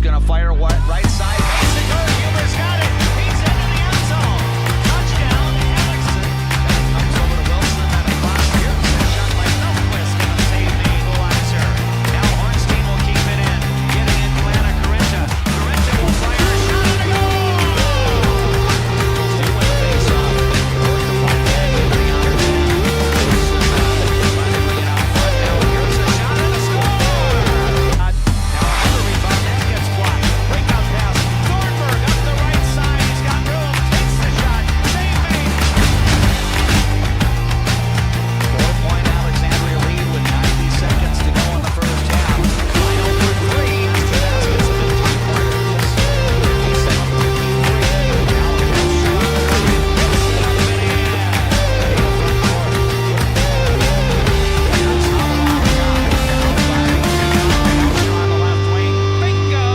going to fire right side. Huber's got it. He's into the end zone. Touchdown, Alexandria. Comes over to Wilson and across. Here's a shot by Milquist. Going to save the equalizer. Now Hornstein will keep it in. Getting into Anna Corinta. Corinta will fire a shot and a goal. They win face off. North to find Ed into the outer 10. Wilson trying to bring it out front now. Here's a shot and a score. Now another rebound. That gets blocked. Breakout pass. Thornburg up the right side. He's got room. Takes the shot. Save made. 4-point Alexandria lead with 90 seconds to go in the first half. Final for three. Two baskets have been three-pointers. 57-53. Now it's shot. Puts it up and in. Into front court. Here's Howell on top. Down by Elsher on the left wing. Bingo!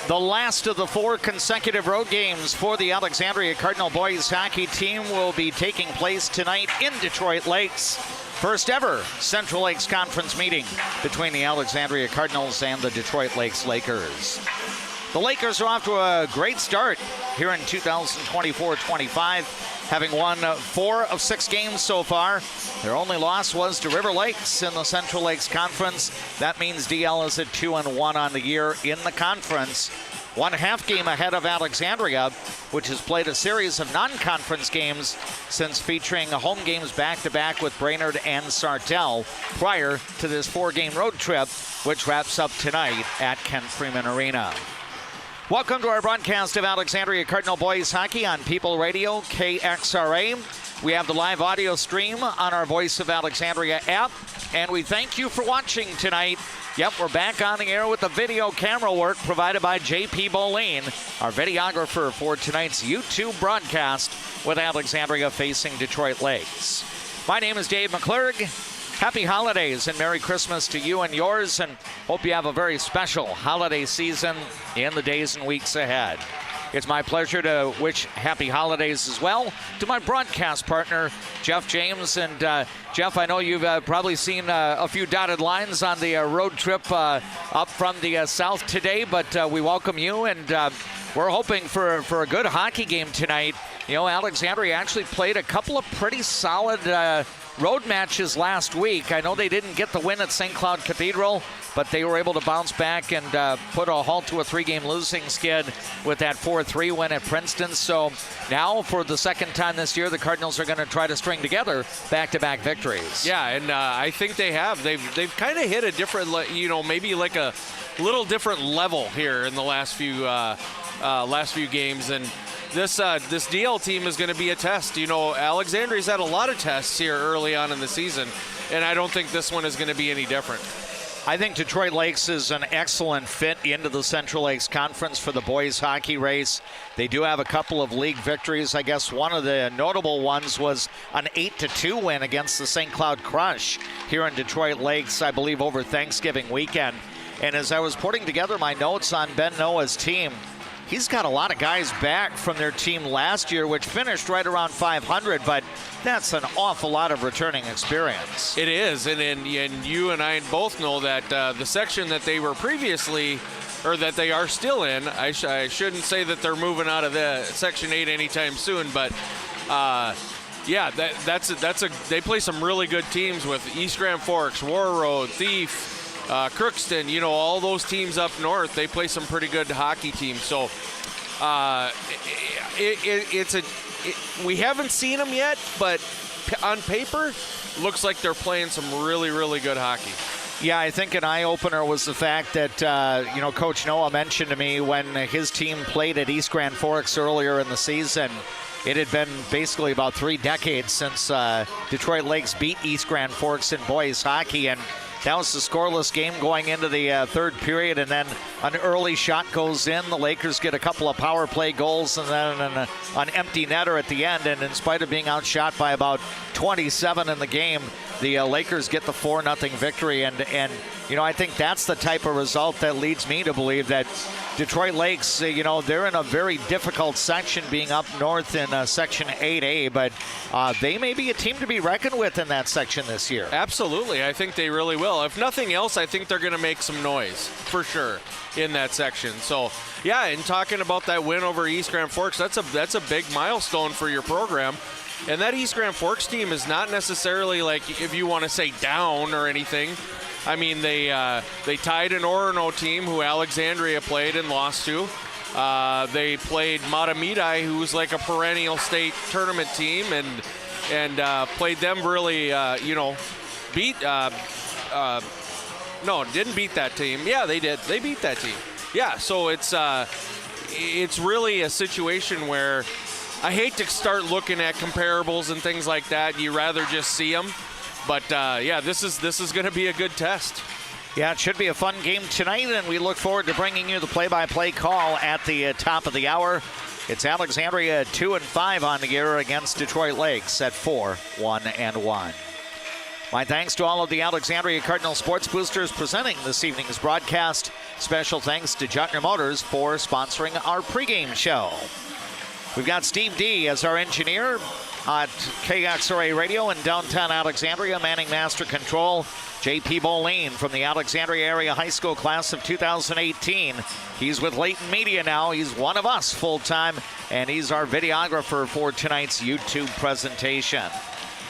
The last of the 4 consecutive road games for the Alexandria Cardinal boys hockey team will be taking place tonight in Detroit Lakes. First ever Central Lakes Conference meeting between the Alexandria Cardinals and the Detroit Lakes Lakers. The Lakers are off to a great start here in 2024-25, having won 4 of 6 games so far. Their only loss was to River Lakes in the Central Lakes Conference. That means DL is at 2-1 on the year in the conference. 1.5 game ahead of Alexandria, which has played a series of non-conference games since featuring home games back-to-back with Brainerd and Sartell prior to this 4-game road trip, which wraps up tonight at Kent Freeman Arena. Welcome to our broadcast of Alexandria Cardinal boys hockey on People Radio KXRA. We have the live audio stream on our Voice of Alexandria app, and we thank you for watching tonight. Yep, we're back on the air with the video camera work provided by J.P. Boleen, our videographer for tonight's YouTube broadcast with Alexandria facing Detroit Lakes. My name is Dave McClurg. Happy holidays and Merry Christmas to you and yours, and hope you have a very special holiday season in the days and weeks ahead. It's my pleasure to wish happy holidays as well to my broadcast partner, Jeff James. And Jeff, I know you've probably seen a few dotted lines on the road trip up from the south today, but we welcome you, and we're hoping for a good hockey game tonight. You know, Alexandria actually played a couple of pretty solid road matches last week. I know they didn't get the win at St. Cloud Cathedral, but they were able to bounce back and put a halt to a 3-game losing skid with that 4-3 win at Princeton. So now for the second time this year, the Cardinals are going to try to string together back-to-back victories. Yeah, and I think they have. They've kind of hit a different, maybe like a little different level here in the last few games. And this DL team is going to be a test. Alexandria's had a lot of tests here early on in the season, and I don't think this one is going to be any different. I think Detroit Lakes is an excellent fit into the Central Lakes Conference for the boys hockey race. They do have a couple of league victories. I guess one of the notable ones was an 8-2 win against the St. Cloud Crush here in Detroit Lakes, I believe, over Thanksgiving weekend. And as I was putting together my notes on Ben Noah's team, he's got a lot of guys back from their team last year, which finished right around 500, but that's an awful lot of returning experience. It is, and you and I both know that the section that they were previously, or that they are still in, I shouldn't say that they're moving out of the Section 8 anytime soon, but yeah, they play some really good teams with East Grand Forks, Warroad, Thief, Crookston, all those teams up north. They play some pretty good hockey teams. So we haven't seen them yet, but on paper, looks like they're playing some really, really good hockey. Yeah, I think an eye-opener was the fact that, Coach Noah mentioned to me when his team played at East Grand Forks earlier in the season, it had been basically about 3 decades since Detroit Lakes beat East Grand Forks in boys hockey, and that was the scoreless game going into the third period, and then an early shot goes in. The Lakers get a couple of power play goals and then an empty netter at the end, and in spite of being outshot by about 27 in the game, the Lakers get the 4-0 victory, and I think that's the type of result that leads me to believe that Detroit Lakes, they're in a very difficult section being up north in Section 8A, but they may be a team to be reckoned with in that section this year. Absolutely. I think they really will. If nothing else, I think they're going to make some noise, for sure, in that section. So, yeah, and talking about that win over East Grand Forks, that's a big milestone for your program. And that East Grand Forks team is not necessarily like, if you want to say down or anything. I mean, they tied an Orono team who Alexandria played and lost to. They played Matamidi, who's like a perennial state tournament team, and played them really, beat. No, didn't beat that team. Yeah, they did. They beat that team. Yeah, so it's really a situation where I hate to start looking at comparables and things like that. You rather just see them. But, this is going to be a good test. Yeah, it should be a fun game tonight, and we look forward to bringing you the play-by-play call at the top of the hour. It's Alexandria 2-5 on the year against Detroit Lakes at 4-1-1. My thanks to all of the Alexandria Cardinal Sports Boosters presenting this evening's broadcast. Special thanks to Jutner Motors for sponsoring our pregame show. We've got Steve D as our engineer at KXRA Radio in downtown Alexandria, manning master control. J.P. Boleen from the Alexandria Area High School class of 2018. He's with Leighton Media now. He's one of us full-time, and he's our videographer for tonight's YouTube presentation.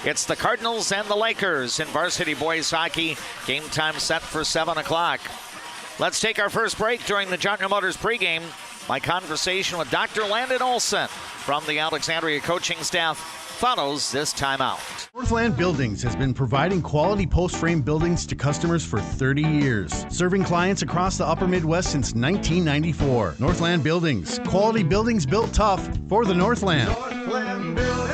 It's the Cardinals and the Lakers in varsity boys hockey. Game time set for 7 o'clock. Let's take our first break during the Jutner Motors pregame. My conversation with Dr. Landon Olson from the Alexandria coaching staff follows this timeout. Northland Buildings has been providing quality post-frame buildings to customers for 30 years, serving clients across the upper Midwest since 1994. Northland Buildings, quality buildings built tough for the Northland. Northland Buildings.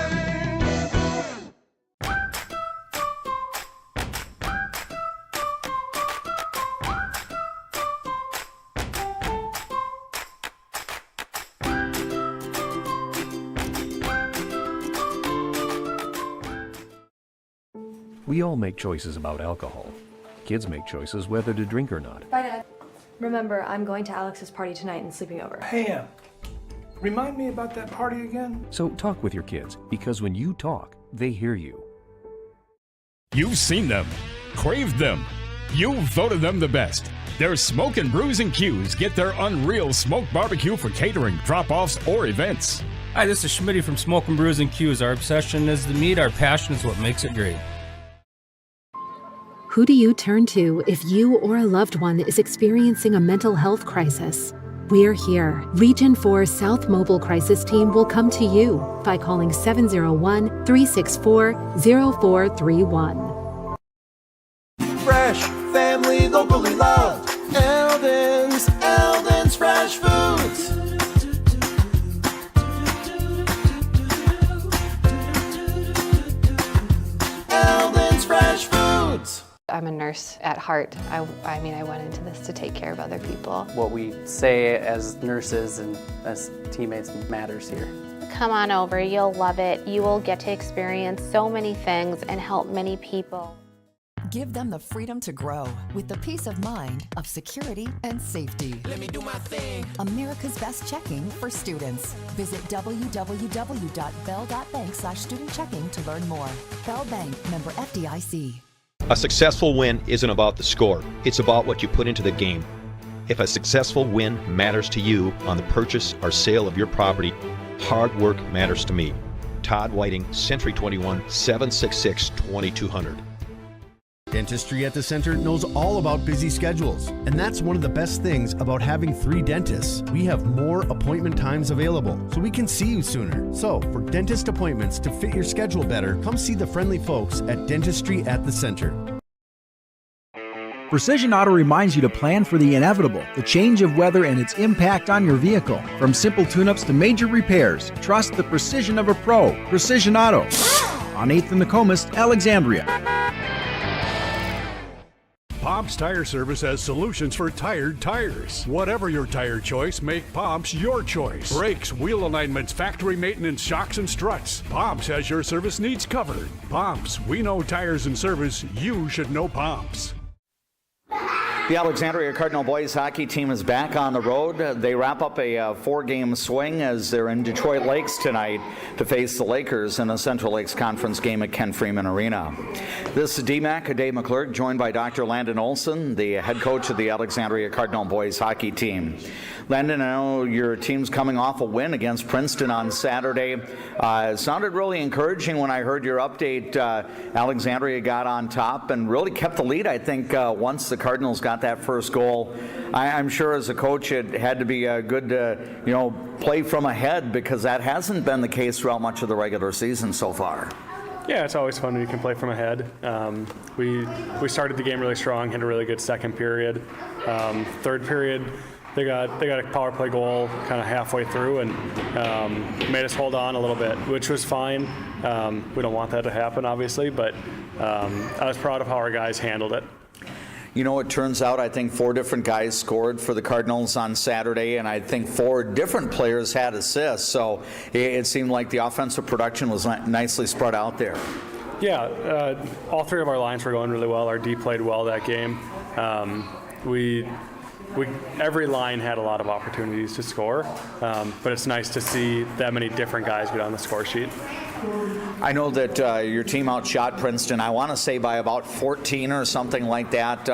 We all make choices about alcohol. Kids make choices whether to drink or not. Bye, Dad. Remember, I'm going to Alex's party tonight and sleeping over. Hey, remind me about that party again? So talk with your kids, because when you talk, they hear you. You've seen them, craved them. You've voted them the best. Their Smokin' Brews and Q's get their unreal smoked barbecue for catering, drop-offs, or events. Hi, this is Schmitty from Smokin' Brews and Q's. Our obsession is the meat. Our passion is what makes it great. Who do you turn to if you or a loved one is experiencing a mental health crisis? We're here. Region 4 South Mobile Crisis Team will come to you by calling 701-364-0431. Fresh, family, locally loved. Eldon's Fresh Foods. Eldon's Fresh Foods. I'm a nurse at heart. I went into this to take care of other people. What we say as nurses and as teammates matters here. Come on over, you'll love it. You will get to experience so many things and help many people. Give them the freedom to grow with the peace of mind of security and safety. Let me do my thing. America's best checking for students. Visit www.bell.bank/student checking to learn more. Bell Bank, member FDIC. A successful win isn't about the score. It's about what you put into the game. If a successful win matters to you on the purchase or sale of your property, hard work matters to me. Todd Whiting, Century 21, 766-2200. Dentistry at the Center knows all about busy schedules, and that's one of the best things about having 3 dentists. We have more appointment times available, so we can see you sooner. So, for dentist appointments to fit your schedule better, come see the friendly folks at Dentistry at the Center. Precision Auto reminds you to plan for the inevitable, the change of weather and its impact on your vehicle. From simple tune-ups to major repairs, trust the precision of a pro. Precision Auto. On 8th and Nokomis, Alexandria. Pomp's Tire Service has solutions for tired tires. Whatever your tire choice, make Pomp's your choice. Brakes, wheel alignments, factory maintenance, shocks, and struts. Pomp's has your service needs covered. Pomp's, we know tires and service. You should know Pomp's. The Alexandria Cardinal boys hockey team is back on the road. They wrap up a 4-game swing as they're in Detroit Lakes tonight to face the Lakers in a Central Lakes Conference game at Ken Freeman Arena. This is DMAC, Dave McClurg, joined by Dr. Landon Olson, the head coach of the Alexandria Cardinal boys hockey team. Landon, I know your team's coming off a win against Princeton on Saturday. It sounded really encouraging when I heard your update. Alexandria got on top and really kept the lead, I think, once the Cardinals got that first goal. I'm sure as a coach it had to be a good play from ahead, because that hasn't been the case throughout much of the regular season so far. Yeah, it's always fun when you can play from ahead. We started the game really strong, had a really good second period. Third period, they got a power play goal kind of halfway through and made us hold on a little bit, which was fine. We don't want that to happen, obviously, but I was proud of how our guys handled it. You know, it turns out I think 4 different guys scored for the Cardinals on Saturday, and I think 4 different players had assists, so it seemed like the offensive production was nicely spread out there. Yeah, all 3 of our lines were going really well. Our D played well that game. Every line had a lot of opportunities to score, but it's nice to see that many different guys get on the score sheet. I know that your team outshot Princeton, I want to say by about 14 or something like that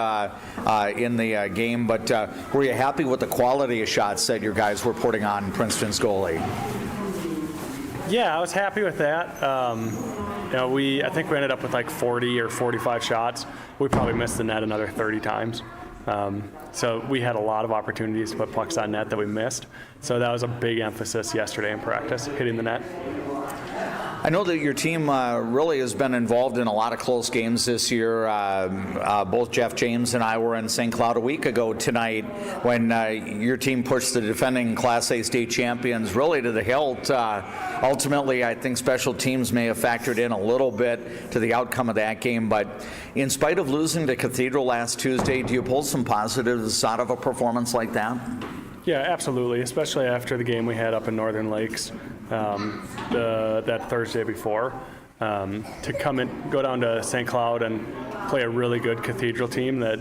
in the game, but were you happy with the quality of shots that your guys were putting on Princeton's goalie? Yeah, I was happy with that. I think we ended up with like 40 or 45 shots. We probably missed the net another 30 times. So we had a lot of opportunities to put pucks on net that we missed. So that was a big emphasis yesterday in practice, hitting the net. I know that your team really has been involved in a lot of close games this year. Both Jeff James and I were in St. Cloud a week ago tonight when your team pushed the defending Class A state champions really to the hilt. Ultimately, I think special teams may have factored in a little bit to the outcome of that game, but in spite of losing to Cathedral last Tuesday, do you pull some positives out of a performance like that? Yeah, absolutely, especially after the game we had up in Northern Lakes that Thursday before. To go down to St. Cloud and play a really good Cathedral team that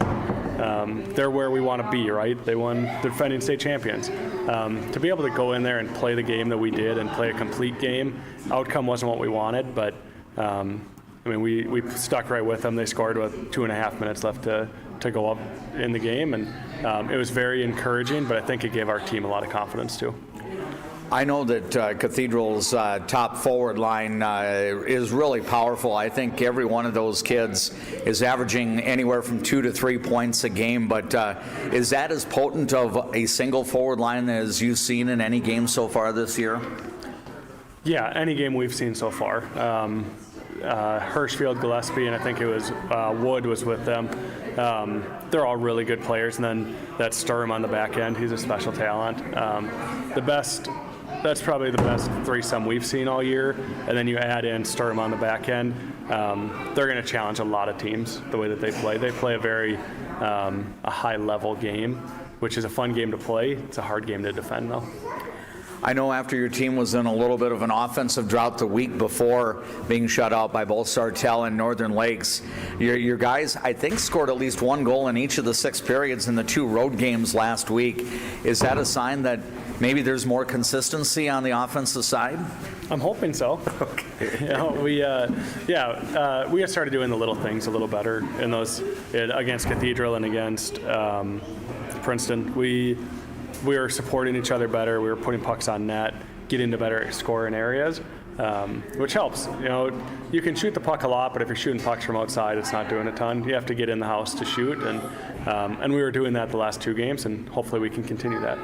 they're where we want to be, right? They won the defending state champions. To be able to go in there and play the game that we did and play a complete game, outcome wasn't what we wanted, but we stuck right with them. They scored with 2.5 minutes left to go up in the game, and it was very encouraging, but I think it gave our team a lot of confidence too. I know that Cathedral's top forward line is really powerful. I think every one of those kids is averaging anywhere from 2 to 3 points a game, but is that as potent of a single forward line as you've seen in any game so far this year? Yeah, any game we've seen so far. Hirschfield, Gillespie, and I think it was Wood was with them. They're all really good players, and then that Sturm on the back end, he's a special talent. That's probably the best threesome we've seen all year, and then you add in Sturm on the back end. They're going to challenge a lot of teams the way that they play. They play a very a high-level game, which is a fun game to play. It's a hard game to defend, though. I know after your team was in a little bit of an offensive drought the week before being shut out by both Sartell and Northern Lakes, your guys, I think, scored at least one goal in each of the 6 periods in the 2 road games last week. Is that a sign that maybe there's more consistency on the offensive side? I'm hoping so. Okay. We have started doing the little things a little better in those against Cathedral and against Princeton. We were supporting each other better. We were putting pucks on net, getting to better scoring areas, which helps. You can shoot the puck a lot, but if you're shooting pucks from outside, it's not doing a ton. You have to get in the house to shoot, and we were doing that the last 2 games, and hopefully we can continue that.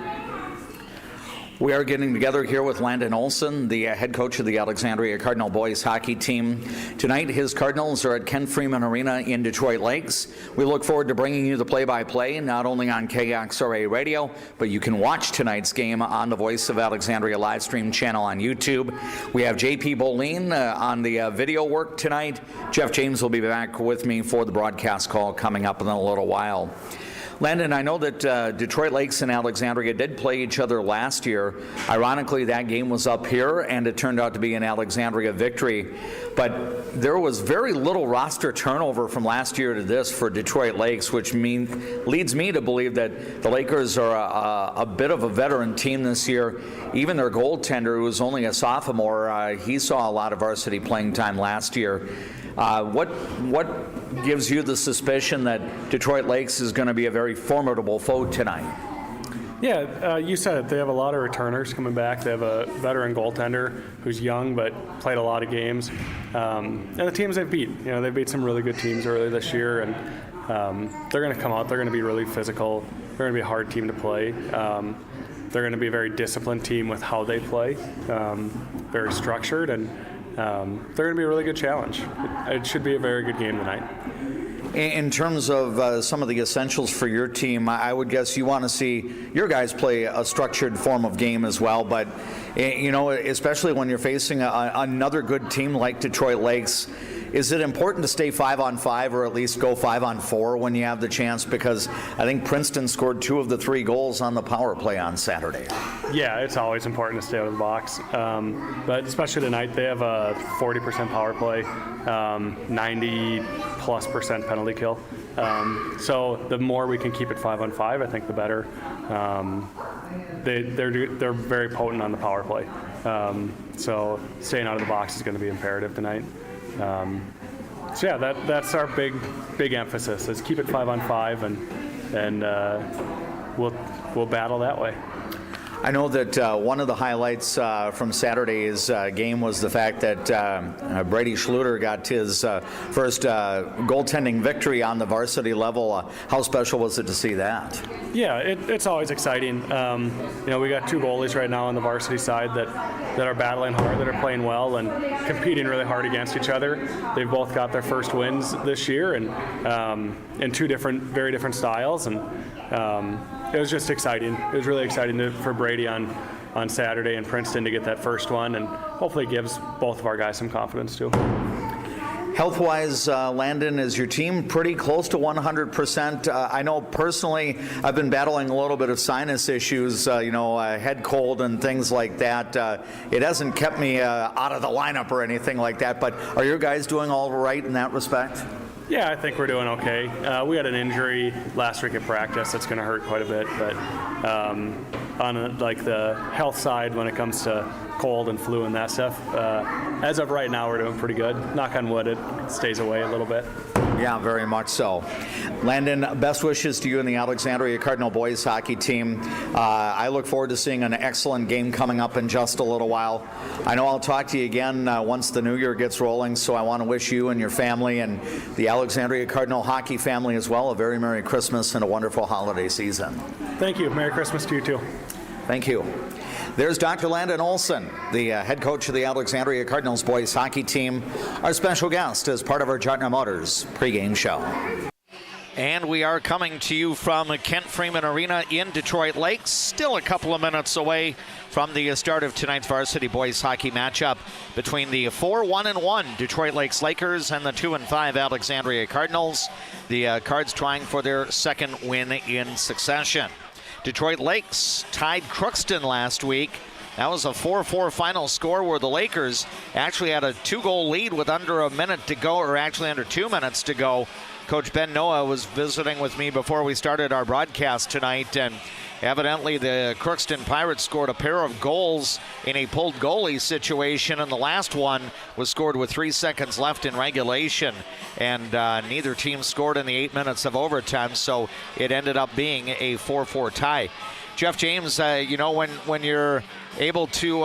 We are getting together here with Landon Olson, the head coach of the Alexandria Cardinal boys hockey team. Tonight, his Cardinals are at Ken Freeman Arena in Detroit Lakes. We look forward to bringing you the play-by-play, not only on KXRA Radio, but you can watch tonight's game on the Voice of Alexandria live stream channel on YouTube. We have JP Bolin on the video work tonight. Jeff James will be back with me for the broadcast call coming up in a little while. Landon, I know that Detroit Lakes and Alexandria did play each other last year. Ironically, that game was up here, and it turned out to be an Alexandria victory. But there was very little roster turnover from last year to this for Detroit Lakes, which leads me to believe that the Lakers are a bit of a veteran team this year. Even their goaltender, who was only a sophomore, he saw a lot of varsity playing time last year. What gives you the suspicion that Detroit Lakes is going to be a very formidable foe tonight? Yeah, you said it. They have a lot of returners coming back. They have a veteran goaltender who's young but played a lot of games. And the teams they've beat, they beat some really good teams earlier this year, and they're going to come out. They're going to be really physical. They're going to be a hard team to play. They're going to be a very disciplined team with how they play, very structured, and they're going to be a really good challenge. It should be a very good game tonight. In terms of some of the essentials for your team, I would guess you want to see your guys play a structured form of game as well. But, especially when you're facing another good team like Detroit Lakes, is it important to stay 5-on-5 or at least go 5-on-4 when you have the chance? Because I think Princeton scored 2 of the 3 goals on the power play on Saturday. Yeah, it's always important to stay out of the box. But especially tonight, they have a 40% power play, 90+% penalty kill. So the more we can keep it 5-on-5, I think the better. They're very potent on the power play. So staying out of the box is going to be imperative tonight. That's our big emphasis is keep it 5-on-5 and we'll battle that way. I know that one of the highlights from Saturday's game was the fact that Brady Schluter got his first goaltending victory on the varsity level. How special was it to see that? Yeah, it's always exciting. We got 2 goalies right now on the varsity side that are battling hard, that are playing well and competing really hard against each other. They've both got their first wins this year and in 2 very different styles, and it was just exciting. It was really exciting for Brady on Saturday in Princeton to get that first one, and hopefully it gives both of our guys some confidence too. Health-wise, Landon, is your team pretty close to 100%? I know personally I've been battling a little bit of sinus issues, head cold and things like that. It hasn't kept me out of the lineup or anything like that, but are your guys doing all right in that respect? Yeah, I think we're doing okay. We had an injury last week at practice that's going to hurt quite a bit, but on the health side, when it comes to cold and flu and that stuff, as of right now, we're doing pretty good. Knock on wood, it stays away a little bit. Yeah, very much so. Landon, best wishes to you and the Alexandria Cardinal boys hockey team. I look forward to seeing an excellent game coming up in just a little while. I know I'll talk to you again once the new year gets rolling, so I want to wish you and your family and the Alexandria Cardinal hockey family as well a very Merry Christmas and a wonderful holiday season. Thank you. Merry Christmas to you too. Thank you. There's Dr. Landon Olson, the head coach of the Alexandria Cardinals boys hockey team, our special guest as part of our Chartner Motors pregame show. And we are coming to you from Kent Freeman Arena in Detroit Lakes, still a couple of minutes away from the start of tonight's varsity boys hockey matchup between the 4-1-1 Detroit Lakes Lakers and the 2-5 Alexandria Cardinals. The Cards trying for their second win in succession. Detroit Lakes tied Crookston last week. That was a 4-4 final score where the Lakers actually had a 2-goal lead with under a minute to go, or actually under 2 minutes to go. Coach Ben Noah was visiting with me before we started our broadcast tonight, and evidently the Crookston Pirates scored a pair of goals in a pulled goalie situation, and the last one was scored with 3 seconds left in regulation, and neither team scored in the 8 minutes of overtime, so it ended up being a 4-4 tie. Jeff James, when you're able to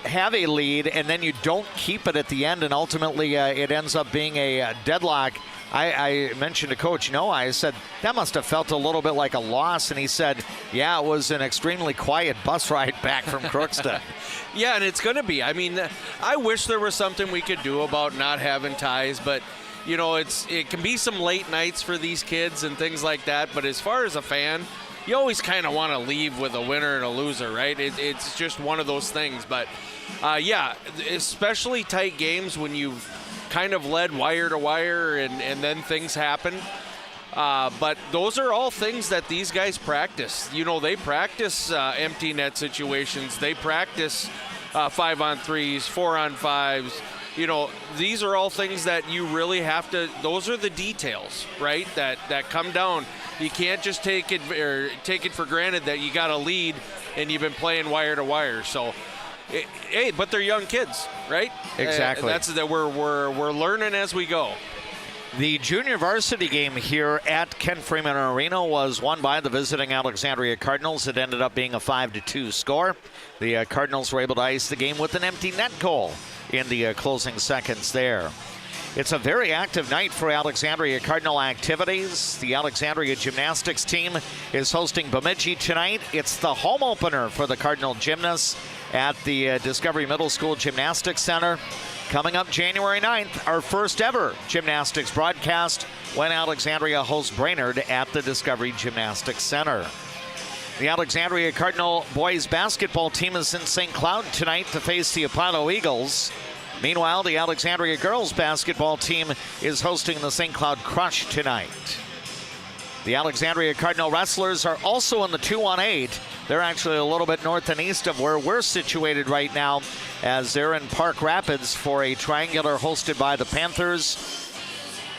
have a lead and then you don't keep it at the end and ultimately it ends up being a deadlock, I mentioned to Coach Noah, I said, that must have felt a little bit like a loss. And he said, yeah, it was an extremely quiet bus ride back from Crookston. Yeah, and it's going to be. I mean, I wish there was something we could do about not having ties, but, it can be some late nights for these kids and things like that. But as far as a fan, you always kind of want to leave with a winner and a loser, right? It's just one of those things. But, especially tight games when you've kind of led wire to wire and then things happen. But those are all things that these guys practice. They practice empty net situations. They practice 5-on-3s, 4-on-5s. These are all things that you really have to, those are the details, right, that come down. You can't just take it for granted that you got a lead and you've been playing wire to wire. So, hey, but they're young kids, right? Exactly. That's that we're learning as we go. The junior varsity game here at Kent Freeman Arena was won by the visiting Alexandria Cardinals. It ended up being a 5-2 score. The Cardinals were able to ice the game with an empty net goal in the closing seconds there. It's a very active night for Alexandria Cardinal activities. The Alexandria gymnastics team is hosting Bemidji tonight. It's the home opener for the Cardinal gymnasts at the Discovery Middle School Gymnastics Center. Coming up January 9th, our first ever gymnastics broadcast when Alexandria hosts Brainerd at the Discovery Gymnastics Center. The Alexandria Cardinal boys basketball team is in St. Cloud tonight to face the Apollo Eagles. Meanwhile, the Alexandria girls basketball team is hosting the St. Cloud Crush tonight. The Alexandria Cardinal wrestlers are also in the 2-on-8. They're actually a little bit north and east of where we're situated right now, as they're in Park Rapids for a triangular hosted by the Panthers.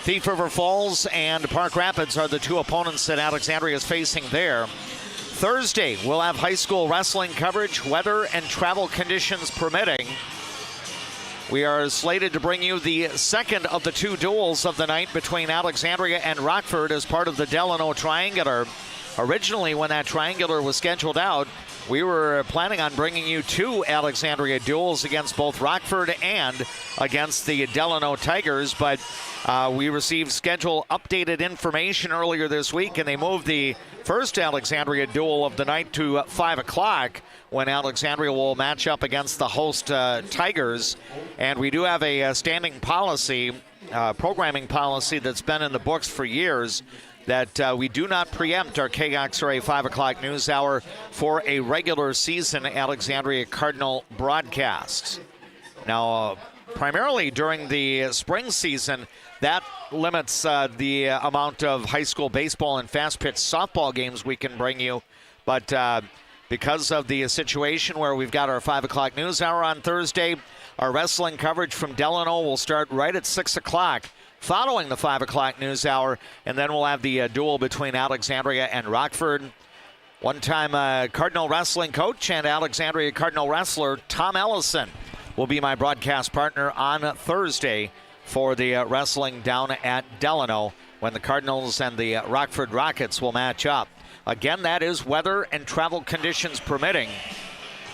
Thief River Falls and Park Rapids are the two opponents that Alexandria is facing there. Thursday, we'll have high school wrestling coverage, weather and travel conditions permitting. We are slated to bring you the second of the two duels of the night between Alexandria and Rockford as part of the Delano Triangular. Originally, when that triangular was scheduled out, we were planning on bringing you two Alexandria duels against both Rockford and against the Delano Tigers, but we received schedule updated information earlier this week, and they moved the first Alexandria duel of the night to 5 o'clock when Alexandria will match up against the host Tigers. And we do have a standing policy, programming policy that's been in the books for years, that we do not preempt our KXRA 5 o'clock news hour for a regular season Alexandria Cardinal broadcast. Now, primarily during the spring season, that limits the amount of high school baseball and fast-pitch softball games we can bring you. But because of the situation where we've got our 5 o'clock news hour on Thursday, our wrestling coverage from Delano will start right at 6 o'clock. Following the 5 o'clock news hour, and then we'll have the duel between Alexandria and Rockford. One-time Cardinal wrestling coach and Alexandria Cardinal wrestler Tom Ellison will be my broadcast partner on Thursday for the wrestling down at Delano when the Cardinals and the Rockford Rockets will match up. Again, that is weather and travel conditions permitting.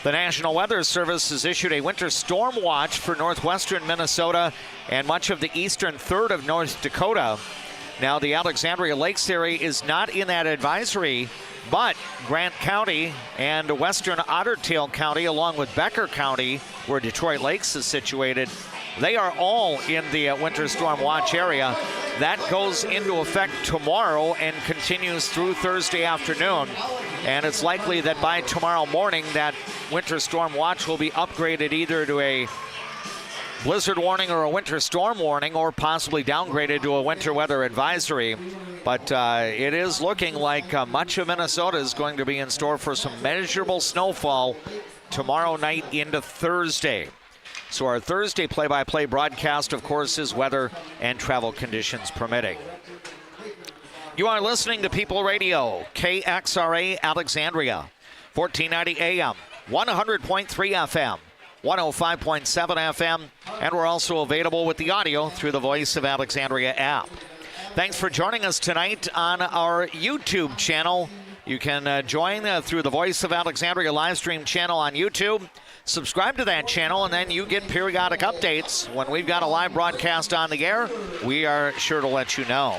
The National Weather Service has issued a winter storm watch for northwestern Minnesota and much of the eastern third of North Dakota. Now, the Alexandria Lakes area is not in that advisory, but Grant County and western Otter Tail County, along with Becker County, where Detroit Lakes is situated, they are all in the winter storm watch area. That goes into effect tomorrow and continues through Thursday afternoon. And it's likely that by tomorrow morning, that winter storm watch will be upgraded either to a blizzard warning or a winter storm warning, or possibly downgraded to a winter weather advisory. But it is looking like much of Minnesota is going to be in store for some measurable snowfall tomorrow night into Thursday. So our Thursday play-by-play broadcast, of course, is weather and travel conditions permitting. You are listening to People Radio, KXRA Alexandria, 1490 AM, 100.3 FM, 105.7 FM, and we're also available with the audio through the Voice of Alexandria app. Thanks for joining us tonight on our YouTube channel. You can join through the Voice of Alexandria live stream channel on YouTube. Subscribe to that channel, and then you get periodic updates. When we've got a live broadcast on the air, we are sure to let you know.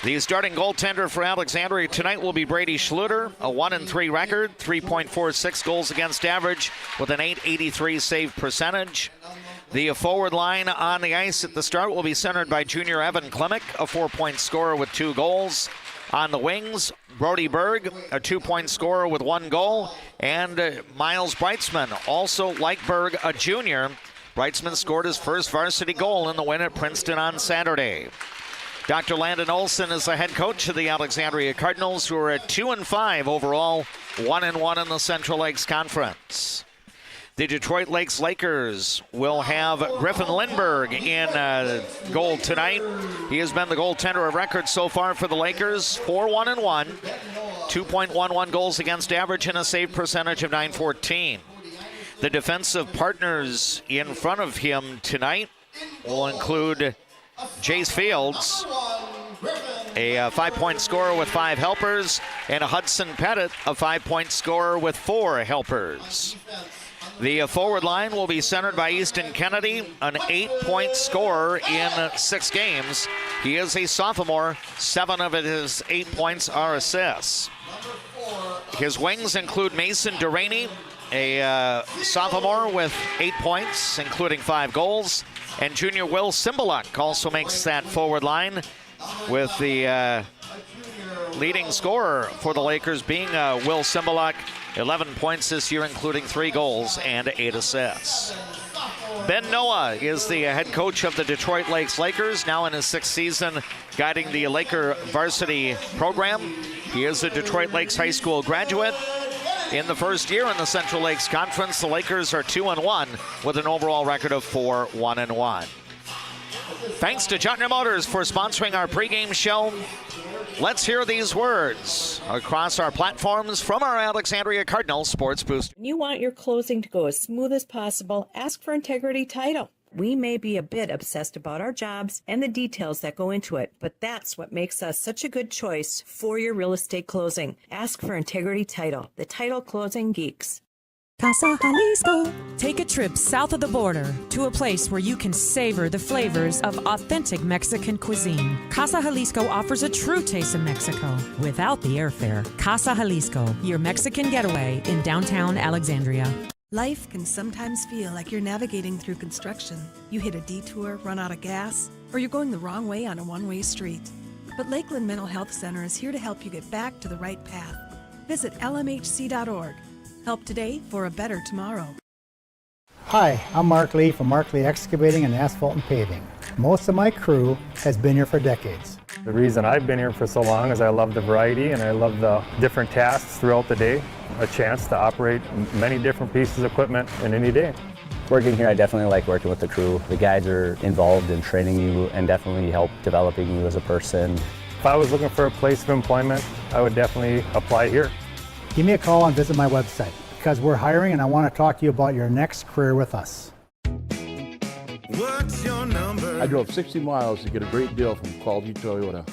The starting goaltender for Alexandria tonight will be Brady Schluter, a 1-3 record, 3.46 goals against average with an .883 save percentage. The forward line on the ice at the start will be centered by junior Evan Klimek, a 4-point scorer with 2 goals. On the wings, Brody Berg, a 2-point scorer with 1 goal, and Miles Breitzman, also like Berg, a junior. Breitzman scored his first varsity goal in the win at Princeton on Saturday. Dr. Landon Olson is the head coach of the Alexandria Cardinals, who are at 2-5 overall, 1-1 in the Central Lakes Conference. The Detroit Lakes Lakers will have Griffin Lindberg in goal tonight. He has been the goaltender of record so far for the Lakers, 4-1-1, 2.11 goals against average and a save percentage of .914. The defensive partners in front of him tonight will include Jace Fields, a 5-point scorer with 5 helpers, and a Hudson Pettit, a 5-point scorer with 4 helpers. The forward line will be centered by Easton Kennedy, an 8-point scorer in 6 games. He is a sophomore. 7 of his 8 points are assists. His wings include Mason Duraney, a sophomore with 8 points, including 5 goals. And junior Will Cymbaluk also makes that forward line, with the leading scorer for the Lakers being Will Cymbaluk, 11 points this year, including 3 goals and 8 assists. Ben Noah is the head coach of the Detroit Lakes Lakers, now in his 6th season guiding the Laker varsity program. He is a Detroit Lakes High School graduate. In the first year in the Central Lakes Conference, the Lakers are 2-1 with an overall record of 4-1-1. Thanks to Jutner Motors for sponsoring our pregame show. Let's hear these words across our platforms from our Alexandria Cardinal Sports Booster. When you want your closing to go as smooth as possible, ask for Integrity Title. We may be a bit obsessed about our jobs and the details that go into it, but that's what makes us such a good choice for your real estate closing. Ask for Integrity Title, the title closing geeks. Casa Jalisco. Take a trip south of the border to a place where you can savor the flavors of authentic Mexican cuisine. Casa Jalisco offers a true taste of Mexico without the airfare. Casa Jalisco, your Mexican getaway in downtown Alexandria. Life can sometimes feel like you're navigating through construction. You hit a detour, run out of gas, or you're going the wrong way on a one-way street. But Lakeland Mental Health Center is here to help you get back to the right path. Visit lmhc.org. Help today for a better tomorrow. Hi, I'm Mark Lee from Mark Lee Excavating and Asphalt and Paving. Most of my crew has been here for decades. The reason I've been here for so long is I love the variety and I love the different tasks throughout the day. A chance to operate many different pieces of equipment in any day. Working here, I definitely like working with the crew. The guys are involved in training you and definitely help developing you as a person. If I was looking for a place of employment, I would definitely apply here. Give me a call and visit my website because we're hiring and I want to talk to you about your next career with us. What's your number? I drove 60 miles to get a great deal from Quality Toyota.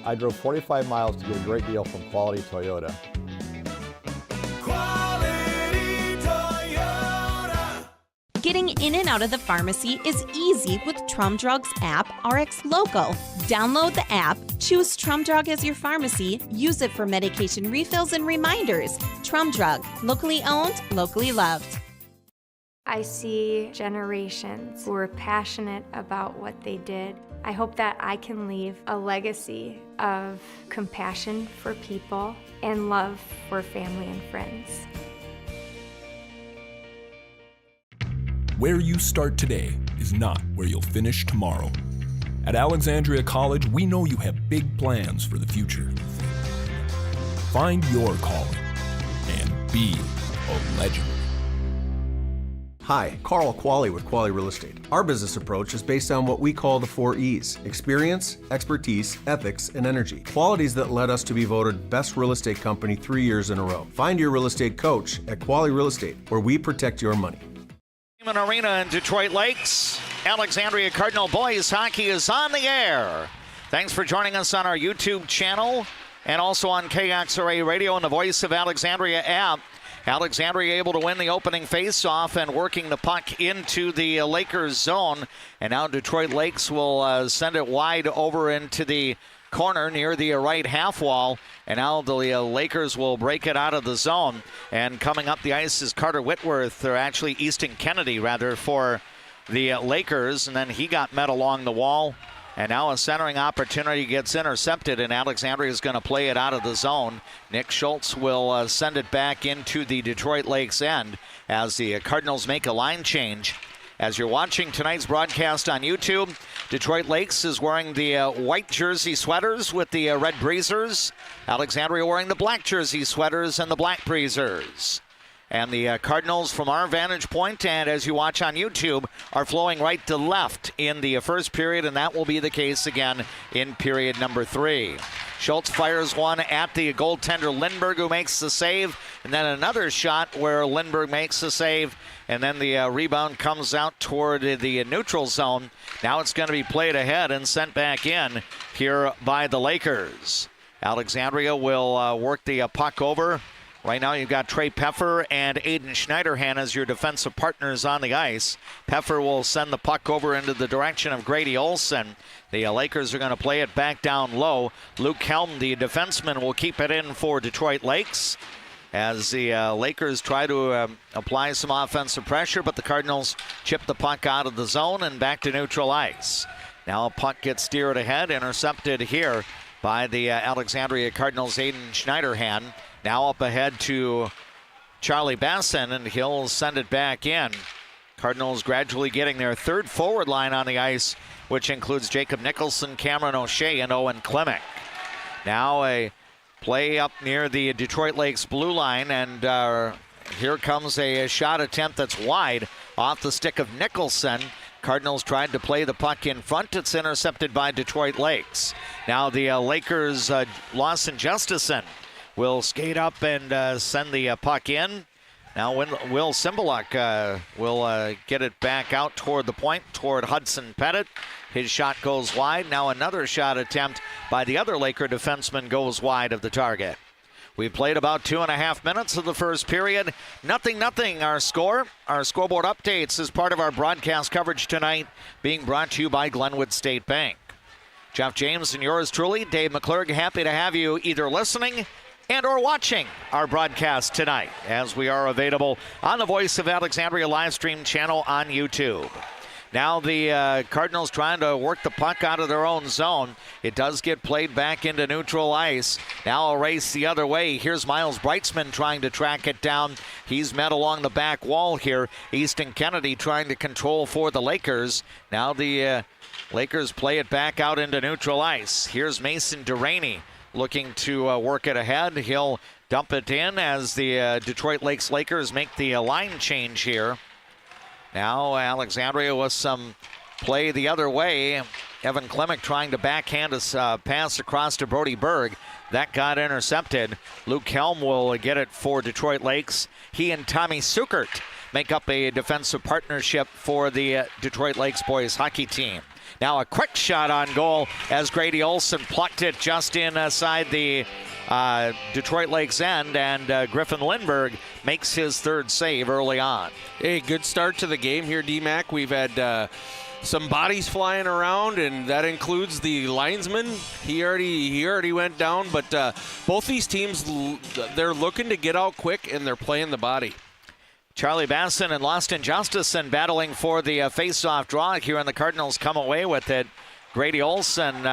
I drove 45 miles to get a great deal from Quality Toyota. Getting in and out of the pharmacy is easy with Trum Drug's app, Rx Local. Download the app, choose Trum Drug as your pharmacy, use it for medication refills and reminders. Trum Drug, locally owned, locally loved. I see generations who are passionate about what they did. I hope that I can leave a legacy of compassion for people and love for family and friends. Where you start today is not where you'll finish tomorrow. At Alexandria College, we know you have big plans for the future. Find your calling and be a legend. Hi, Carl Qualley with Qualley Real Estate. Our business approach is based on what we call the 4 E's: experience, expertise, ethics, and energy. Qualities that led us to be voted Best Real Estate Company 3 years in a row. Find your real estate coach at Qualley Real Estate, where we protect your money. Arena in Detroit Lakes. Alexandria Cardinal boys hockey is on the air. Thanks for joining us on our YouTube channel and also on KXRA Radio and the Voice of Alexandria app. Alexandria able to win the opening face-off and working the puck into the Lakers zone. And now Detroit Lakes will send it wide over into the corner near the right half wall. And now the Lakers will break it out of the zone. And coming up the ice is Carter Whitworth, or actually Easton Kennedy, rather, for the Lakers. And then he got met along the wall. And now a centering opportunity gets intercepted, and Alexandria is going to play it out of the zone. Nick Schultz will send it back into the Detroit Lakes end as the Cardinals make a line change. As you're watching tonight's broadcast on YouTube, Detroit Lakes is wearing the white jersey sweaters with the red breezers. Alexandria wearing the black jersey sweaters and the black breezers. And the Cardinals, from our vantage point, and as you watch on YouTube, are flowing right to left in the first period, and that will be the case again in period number 3. Schultz fires one at the goaltender Lindberg, who makes the save, and then another shot where Lindberg makes the save, and then the rebound comes out toward the neutral zone. Now it's going to be played ahead and sent back in here by the Lakers. Alexandria will work the puck over. Right now you've got Trey Peffer and Aiden Schneiderhan as your defensive partners on the ice. Peffer will send the puck over into the direction of Grady Olson. The Lakers are going to play it back down low. Luke Helm, the defenseman, will keep it in for Detroit Lakes as the Lakers try to apply some offensive pressure, but the Cardinals chip the puck out of the zone and back to neutral ice. Now a puck gets steered ahead, intercepted here by the Alexandria Cardinals' Aiden Schneiderhan. Now up ahead to Charlie Bassin, and he'll send it back in. Cardinals gradually getting their third forward line on the ice, which includes Jacob Nicholson, Cameron O'Shea, and Owen Klimek. Now a play up near the Detroit Lakes blue line, and here comes a shot attempt that's wide off the stick of Nicholson. Cardinals tried to play the puck in front. It's intercepted by Detroit Lakes. Now the Lakers, Lawson Justison, will skate up and send the puck in. Now Will Cymbaluk will get it back out toward the point, toward Hudson Pettit. His shot goes wide. Now another shot attempt by the other Laker defenseman goes wide of the target. We played about 2.5 minutes of the first period. 0-0 our score. Our scoreboard updates is part of our broadcast coverage tonight, being brought to you by Glenwood State Bank. Jeff James and yours truly, Dave McClurg, happy to have you either listening and or watching our broadcast tonight, as we are available on the Voice of Alexandria live stream channel on YouTube. Now the Cardinals trying to work the puck out of their own zone. It does get played back into neutral ice. Now a race the other way. Here's Miles Breitzman trying to track it down. He's met along the back wall here. Easton Kennedy trying to control for the Lakers. Now the Lakers play it back out into neutral ice. Here's Mason Deraney looking to work it ahead. He'll dump it in as the Detroit Lakers make the line change here. Now Alexandria with some play the other way. Evan Klimek trying to backhand a pass across to Brody Berg. That got intercepted. Luke Helm will get it for Detroit Lakes. He and Tommy Sukert make up a defensive partnership for the Detroit Lakes boys hockey team. Now a quick shot on goal as Grady Olson plucked it just inside the Detroit Lakes end, and Griffin Lindberg makes his third save early on. Hey, good start to the game here, D-Mac. We've had some bodies flying around, and that includes the linesman. He already went down, but both these teams, they're looking to get out quick, and they're playing the body. Charlie Basson and Loston Justison battling for the face-off draw here, and the Cardinals come away with it. Grady Olson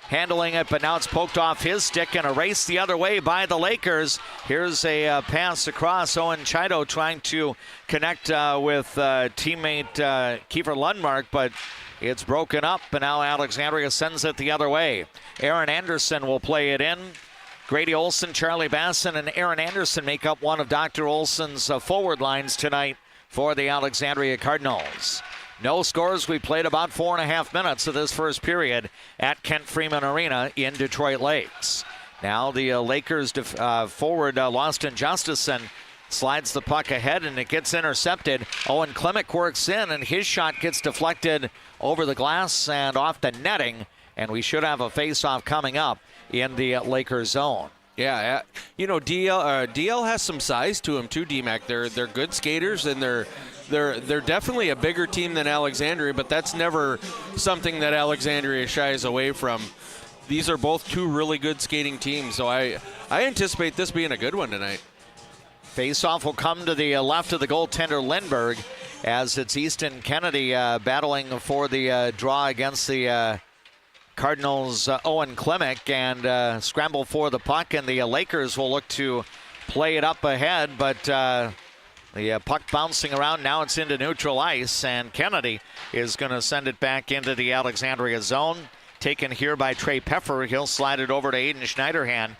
handling it, but now it's poked off his stick and erased the other way by the Lakers. Here's a pass across. Owen Chido trying to connect with teammate Kiefer Lundmark, but it's broken up, and now Alexandria sends it the other way. Aaron Anderson will play it in. Grady Olson, Charlie Basson, and Aaron Anderson make up one of Dr. Olson's forward lines tonight for the Alexandria Cardinals. No scores. We played about 4.5 minutes of this first period at Kent Freeman Arena in Detroit Lakes. Now the Lakers forward, Loston Justison, slides the puck ahead, and it gets intercepted. Owen Klimek works in, and his shot gets deflected over the glass and off the netting, and we should have a face-off coming up in the Lakers zone. Yeah, you know, DL has some size to him too, D-Mac. They're good skaters, and they're definitely a bigger team than Alexandria, but that's never something that Alexandria shies away from. These are both two really good skating teams, so I anticipate this being a good one tonight. Face-off will come to the left of the goaltender Lindberg, as it's Easton Kennedy battling for the draw against the Cardinals' Owen Klimek, and scramble for the puck, and the Lakers will look to play it up ahead, but the puck bouncing around. Now it's into neutral ice, and Kennedy is going to send it back into the Alexandria zone. Taken here by Trey Peffer. He'll slide it over to Aiden Schneiderhan.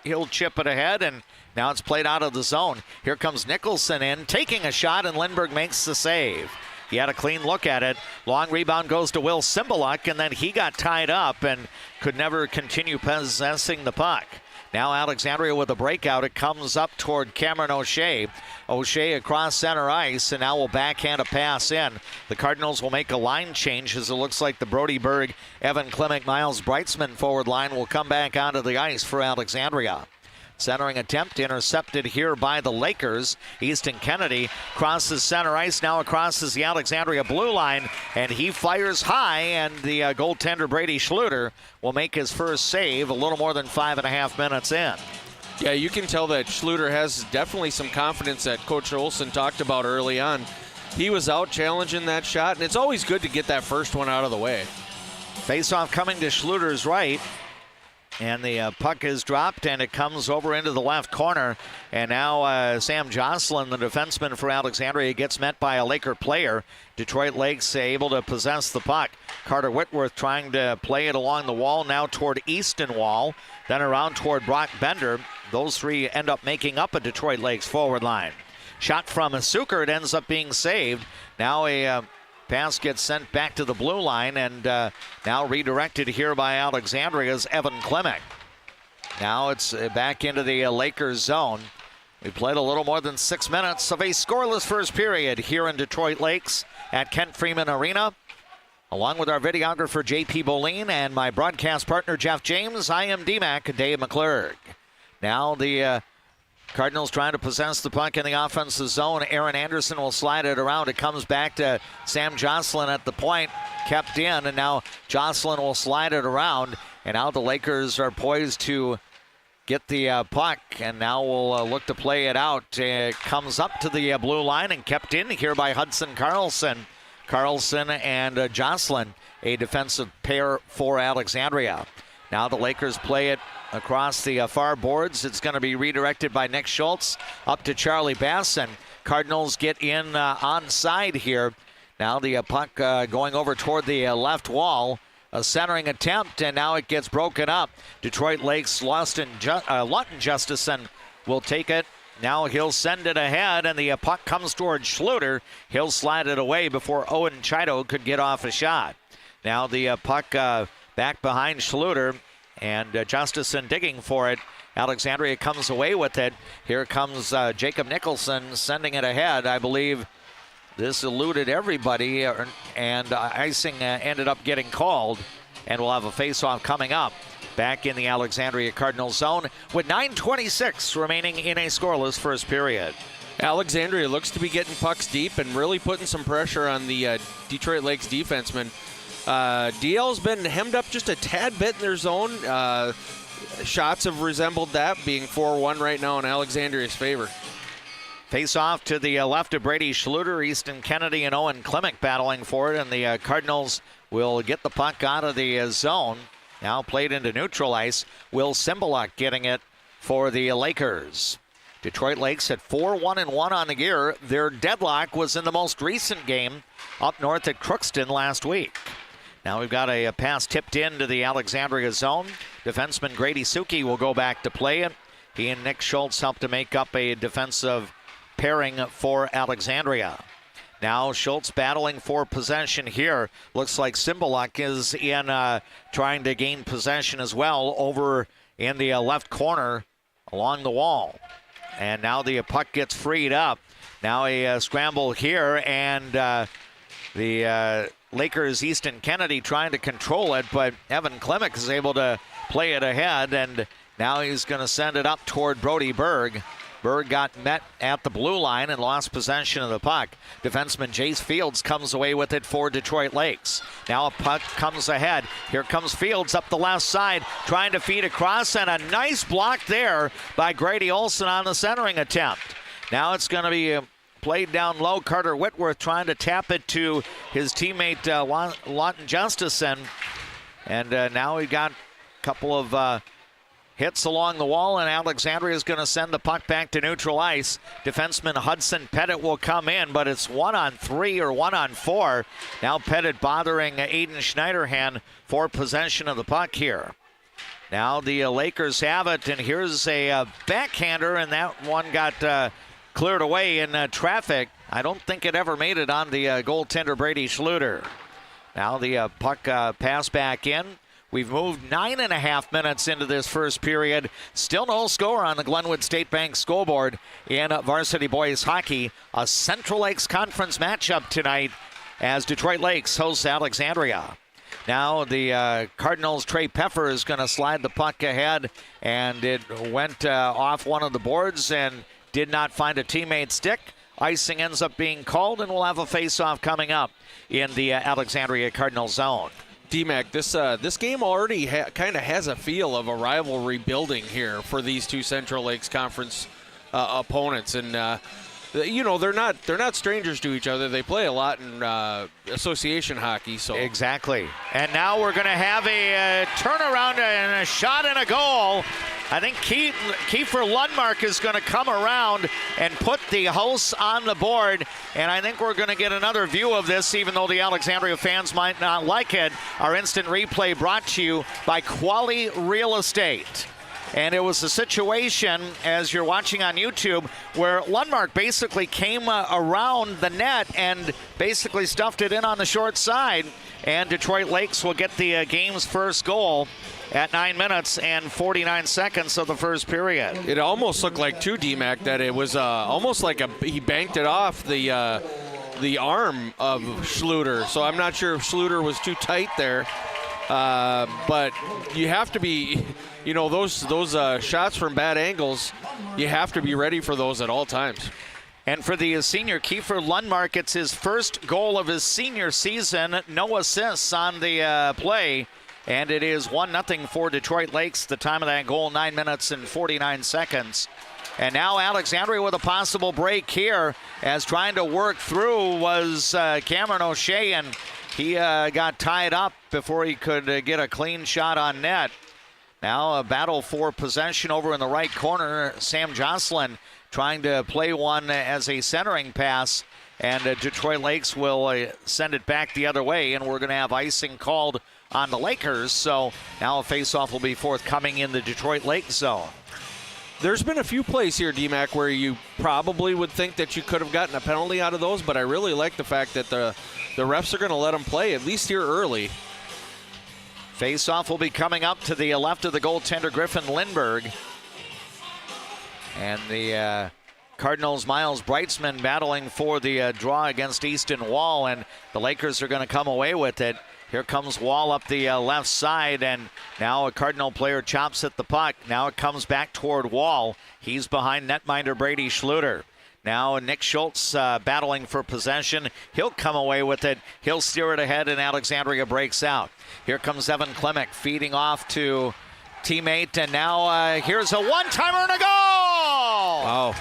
He'll chip it ahead, and now it's played out of the zone. Here comes Nicholson in, taking a shot, and Lindberg makes the save. He had a clean look at it. Long rebound goes to Will Cymbaluk, and then he got tied up and could never continue possessing the puck. Now Alexandria with a breakout. It comes up toward Cameron O'Shea. O'Shea across center ice, and now will backhand a pass in. The Cardinals will make a line change, as it looks like the Brody Berg, Evan Klimek, Miles Breitzman forward line will come back onto the ice for Alexandria. Centering attempt intercepted here by the Lakers. Easton Kennedy crosses center ice, now crosses the Alexandria blue line, and he fires high, and the goaltender Brady Schluter will make his first save a little more than 5.5 minutes in. Yeah, you can tell that Schluter has definitely some confidence that Coach Olson talked about early on. He was out challenging that shot, and it's always good to get that first one out of the way. Face-off coming to Schluter's right. And the puck is dropped, and it comes over into the left corner. And now Sam Jocelyn, the defenseman for Alexandria, gets met by a Laker player. Detroit Lakes able to possess the puck. Carter Whitworth trying to play it along the wall, now toward Easton Wall, then around toward Brock Bender. Those three end up making up a Detroit Lakes forward line. Shot from Sukert ends up being saved. Now a pass gets sent back to the blue line, and now redirected here by Alexandria's Evan Klimek. Now it's back into the Lakers zone. We played a little more than 6 minutes of a scoreless first period here in Detroit Lakes at Kent Freeman Arena. Along with our videographer J.P. Boleen and my broadcast partner Jeff James, I am D-Mac, Dave McClurg. Now the Cardinals trying to possess the puck in the offensive zone. Aaron Anderson will slide it around. It comes back to Sam Jocelyn at the point, kept in, and now Jocelyn will slide it around. And now the Lakers are poised to get the puck, and now we'll look to play it out. It comes up to the blue line and kept in here by Hudson Carlson. Carlson and Jocelyn, a defensive pair for Alexandria. Now the Lakers play it across the far boards. It's going to be redirected by Nick Schultz up to Charlie Basson. Cardinals get in onside here. Now the puck going over toward the left wall. A centering attempt, and now it gets broken up. Detroit Lakes Lutton Justison will take it. Now he'll send it ahead, and the puck comes towards Schluter. He'll slide it away before Owen Chido could get off a shot. Now the puck back behind Schluter, and Justison digging for it. Alexandria comes away with it. Here comes Jacob Nicholson sending it ahead. I believe this eluded everybody, and icing ended up getting called, and we'll have a face-off coming up back in the Alexandria Cardinal zone with 9:26 remaining in a scoreless first period. Alexandria looks to be getting pucks deep and really putting some pressure on the Detroit Lakes defensemen. DL's been hemmed up just a tad bit in their zone. Shots have resembled that, being 4-1 right now in Alexandria's favor. Face off to the left of Brady Schluter, Easton Kennedy and Owen Klimek battling for it, and the Cardinals will get the puck out of the zone. Now played into neutral ice. Will Cymbaluk getting it for the Lakers. Detroit Lakes at 4-1-1 on the year. Their deadlock was in the most recent game up north at Crookston last week. Now we've got a pass tipped into the Alexandria zone. Defenseman Grady Suki will go back to play it. He and Nick Schultz help to make up a defensive pairing for Alexandria. Now Schultz battling for possession here. Looks like Cymbaluk is in trying to gain possession as well over in the left corner along the wall. And now the puck gets freed up. Now a scramble here, and the Lakers' Easton Kennedy trying to control it, but Evan Klimek is able to play it ahead, and now he's going to send it up toward Brody Berg. Berg got met at the blue line and lost possession of the puck. Defenseman Jace Fields comes away with it for Detroit Lakes. Now a puck comes ahead. Here comes Fields up the left side, trying to feed across, and a nice block there by Grady Olson on the centering attempt. Now it's going to be played down low. Carter Whitworth trying to tap it to his teammate Lawton Justison. And now we've got a couple of hits along the wall, and Alexandria is going to send the puck back to neutral ice. Defenseman Hudson Pettit will come in, but it's 1-on-3 or 1-on-4. Now Pettit bothering Aiden Schneiderhan for possession of the puck here. Now the Lakers have it, and here's a backhander, and that one got cleared away in traffic. I don't think it ever made it on the goaltender Brady Schluter. Now the puck pass back in. We've moved 9.5 minutes into this first period. Still no score on the Glenwood State Bank scoreboard in varsity boys hockey. A Central Lakes Conference matchup tonight as Detroit Lakes hosts Alexandria. Now the Cardinals' Trey Peffer is going to slide the puck ahead, and it went off one of the boards and did not find a teammate stick. Icing ends up being called, and we'll have a face-off coming up in the Alexandria Cardinal zone. D-Mac, this game already kind of has a feel of a rivalry building here for these two Central Lakes Conference opponents, and they're not strangers to each other. They play a lot in association hockey. So exactly. And now we're going to have a turnaround and a shot and a goal. I think Kiefer Lundmark is going to come around and put the hosts on the board, and I think we're going to get another view of this, even though the Alexandria fans might not like it. Our instant replay brought to you by Quali Real Estate. And it was a situation, as you're watching on YouTube, where Lundmark basically came around the net and basically stuffed it in on the short side. And Detroit Lakes will get the game's first goal at 9 minutes and 49 seconds of the first period. It almost looked like, too, D-Mac, that it was almost like he banked it off the arm of Schluter. So I'm not sure if Schluter was too tight there. But you have to be, those shots from bad angles, you have to be ready for those at all times. And for the senior Kiefer Lundmark, it's his first goal of his senior season. No assists on the play. And it is 1-0 for Detroit Lakes. The time of that goal, 9 minutes and 49 seconds. And now Alexandria with a possible break here, as trying to work through was Cameron O'Shea, and he got tied up before he could get a clean shot on net. Now a battle for possession over in the right corner. Sam Jocelyn trying to play one as a centering pass, and Detroit Lakes will send it back the other way, and we're going to have icing called on the Lakers. So now a faceoff will be forthcoming in the Detroit Lakes zone. There's been a few plays here, D-Mac, where you probably would think that you could have gotten a penalty out of those, but I really like the fact that the refs are going to let them play, at least here early. Face-off will be coming up to the left of the goaltender, Griffin Lindberg. And the Cardinals' Miles Breitzman battling for the draw against Easton Wall, and the Lakers are going to come away with it. Here comes Wall up the left side, and now a Cardinal player chops at the puck. Now it comes back toward Wall. He's behind netminder Brady Schluter. Now Nick Schultz battling for possession. He'll come away with it. He'll steer it ahead, and Alexandria breaks out. Here comes Evan Klimek feeding off to teammate, and now here's a one-timer and a goal! Wow.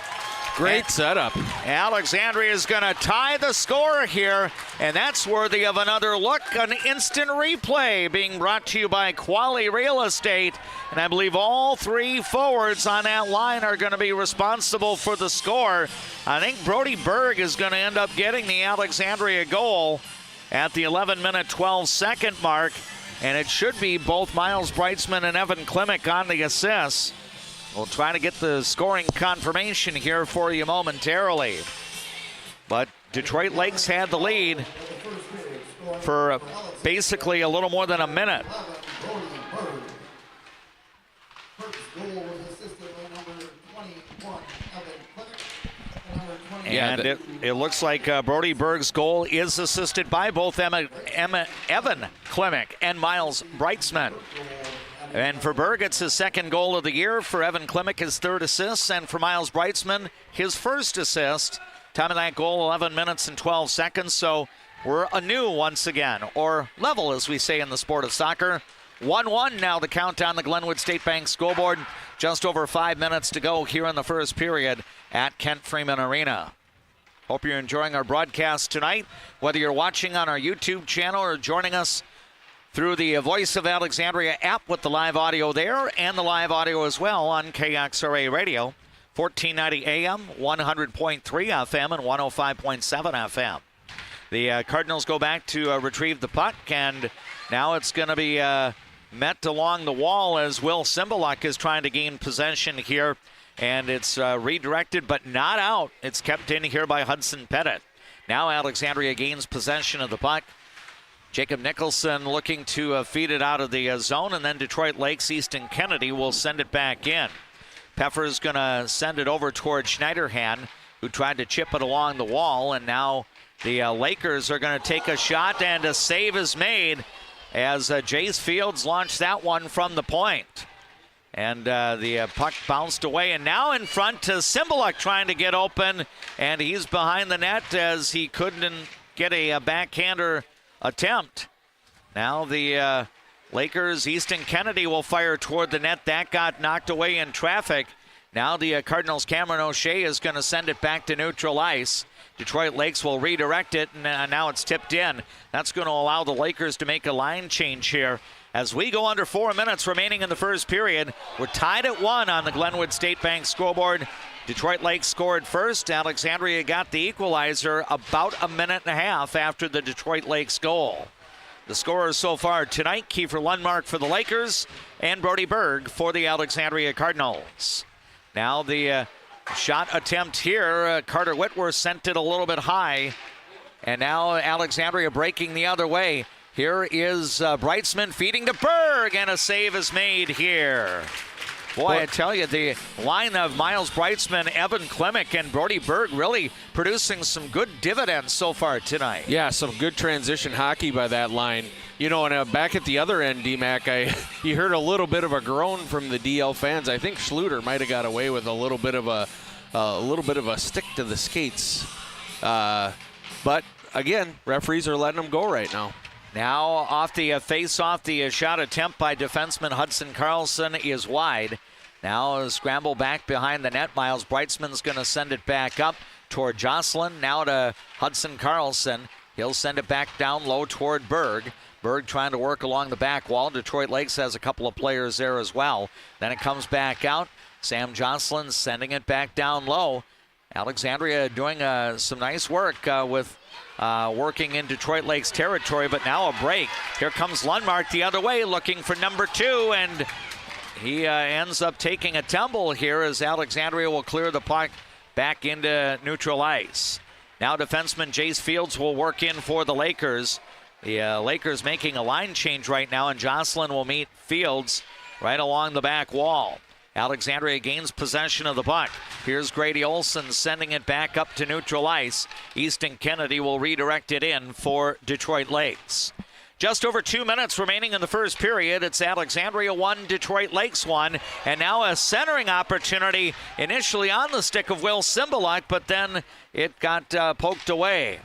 Great setup. Alexandria is going to tie the score here, and that's worthy of another look. An instant replay being brought to you by Quali Real Estate, and I believe all three forwards on that line are going to be responsible for the score. I think Brody Berg is going to end up getting the Alexandria goal at the 11-minute, 12-second mark, and it should be both Miles Breitzman and Evan Klimek on the assists. We'll try to get the scoring confirmation here for you momentarily. But Detroit Lakes had the lead for basically a little more than a minute. And it looks like Brody Berg's goal is assisted by both Evan Klimek and Miles Breitzman. And for Berg, it's his second goal of the year. For Evan Klimek, his third assist. And for Miles Breitzman, his first assist. Time of that goal, 11 minutes and 12 seconds. So we're anew once again, or level as we say in the sport of soccer. 1-1 now the count on the Glenwood State Bank scoreboard. Just over 5 minutes to go here in the first period at Kent Freeman Arena. Hope you're enjoying our broadcast tonight. Whether you're watching on our YouTube channel or joining us through the Voice of Alexandria app with the live audio there and the live audio as well on KXRA Radio, 1490 AM, 100.3 FM, and 105.7 FM. The Cardinals go back to retrieve the puck, and now it's going to be met along the wall as Will Cymbaluk is trying to gain possession here, and it's redirected but not out. It's kept in here by Hudson Pettit. Now Alexandria gains possession of the puck. Jacob Nicholson looking to feed it out of the zone, and then Detroit Lakes Easton Kennedy will send it back in. Peffer's going to send it over toward Schneiderhan, who tried to chip it along the wall, and now the Lakers are going to take a shot, and a save is made as Jace Fields launched that one from the point. And the puck bounced away, and now in front to Cymbaluk trying to get open, and he's behind the net as he couldn't get a backhander attempt. Now the Lakers, Easton Kennedy will fire toward the net. That got knocked away in traffic. Now the Cardinals' Cameron O'Shea is going to send it back to neutral ice. Detroit Lakes will redirect it, and now it's tipped in. That's going to allow the Lakers to make a line change here. As we go under 4 minutes remaining in the first period, we're tied at 1 on the Glenwood State Bank scoreboard. Detroit Lakes scored first. Alexandria got the equalizer about a minute and a half after the Detroit Lakes goal. The scorers so far tonight, Kiefer Lundmark for the Lakers and Brody Berg for the Alexandria Cardinals. Now the shot attempt here, Carter Whitworth sent it a little bit high, and now Alexandria breaking the other way. Here is Breitzman feeding to Berg, and a save is made here. Boy, I tell you, the line of Miles Breitzman, Evan Klimek, and Brody Berg really producing some good dividends so far tonight. Yeah, some good transition hockey by that line. You know, and back at the other end, D-Mac, you heard a little bit of a groan from the DL fans. I think Schluter might have got away with a little bit of a stick to the skates. But again, referees are letting them go right now. Now off the face-off, the shot attempt by defenseman Hudson Carlson is wide. Now a scramble back behind the net. Miles Breitzman's going to send it back up toward Jocelyn. Now to Hudson Carlson. He'll send it back down low toward Berg. Berg trying to work along the back wall. Detroit Lakes has a couple of players there as well. Then it comes back out. Sam Jocelyn sending it back down low. Alexandria doing some nice work with working in Detroit Lakes territory, but now a break. Here comes Lundmark the other way looking for number 2, and he ends up taking a tumble here as Alexandria will clear the puck back into neutral ice. Now defenseman Jace Fields will work in for the Lakers. The Lakers making a line change right now, and Jocelyn will meet Fields right along the back wall. Alexandria gains possession of the puck. Here's Grady Olson sending it back up to neutral ice. Easton Kennedy will redirect it in for Detroit Lakes. Just over 2 minutes remaining in the first period. It's Alexandria 1, Detroit Lakes 1. And now a centering opportunity initially on the stick of Will Cymbaluk, but then it got poked away.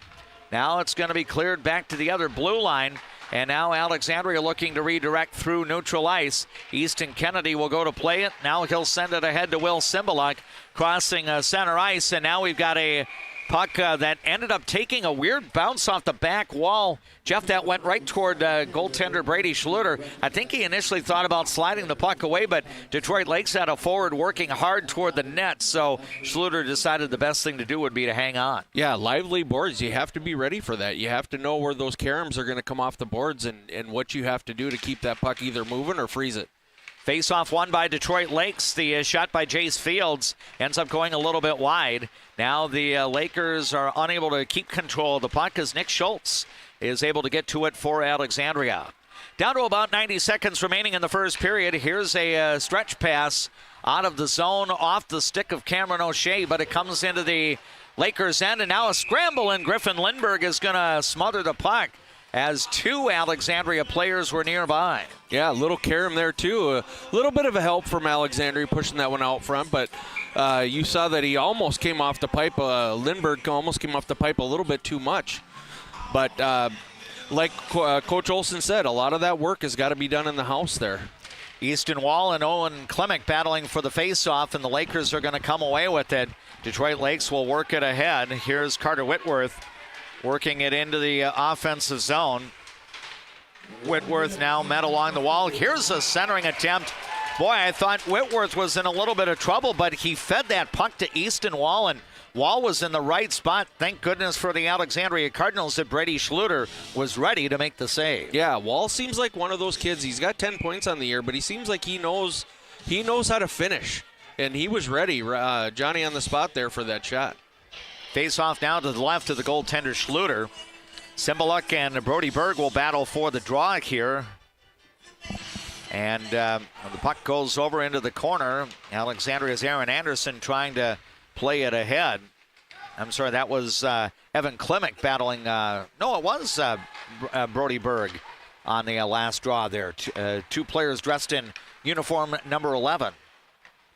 Now it's going to be cleared back to the other blue line. And now Alexandria looking to redirect through neutral ice. Easton Kennedy will go to play it. Now he'll send it ahead to Will Cymbaluk, crossing center ice. And now we've got a puck that ended up taking a weird bounce off the back wall. Jeff, that went right toward goaltender Brady Schluter. I think he initially thought about sliding the puck away, but Detroit Lakes had a forward working hard toward the net, so Schluter decided the best thing to do would be to hang on. Yeah, lively boards. You have to be ready for that. You have to know where those caroms are going to come off the boards and what you have to do to keep that puck either moving or freeze it. Face-off won by Detroit Lakes. The shot by Jace Fields ends up going a little bit wide. Now the Lakers are unable to keep control of the puck as Nick Schultz is able to get to it for Alexandria. Down to about 90 seconds remaining in the first period. Here's a stretch pass out of the zone off the stick of Cameron O'Shea, but it comes into the Lakers' end, and now a scramble, and Griffin Lindbergh is going to smother the puck as two Alexandria players were nearby. Yeah, a little carom there too. A little bit of a help from Alexandria pushing that one out front, but you saw that he almost came off the pipe. Lindbergh almost came off the pipe a little bit too much. But like Coach Olson said, a lot of that work has got to be done in the house there. Easton Wall and Owen Klimek battling for the face-off, and the Lakers are going to come away with it. Detroit Lakes will work it ahead. Here's Carter Whitworth working it into the offensive zone. Whitworth now met along the wall. Here's a centering attempt. Boy, I thought Whitworth was in a little bit of trouble, but he fed that puck to Easton Wall, and Wall was in the right spot. Thank goodness for the Alexandria Cardinals that Brady Schluter was ready to make the save. Yeah, Wall seems like one of those kids. He's got 10 points on the year, but he seems like he knows how to finish, and he was ready. Johnny on the spot there for that shot. Face off now to the left of the goaltender Schluter. Cymbaluk and Brody Berg will battle for the draw here. And the puck goes over into the corner. Alexandria's Aaron Anderson trying to play it ahead. I'm sorry, that was Evan Klimek battling. No, it was Brody Berg on the last draw there. Two players dressed in uniform number 11.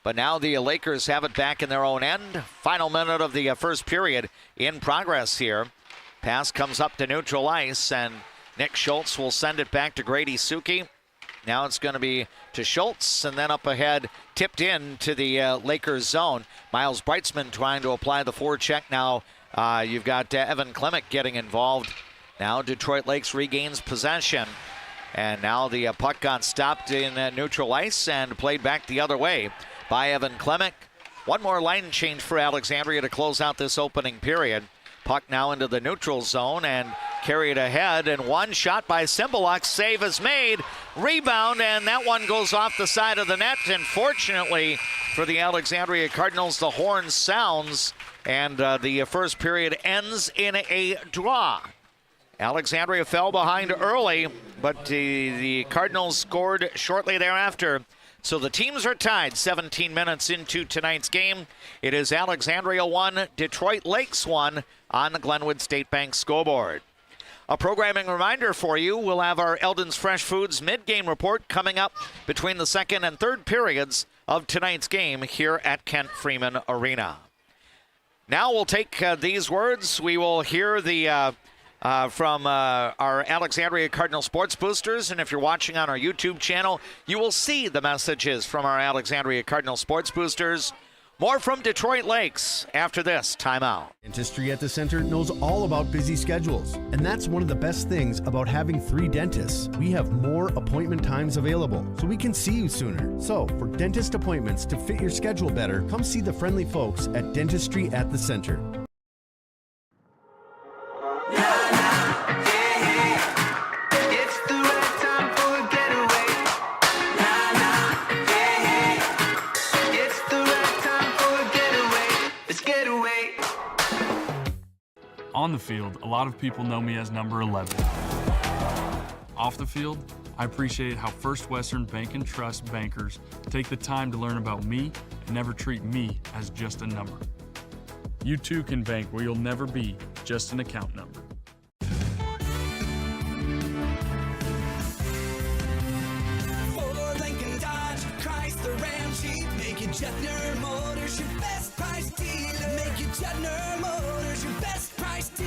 But now the Lakers have it back in their own end. Final minute of the first period in progress here. Pass comes up to neutral ice, and Nick Schultz will send it back to Grady Suki. Now it's going to be to Schultz, and then up ahead, tipped in to the Lakers zone. Miles Breitzman trying to apply the forecheck. Now you've got Evan Klimek getting involved. Now Detroit Lakes regains possession. And now the puck got stopped in neutral ice and played back the other way by Evan Klimek. One more line change for Alexandria to close out this opening period. Puck now into the neutral zone and carried ahead, and one shot by Cymbaluk. Save is made. Rebound, and that one goes off the side of the net. And fortunately for the Alexandria Cardinals, the horn sounds, and the first period ends in a draw. Alexandria fell behind early, but the Cardinals scored shortly thereafter. So the teams are tied 17 minutes into tonight's game. It is Alexandria 1, Detroit Lakes 1 on the Glenwood State Bank scoreboard. A programming reminder for you, we'll have our Eldon's Fresh Foods mid-game report coming up between the second and third periods of tonight's game here at Kent Freeman Arena. Now we'll take these words. We will hear the from our Alexandria Cardinal Sports Boosters, and if you're watching on our YouTube channel, you will see the messages from our Alexandria Cardinal Sports Boosters. More from Detroit Lakes after this timeout. Dentistry at the Center knows all about busy schedules, and that's one of the best things about having 3 dentists. We have more appointment times available, so we can see you sooner. So, for dentist appointments to fit your schedule better, come see the friendly folks at Dentistry at the Center. On the field, a lot of people know me as number 11. Off the field, I appreciate how First Western Bank and Trust bankers take the time to learn about me and never treat me as just a number. You too can bank where you'll never be just an account number. Ford, Lincoln, Dodge, Chrysler, Ram, Jeep, make it Jetner Motors your best price dealer. Make it Jetner Motors your best price dealer.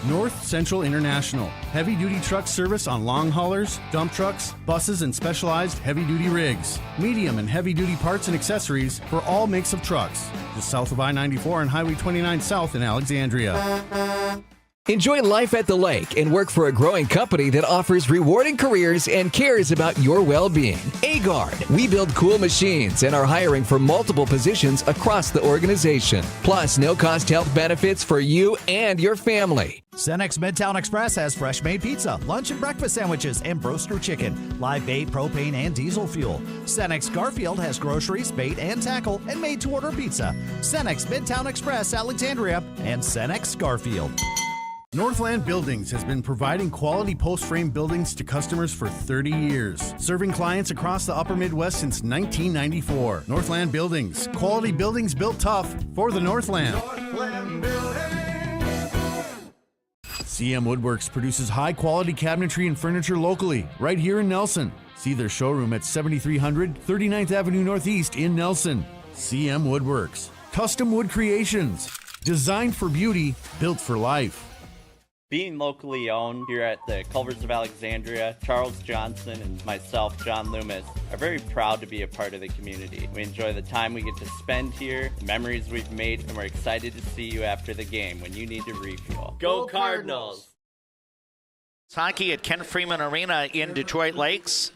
North Central International. Heavy-duty truck service on long haulers, dump trucks, buses, and specialized heavy-duty rigs. Medium and heavy-duty parts and accessories for all makes of trucks. Just south of I-94 and Highway 29 South in Alexandria. Enjoy life at the lake and work for a growing company that offers rewarding careers and cares about your well-being. Agard. We build cool machines and are hiring for multiple positions across the organization. Plus, no-cost health benefits for you and your family. Cenex Midtown Express has fresh-made pizza, lunch and breakfast sandwiches, and broaster chicken, live bait, propane, and diesel fuel. Cenex Garfield has groceries, bait, and tackle, and made-to-order pizza. Cenex Midtown Express, Alexandria, and Cenex Garfield. Northland Buildings has been providing quality post-frame buildings to customers for 30 years, serving clients across the upper Midwest since 1994. Northland Buildings, quality buildings built tough for the Northland. CM Woodworks produces high-quality cabinetry and furniture locally, right here in Nelson. See their showroom at 7300 39th Avenue Northeast in Nelson. CM Woodworks, custom wood creations, designed for beauty, built for life. Being locally owned here at the Culvers of Alexandria, Charles Johnson and myself, John Loomis, are very proud to be a part of the community. We enjoy the time we get to spend here, the memories we've made, and we're excited to see you after the game when you need to refuel. Go Cardinals! Hockey at Ken Freeman Arena in Detroit Lakes.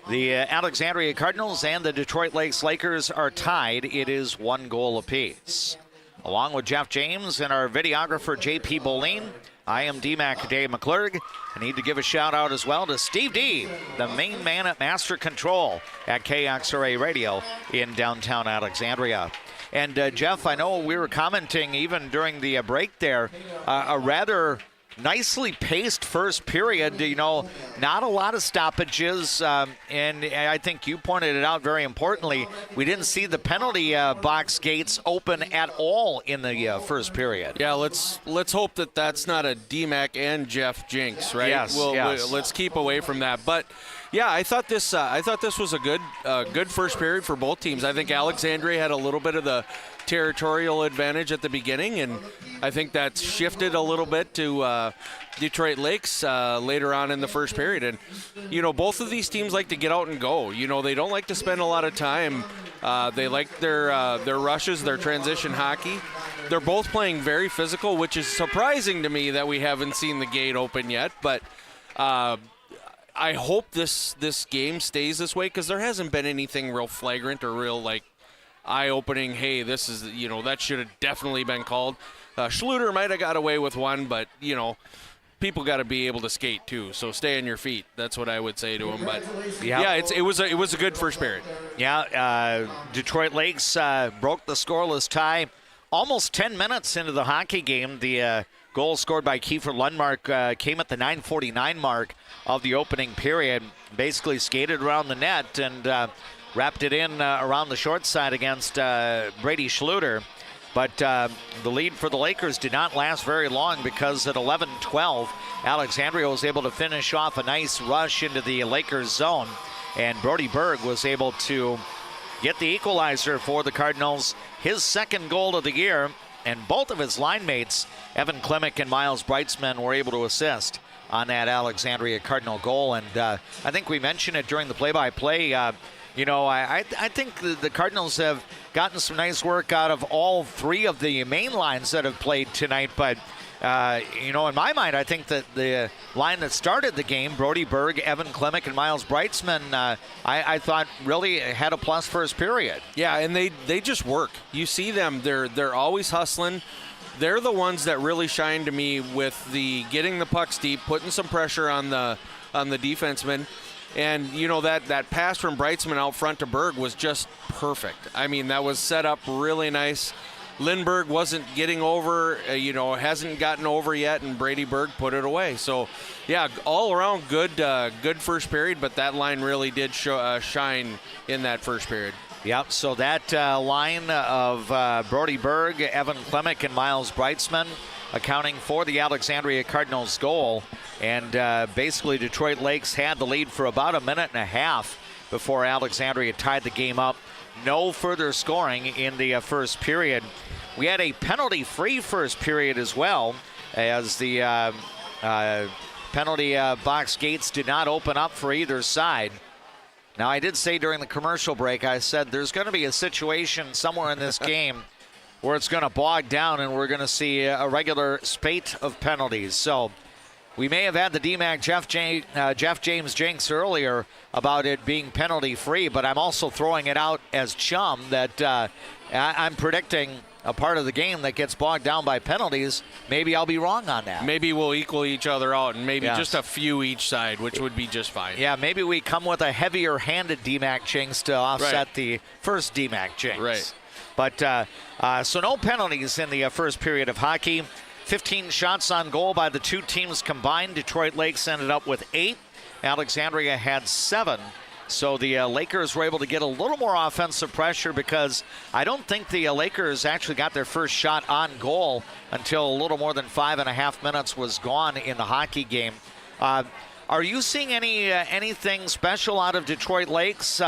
The Alexandria Cardinals and the Detroit Lakes Lakers are tied. It is 1 goal apiece. Along with Jeff James and our videographer, J.P. Boline, I am D-Mac Dave McClurg. I need to give a shout out as well to Steve D, the main man at Master Control at KXRA Radio in downtown Alexandria. And Jeff, I know we were commenting even during the break there, a rather nicely paced first period, you know, not a lot of stoppages, and I think you pointed it out very importantly, we didn't see the penalty box gates open at all in the first period. Yeah, let's hope that that's not a D-Mac and Jeff jinx, right? Yes, yes. Let's keep away from that. But yeah, I thought this was a good first period for both teams. I think Alexandria had a little bit of the territorial advantage at the beginning, and I think that's shifted a little bit to Detroit Lakes later on in the first period. And you know, both of these teams like to get out and go. You know, they don't like to spend a lot of time. They like their rushes, their transition hockey. They're both playing very physical, which is surprising to me that we haven't seen the gate open yet. But I hope this game stays this way, because there hasn't been anything real flagrant or real like eye-opening. Hey, this is, you know, that should have definitely been called. Schluter might have got away with one, but you know, people got to be able to skate too. So stay on your feet. That's what I would say to him. But yeah, it was a good first period. Yeah, Detroit Lakes broke the scoreless tie almost 10 minutes into the hockey game. The goal scored by Kiefer Lundmark came at the 9:49 mark of the opening period. Basically skated around the net and wrapped it in around the short side against Brady Schluter. But the lead for the Lakers did not last very long, because at 11-12, Alexandria was able to finish off a nice rush into the Lakers zone. And Brody Berg was able to get the equalizer for the Cardinals, his second goal of the year. And both of his line mates, Evan Klimick and Miles Breitzman, were able to assist on that Alexandria Cardinal goal. And I think we mentioned it during the play-by-play. You know, I think the Cardinals have gotten some nice work out of all three of the main lines that have played tonight. But, you know, in my mind, I think that the line that started the game, Brody Berg, Evan Klimick, and Miles Breitzman, I thought really had a plus first period. Yeah, and they just work. You see them, they're always hustling. They're the ones that really shine to me with the getting the pucks deep, putting some pressure on the defenseman. And, you know, that pass from Breitzman out front to Berg was just perfect. I mean, that was set up really nice. Lindbergh wasn't getting over, hasn't gotten over yet, and Brady Berg put it away. So, yeah, all around good first period, but that line really did shine in that first period. Yep, so that line of Brody Berg, Evan Klemick, and Miles Breitzman accounting for the Alexandria Cardinals goal. And basically Detroit Lakes had the lead for about a minute and a half before Alexandria tied the game up. No further scoring in the first period. We had a penalty-free first period as well, as the penalty box gates did not open up for either side. Now, I did say during the commercial break, I said there's going to be a situation somewhere in this game where it's going to bog down and we're going to see a regular spate of penalties. So we may have had the DMAC Jeff James jinx earlier about it being penalty-free, but I'm also throwing it out as chum that I'm predicting a part of the game that gets bogged down by penalties. Maybe I'll be wrong on that. Maybe we'll equal each other out, and maybe just a few each side, which would be just fine. Yeah, maybe we come with a heavier-handed DMAC jinx to offset the first DMAC jinx. Right. But so no penalties in the first period of hockey. 15 shots on goal by the two teams combined. Detroit Lakes ended up with 8. Alexandria had 7. So the Lakers were able to get a little more offensive pressure because I don't think the Lakers actually got their first shot on goal until a little more than 5.5 minutes was gone in the hockey game. Are you seeing anything special out of Detroit Lakes?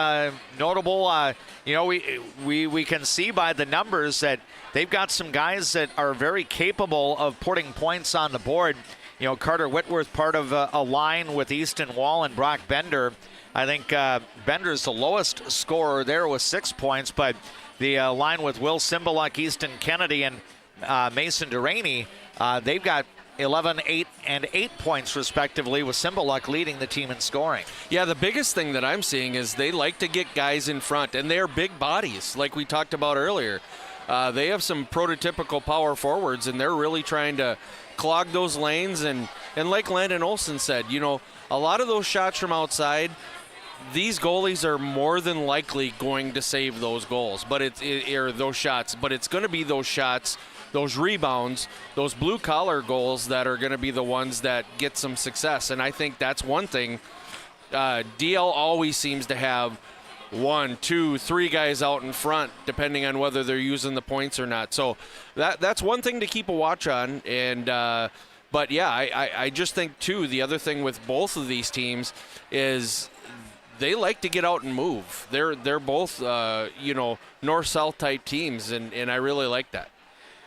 Notable, we can see by the numbers that they've got some guys that are very capable of putting points on the board. Carter Whitworth, part of a line with Easton Wall and Brock Bender. I think Bender's the lowest scorer there with 6 points, but the line with Will Cymbaluk, Easton Kennedy, and Mason Deraney, they've got 11, 8, and 8 points respectively, with Cymbaluk leading the team in scoring. Yeah, the biggest thing that I'm seeing is they like to get guys in front, and they're big bodies, like we talked about earlier. They have some prototypical power forwards, and they're really trying to clog those lanes. And like Landon Olsen said, a lot of those shots from outside, these goalies are more than likely going to save those goals, or those shots. But it's going to be those shots, those rebounds, those blue-collar goals that are going to be the ones that get some success. And I think that's one thing. DL always seems to have 1, 2, 3 guys out in front, depending on whether they're using the points or not. So that's one thing to keep a watch on. And but yeah, I just think too, the other thing with both of these teams is they like to get out and move. They're both north-south type teams, and I really like that.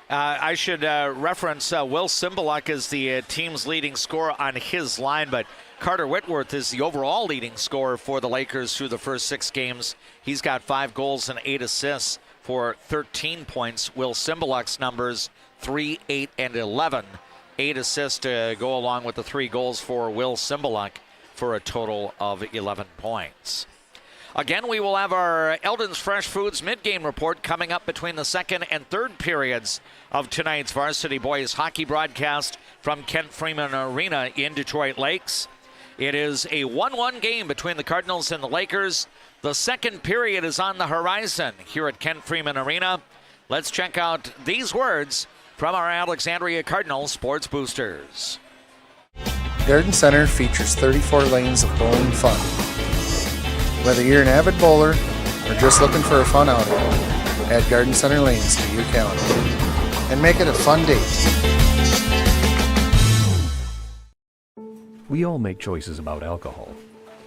I should reference Will Cymbaluk as the team's leading scorer on his line, but Carter Whitworth is the overall leading scorer for the Lakers through the first 6 games. He's got 5 goals and 8 assists for 13 points. Will Cymbaluk's numbers 3, 8, and 11. 8 assists to go along with the 3 goals for Will Cymbaluk for a total of 11 points. Again, we will have our Eldon's Fresh Foods mid-game report coming up between the second and third periods of tonight's varsity boys hockey broadcast from Kent Freeman Arena in Detroit Lakes. It is a 1-1 game between the Cardinals and the Lakers. The second period is on the horizon here at Kent Freeman Arena. Let's check out these words from our Alexandria Cardinal Sports Boosters. Garden Center features 34 lanes of bowling fun. Whether you're an avid bowler or just looking for a fun outing, add Garden Center lanes to your calendar and make it a fun date. We all make choices about alcohol.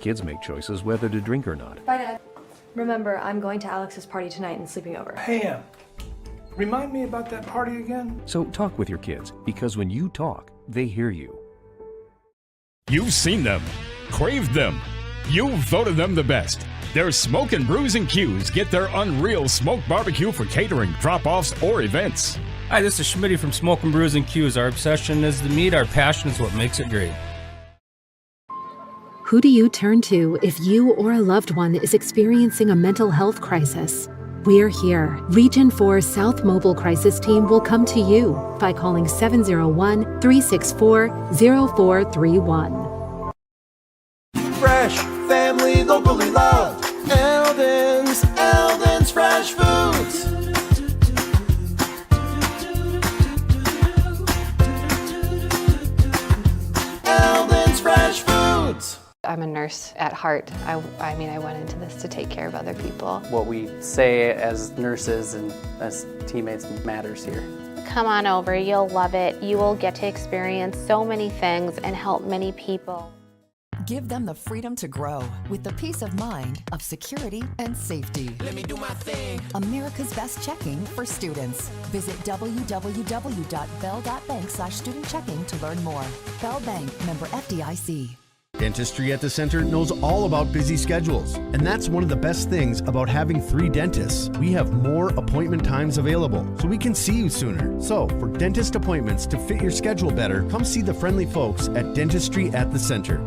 Kids make choices whether to drink or not. Bye, Dad. Remember, I'm going to Alex's party tonight and sleeping over. Hey, remind me about that party again? So talk with your kids, because when you talk, they hear you. You've seen them, craved them. You've voted them the best. Their Smoke and Brews and Q's get their unreal smoked barbecue for catering, drop-offs, or events. Hi, this is Schmitty from Smoke and Brews and Q's. Our obsession is the meat, our passion is what makes it great. Who do you turn to if you or a loved one is experiencing a mental health crisis? We're here. Region 4 South Mobile Crisis Team will come to you by calling 701-364-0431. Fresh, family, locally loved. Eldon's Fresh Foods. a nurse at heart. I mean, I went into this to take care of other people. What we say as nurses and as teammates matters here. Come on over, you'll love it. You will get to experience so many things and help many people. Give them the freedom to grow with the peace of mind of security and safety. Let me do my thing. America's best checking for students. Visit www.bell.bank/student checking to learn more. Bell Bank, member FDIC. Dentistry at the Center knows all about busy schedules, and that's one of the best things about having 3 dentists. We have more appointment times available, so we can see you sooner. So, for dentist appointments to fit your schedule better, come see the friendly folks at Dentistry at the Center.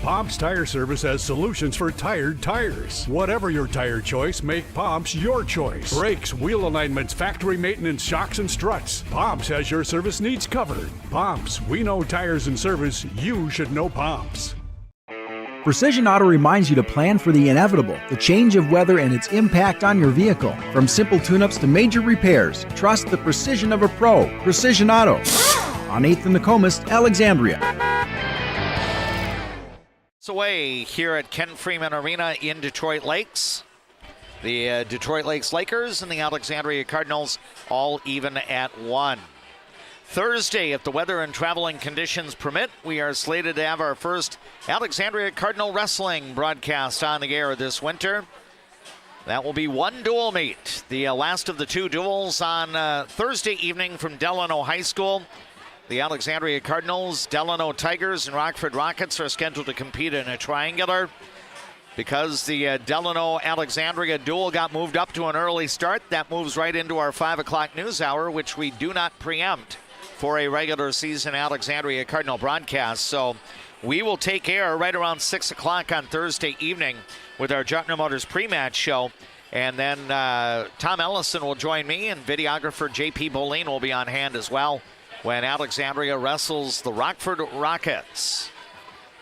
Pomp's Tire Service has solutions for tired tires. Whatever your tire choice, make Pomp's your choice. Brakes, wheel alignments, factory maintenance, shocks, and struts. Pomp's has your service needs covered. Pomp's, we know tires and service. You should know Pomp's. Precision Auto reminds you to plan for the inevitable, the change of weather and its impact on your vehicle. From simple tune-ups to major repairs, trust the precision of a pro. Precision Auto. On 8th and Nokomis, Alexandria. Away here at Ken Freeman Arena in Detroit Lakes. The Detroit Lakes Lakers and the Alexandria Cardinals all even at 1. Thursday, if the weather and traveling conditions permit, we are slated to have our first Alexandria Cardinal Wrestling broadcast on the air this winter. That will be one dual meet. The last of the 2 duels on Thursday evening from Delano High School. The Alexandria Cardinals, Delano Tigers, and Rockford Rockets are scheduled to compete in a triangular. Because the Delano-Alexandria duel got moved up to an early start, that moves right into our 5 o'clock news hour, which we do not preempt for a regular season Alexandria Cardinal broadcast. So we will take air right around 6 o'clock on Thursday evening with our Jutner Motors pre-match show. And then Tom Ellison will join me, and videographer J.P. Boleen will be on hand as well when Alexandria wrestles the Rockford Rockets.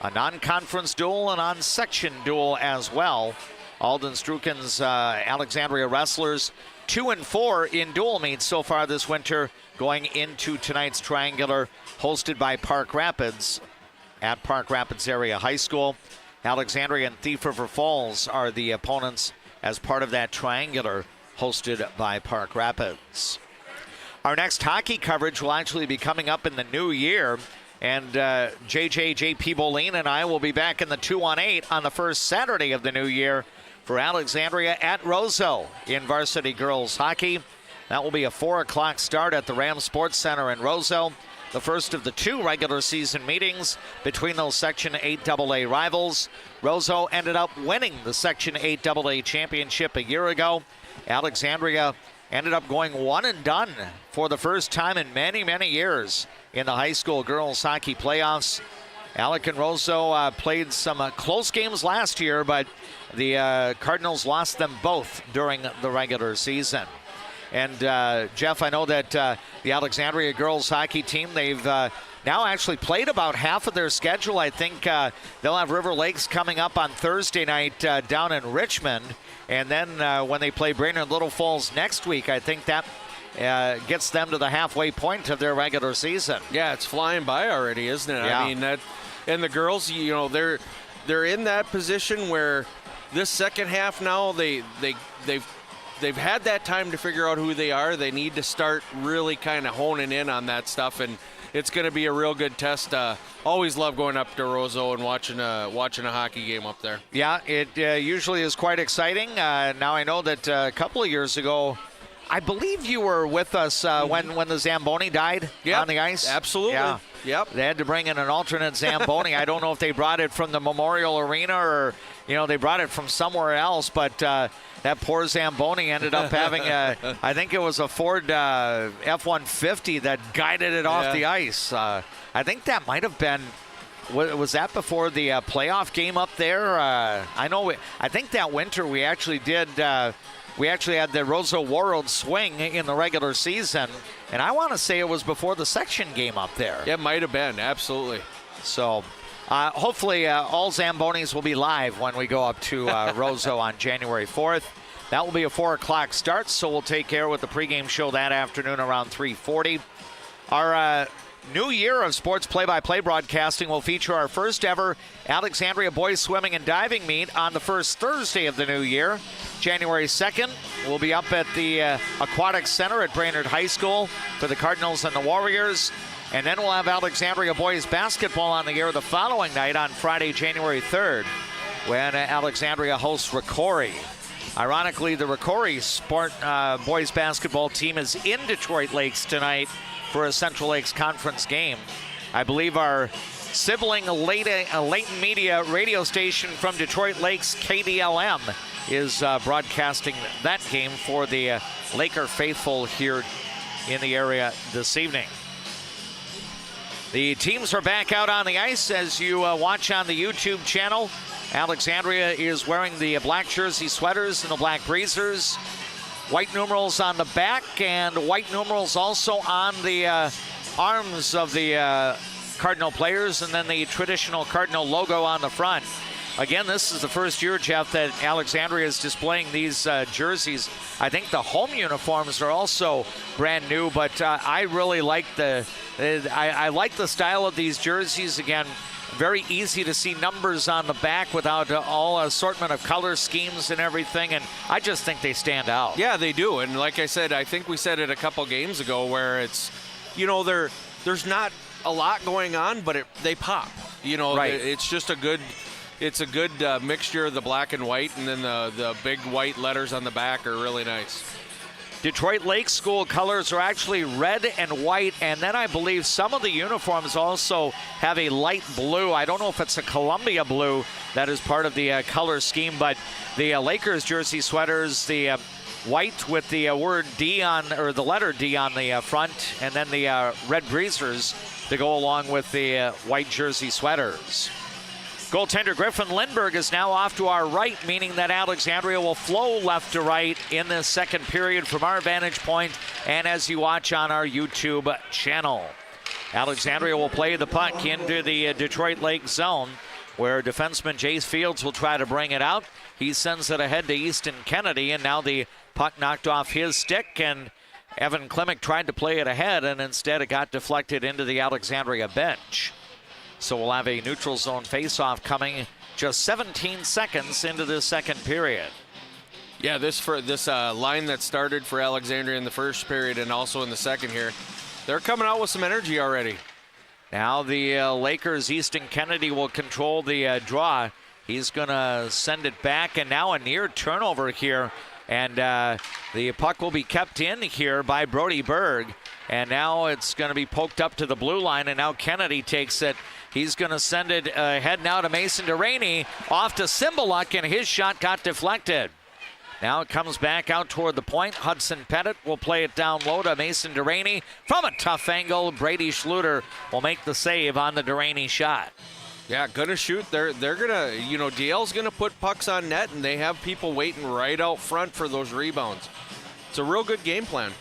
A non-conference duel, a non-section duel as well. Alden Struken's Alexandria wrestlers 2-4 in dual meets so far this winter, going into tonight's triangular hosted by Park Rapids at Park Rapids Area High School. Alexandria and Thief River Falls are the opponents as part of that triangular hosted by Park Rapids. Our next hockey coverage will actually be coming up in the new year, and JP Boleen and I will be back in the 2-on-8 on the first Saturday of the new year for Alexandria at Roseau in varsity girls hockey. That will be a 4 o'clock start at the Ram Sports Center in Roseau. The first of the 2 regular season meetings between those Section 8AA rivals. Roseau ended up winning the Section 8AA championship a year ago. Alexandria ended up going 1-done for the first time in many, many years in the high school girls hockey playoffs. Alec and Roseau played some close games last year, but the Cardinals lost them both during the regular season. And Jeff, I know that the Alexandria girls hockey team, they've now actually played about half of their schedule. I think they'll have River Lakes coming up on Thursday night down in Richmond. And then when they play Brainerd Little Falls next week, I think that gets them to the halfway point of their regular season. Yeah, it's flying by already, isn't it? Yeah. I mean, that, and the girls, you know, they're in that position where this second half now they've had that time to figure out who they are. They need to start really kind of honing in on that stuff, and it's going to be a real good test. Always love going up to Roseau and watching a hockey game up there. Yeah, it usually is quite exciting. Now I know that a couple of years ago, I believe you were with us when the Zamboni died on the ice. Absolutely. Yeah. Yep. They had to bring in an alternate Zamboni. I don't know if they brought it from the Memorial Arena or, they brought it from somewhere else, but that poor Zamboni ended up having I think it was a Ford F-150 that guided it off the ice. I think that might have been, was that before the playoff game up there? I think that winter we actually did, we actually had the Roseau World swing in the regular season, and I want to say it was before the section game up there. It might have been, absolutely. So hopefully all Zambonis will be live when we go up to Roseau on January 4th. That will be a 4 o'clock start, so we'll take care with the pregame show that afternoon around 3:40. Our new year of sports play-by-play broadcasting will feature our first ever Alexandria boys swimming and diving meet on the first Thursday of the new year. January 2nd, we'll be up at the Aquatic Center at Brainerd High School for the Cardinals and the Warriors. And then we'll have Alexandria boys basketball on the air the following night on Friday, January 3rd, when Alexandria hosts Rocori. Ironically, the Rocori boys basketball team is in Detroit Lakes tonight for a Central Lakes Conference game. I believe our sibling Leighton Media radio station from Detroit Lakes, KDLM, is broadcasting that game for the Laker faithful here in the area this evening. The teams are back out on the ice as you watch on the YouTube channel. Alexandria is wearing the black jersey sweaters and the black breezers. White numerals on the back and white numerals also on the arms of the Cardinal players, and then the traditional Cardinal logo on the front. Again, this is the first year, Jeff, that Alexandria is displaying these jerseys. I think the home uniforms are also brand new, but I really like I like the style of these jerseys. Again, very easy to see numbers on the back without all assortment of color schemes and everything, and I just think they stand out. Yeah, they do, and like I said, I think we said it a couple games ago where it's, there's not a lot going on, but they pop. Right. It's just a good mixture of the black and white, and then the big white letters on the back are really nice. Detroit Lakes school colors are actually red and white, and then I believe some of the uniforms also have a light blue. I don't know if it's a Columbia blue that is part of the color scheme, but the Lakers jersey sweaters, the white with the word D or the letter D on the front, and then the red breezers to go along with the white jersey sweaters. Goaltender Griffin Lindberg is now off to our right, meaning that Alexandria will flow left to right in this second period from our vantage point and as you watch on our YouTube channel. Alexandria will play the puck into the Detroit Lake zone, where defenseman Jace Fields will try to bring it out. He sends it ahead to Easton Kennedy, and now the puck knocked off his stick, and Evan Klimek tried to play it ahead, and instead it got deflected into the Alexandria bench. So we'll have a neutral zone faceoff coming just 17 seconds into the second period. Yeah, this line that started for Alexandria in the first period and also in the second here, they're coming out with some energy already. Now the Lakers, Easton Kennedy will control the draw. He's going to send it back, and now a near turnover here. And the puck will be kept in here by Brody Berg. And now it's going to be poked up to the blue line, and now Kennedy takes it. He's going to send it ahead now to Mason Deraney, off to Cymbaluk, and his shot got deflected. Now it comes back out toward the point. Hudson Pettit will play it down low to Mason Deraney. From a tough angle, Brady Schluter will make the save on the Deraney shot. Yeah, gonna shoot. They're gonna, DL's gonna put pucks on net, and they have people waiting right out front for those rebounds. It's a real good game plan.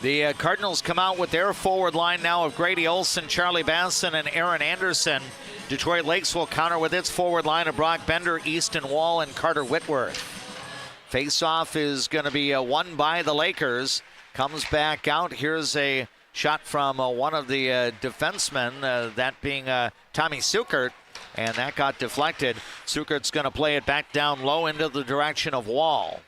The Cardinals come out with their forward line now of Grady Olson, Charlie Basson, and Aaron Anderson. Detroit Lakes will counter with its forward line of Brock Bender, Easton Wall, and Carter Whitworth. Face-off is going to be won by the Lakers. Comes back out. Here's a shot from one of the defensemen, that being Tommy Sukert, and that got deflected. Sukert's going to play it back down low into the direction of Wall.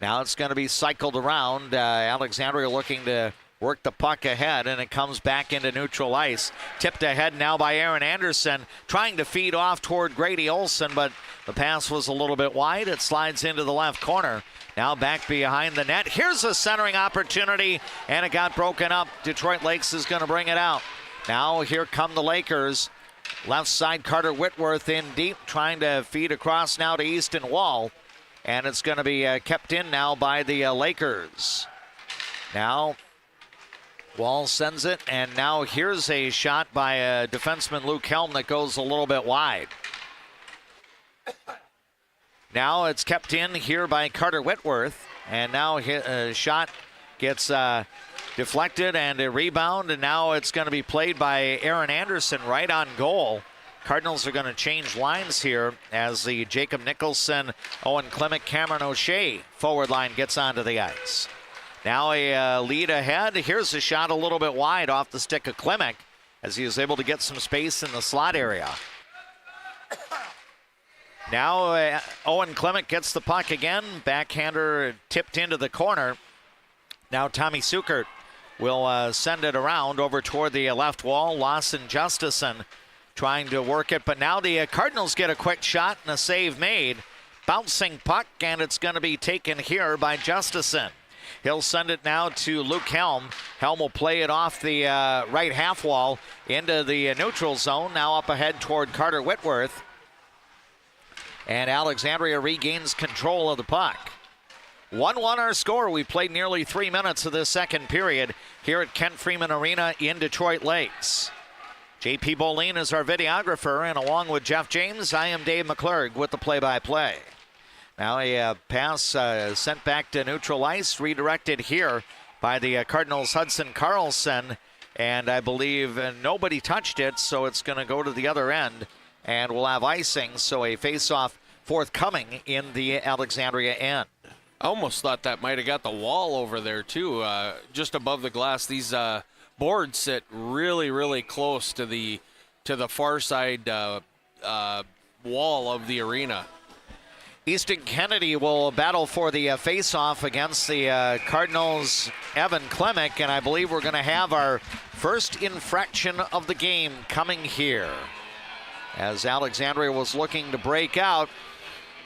Now it's going to be cycled around. Alexandria looking to work the puck ahead, and it comes back into neutral ice. Tipped ahead now by Aaron Anderson, trying to feed off toward Grady Olson, but the pass was a little bit wide. It slides into the left corner. Now back behind the net. Here's a centering opportunity, and it got broken up. Detroit Lakes is going to bring it out. Now here come the Lakers. Left side, Carter Whitworth in deep, trying to feed across now to Easton Wall. And it's going to be kept in now by the Lakers. Now, Wall sends it, and now here's a shot by defenseman Luke Helm that goes a little bit wide. Now it's kept in here by Carter Whitworth, and now a shot gets deflected and a rebound, and now it's going to be played by Aaron Anderson right on goal. Cardinals are going to change lines here as the Jacob Nicholson, Owen Klimek, Cameron O'Shea forward line gets onto the ice. Now a lead ahead. Here's a shot a little bit wide off the stick of Klimek, as he is able to get some space in the slot area. Now Owen Clement gets the puck again. Backhander tipped into the corner. Now Tommy Sukert will send it around over toward the left wall. Lawson Justison trying to work it, but now the Cardinals get a quick shot and a save made. Bouncing puck, and it's going to be taken here by Justison. He'll send it now to Luke Helm. Helm will play it off the right half wall into the neutral zone. Now up ahead toward Carter Whitworth. And Alexandria regains control of the puck. 1-1 our score. We played nearly 3 minutes of this second period here at Kent Freeman Arena in Detroit Lakes. JP Bolin is our videographer, and along with Jeff James, I am Dave McClurg with the play-by-play. Now a pass sent back to neutral ice, redirected here by the Cardinals' Hudson Carlson, and I believe nobody touched it, so it's going to go to the other end, and we'll have icing, so a face-off forthcoming in the Alexandria end. I almost thought that might have got the wall over there, too, just above the glass. These boards sit really, really close to the far side wall of the arena. Easton Kennedy will battle for the face-off against the Cardinals' Evan Klemick, and I believe we're going to have our first infraction of the game coming here. As Alexandria was looking to break out,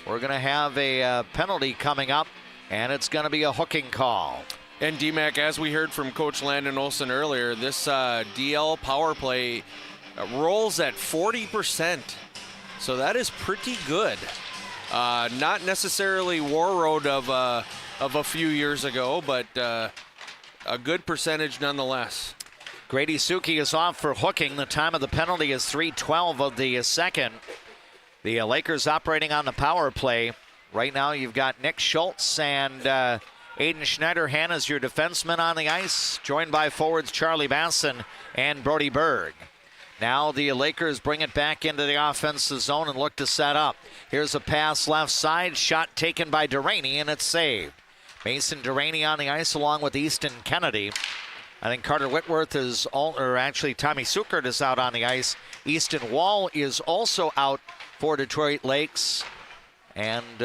we're going to have a penalty coming up, and it's going to be a hooking call. And DMAC, as we heard from Coach Landon Olsen earlier, this DL power play rolls at 40%. So that is pretty good. Not necessarily War Road of a few years ago, but a good percentage nonetheless. Grady Suki is off for hooking. The time of the penalty is 3:12 of the second. The Lakers operating on the power play. Right now you've got Nick Schultz and Aiden Schneiderhan as your defenseman on the ice, joined by forwards Charlie Basson and Brody Berg. Now the Lakers bring it back into the offensive zone and look to set up. Here's a pass left side, shot taken by Duraney, and it's saved. Mason Duraney on the ice along with Easton Kennedy. I think Carter Whitworth is, Tommy Sukert is out on the ice. Easton Wall is also out for Detroit Lakes. And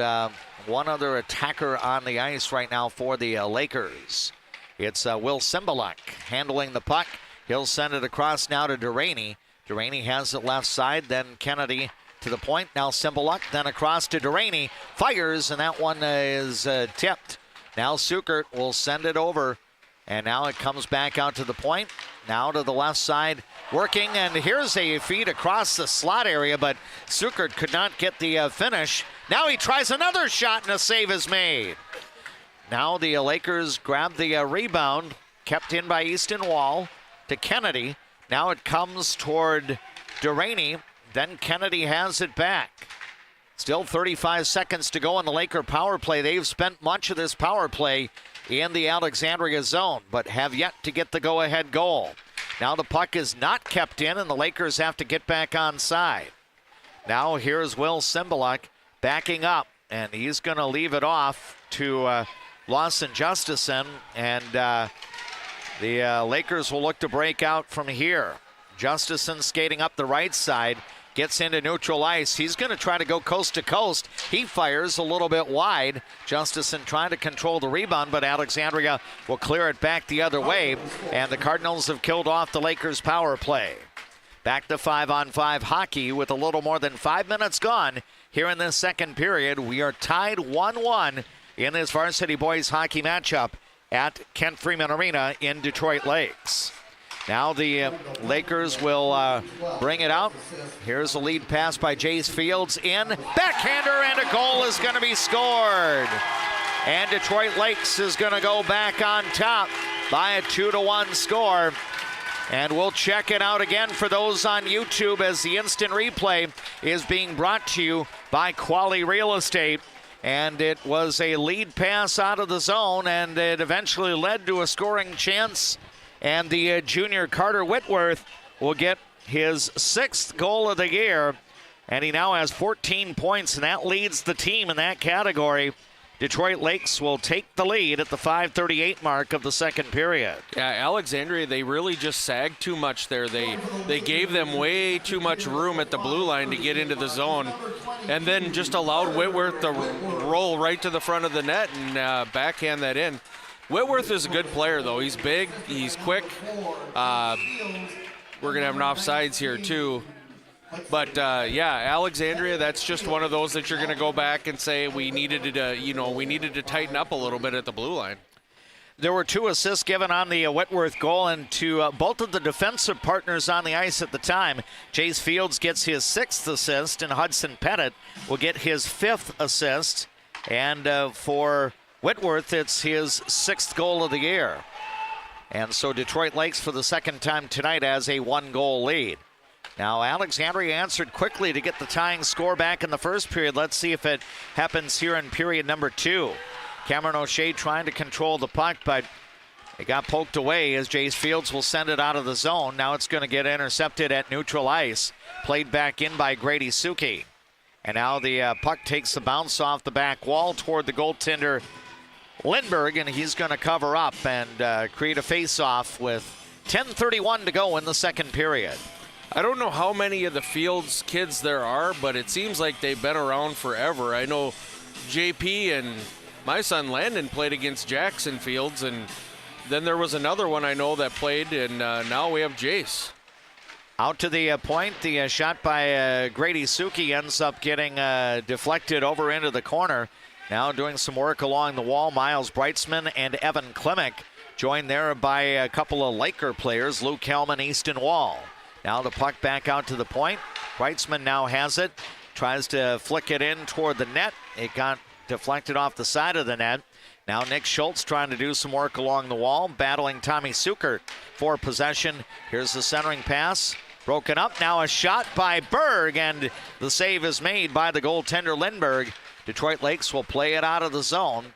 one other attacker on the ice right now for the Lakers. It's Will Cymbaluk handling the puck. He'll send it across now to Duraney. Duraney has it left side, then Kennedy to the point. Now Cymbaluk, then across to Duraney. Fires, and that one is tipped. Now Sukert will send it over, and now it comes back out to the point. Now to the left side, working, and here's a feed across the slot area, but Sukert could not get the finish. Now he tries another shot, and a save is made. Now the Lakers grab the rebound, kept in by Easton Wall to Kennedy. Now it comes toward Duraney. Then Kennedy has it back. Still 35 seconds to go in the Laker power play. They've spent much of this power play in the Alexandria zone, but have yet to get the go-ahead goal. Now the puck is not kept in, and the Lakers have to get back on side. Now here's Will Cymbaluk backing up, and he's going to leave it off to Lawson Justison, and the Lakers will look to break out from here. Justison skating up the right side, gets into neutral ice. He's going to try to go coast to coast. He fires a little bit wide. Justison trying to control the rebound, but Alexandria will clear it back the other way, and the Cardinals have killed off the Lakers power play. Back to 5-on-5 hockey with a little more than 5 minutes gone here in this second period. We are tied 1-1 in this varsity boys hockey matchup at Kent Freeman Arena in Detroit Lakes. Now the Lakers will bring it out. Here's a lead pass by Jace Fields in. Backhander, and a goal is going to be scored. And Detroit Lakes is going to go back on top by a 2-1 score. And we'll check it out again for those on YouTube as the instant replay is being brought to you by Quali Real Estate. And it was a lead pass out of the zone, and it eventually led to a scoring chance. And the junior Carter Whitworth will get his 6th goal of the year. And he now has 14 points, and that leads the team in that category. Detroit Lakes will take the lead at the 5:38 mark of the second period. Yeah, Alexandria, they really just sagged too much there. They gave them way too much room at the blue line to get into the zone, and then just allowed Whitworth to roll right to the front of the net and backhand that in. Whitworth is a good player, though. He's big, he's quick. We're going to have an offsides here, too. But, yeah, Alexandria, that's just one of those that you're going to go back and say we needed to tighten up a little bit at the blue line. There were 2 assists given on the Whitworth goal, and to both of the defensive partners on the ice at the time. Jace Fields gets his 6th assist, and Hudson Pettit will get his 5th assist. And for Whitworth, it's his 6th goal of the year. And so Detroit Lakes, for the second time tonight, has a 1-goal lead. Now, Alexandria answered quickly to get the tying score back in the first period. Let's see if it happens here in period number 2. Cameron O'Shea trying to control the puck, but it got poked away as Jace Fields will send it out of the zone. Now it's going to get intercepted at neutral ice. Played back in by Grady Suki. And now the puck takes the bounce off the back wall toward the goaltender Lindberg, and he's going to cover up and create a face-off with 10:31 to go in the second period. I don't know how many of the Fields kids there are, but it seems like they've been around forever. I know JP and my son Landon played against Jackson Fields, and then there was another one I know that played, and now we have Jace. Out to the point, the shot by Grady Suki ends up getting deflected over into the corner. Now doing some work along the wall, Miles Breitzman and Evan Klimek, joined there by a couple of Laker players, Luke Hellman, Easton Wall. Now the puck back out to the point. Breitzman now has it, tries to flick it in toward the net. It got deflected off the side of the net. Now Nick Schultz trying to do some work along the wall, battling Tommy Sukert for possession. Here's the centering pass, broken up. Now a shot by Berg, and the save is made by the goaltender Lindberg. Detroit Lakes will play it out of the zone.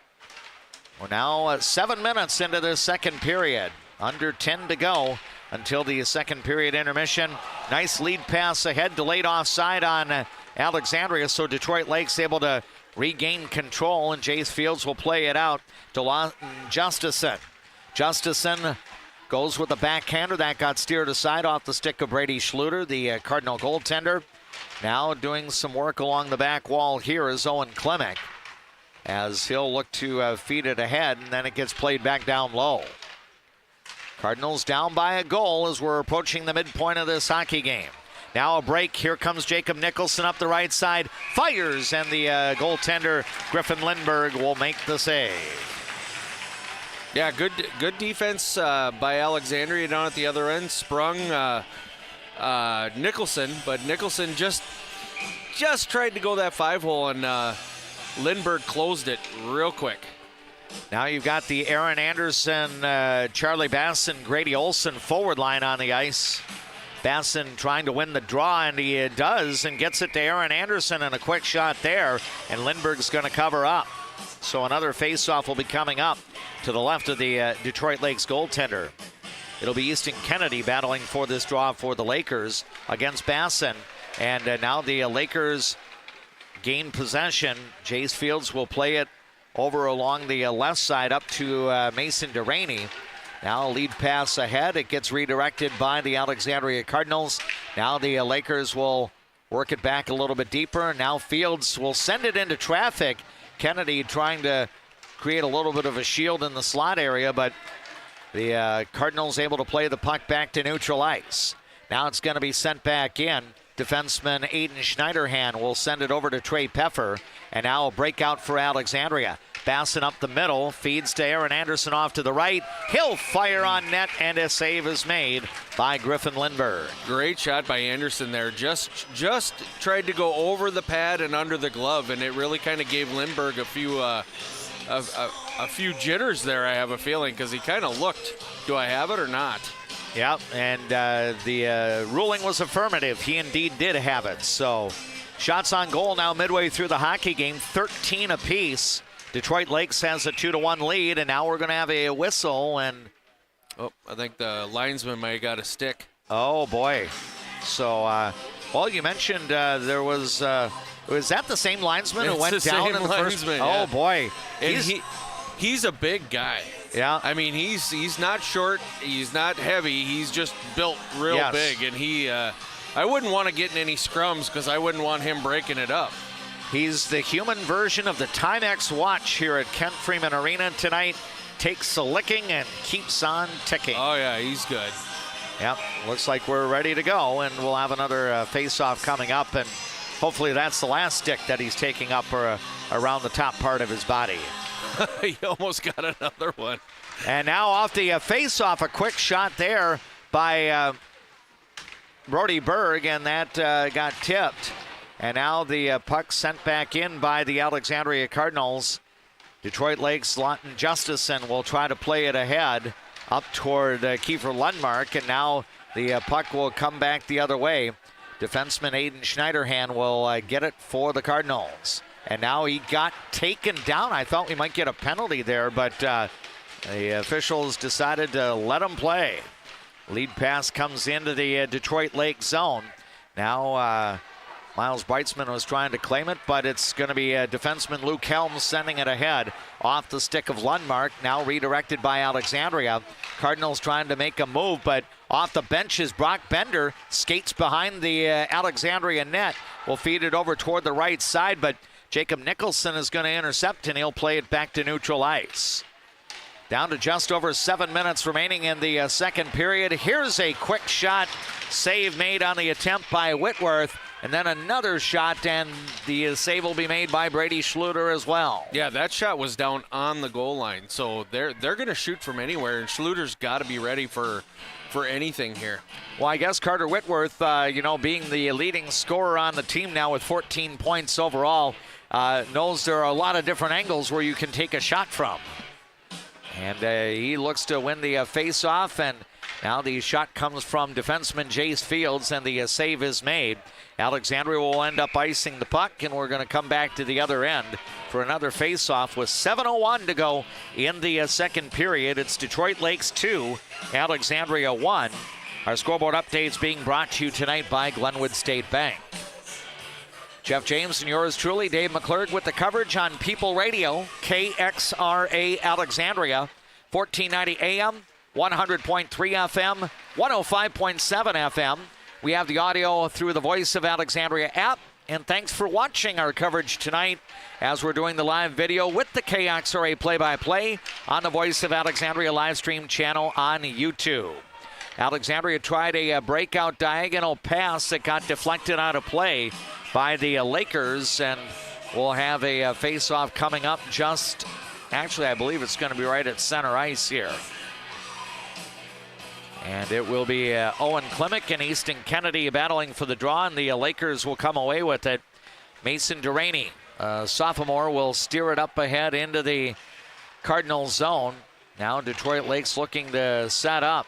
We're now 7 minutes into this second period. Under 10 to go until the second period intermission. Nice lead pass ahead, delayed offside on Alexandria, so Detroit Lakes able to regain control, and Jace Fields will play it out to Justison. Justison goes with the backhander. That got steered aside off the stick of Brady Schluter, the Cardinal goaltender. Now doing some work along the back wall here is Owen Klimek, as he'll look to feed it ahead, and then it gets played back down low. Cardinals down by a goal as we're approaching the midpoint of this hockey game. Now a break. Here comes Jacob Nicholson up the right side. Fires, and the goaltender Griffin Lindberg will make the save. Yeah, good defense by Alexandria down at the other end. Sprung Nicholson, but Nicholson just tried to go that 5-hole, and Lindberg closed it real quick. Now you've got the Aaron Anderson, Charlie Basson, Grady Olson forward line on the ice. Basson trying to win the draw, and he does, and gets it to Aaron Anderson, and a quick shot there, and Lindberg's going to cover up. So another face-off will be coming up to the left of the Detroit Lakes goaltender. It'll be Easton Kennedy battling for this draw for the Lakers against Basson. And now the Lakers gain possession. Jace Fields will play it over along the left side up to Mason Deraney. Now a lead pass ahead. It gets redirected by the Alexandria Cardinals. Now the Lakers will work it back a little bit deeper. Now Fields will send it into traffic. Kennedy trying to create a little bit of a shield in the slot area, but the Cardinals able to play the puck back to neutral ice. Now it's going to be sent back in. Defenseman Aiden Schneiderhan will send it over to Trey Peffer. And now a breakout for Alexandria. Basson up the middle, feeds to Aaron Anderson off to the right. He'll fire on net, and a save is made by Griffin Lindberg. Great shot by Anderson there. Just tried to go over the pad and under the glove, and it really kind of gave Lindberg a few jitters there, I have a feeling, because he kind of looked, do I have it or not? Yep, and the ruling was affirmative. He indeed did have it. So shots on goal now midway through the hockey game, 13 apiece. Detroit Lakes has a 2-1 lead, and now we're going to have a whistle. And I think the linesman might have got a stick. Oh, boy. So, well, you mentioned there was Was that the same linesman who It's went the down same in the first? linesman, Oh yeah. boy, And he's a big guy. Yeah. I mean, he's not short. He's not heavy. He's just built real big. And I wouldn't want to get in any scrums because I wouldn't want him breaking it up. He's the human version of the Timex watch here at Kent Freeman Arena tonight. Takes a licking and keeps on ticking. Oh, yeah, he's good. Yep, looks like we're ready to go, and we'll have another face-off coming up, and hopefully that's the last stick that he's taking up around the top part of his body. He almost got another one. And now off the face-off, a quick shot there by Brody Berg, and that got tipped. And now the puck sent back in by the Alexandria Cardinals. Detroit Lakes' Lawton Justison will try to play it ahead up toward Kiefer Lundmark, and now the puck will come back the other way. Defenseman Aiden Schneiderhan will get it for the Cardinals. And now he got taken down. I thought we might get a penalty there, but the officials decided to let him play. Lead pass comes into the Detroit Lake zone. Now Miles Breitzman was trying to claim it, but it's going to be defenseman Luke Helms sending it ahead off the stick of Lundmark. Now redirected by Alexandria. Cardinals trying to make a move, but off the bench is Brock Bender. Skates behind the Alexandria net. Will feed it over toward the right side, but Jacob Nicholson is going to intercept, and he'll play it back to neutral ice. Down to just over 7 minutes remaining in the second period. Here's a quick shot. Save made on the attempt by Whitworth. And then another shot, and the save will be made by Brady Schluter as well. Yeah, that shot was down on the goal line. So they're going to shoot from anywhere, and Schluter's got to be ready for anything here. Well, I guess Carter Whitworth, being the leading scorer on the team now with 14 points overall, knows there are a lot of different angles where you can take a shot from. And he looks to win the face-off, and now the shot comes from defenseman Jace Fields, and the save is made. Alexandria will end up icing the puck, and we're going to come back to the other end for another face-off with 7:01 to go in the second period. It's Detroit Lakes 2, Alexandria 1. Our scoreboard updates being brought to you tonight by Glenwood State Bank. Jeff James and yours truly, Dave McClurg, with the coverage on People Radio, KXRA Alexandria, 1490 AM, 100.3 FM, 105.7 FM. We have the audio through the Voice of Alexandria app. And thanks for watching our coverage tonight as we're doing the live video with the KXRA play-by-play on the Voice of Alexandria live stream channel on YouTube. Alexandria tried a breakout diagonal pass that got deflected out of play by the Lakers, and we'll have a face-off coming up actually I believe it's going to be right at center ice here. And it will be Owen Klimek and Easton Kennedy battling for the draw, and the Lakers will come away with it. Mason Duraney, sophomore, will steer it up ahead into the Cardinal zone. Now Detroit Lakes looking to set up.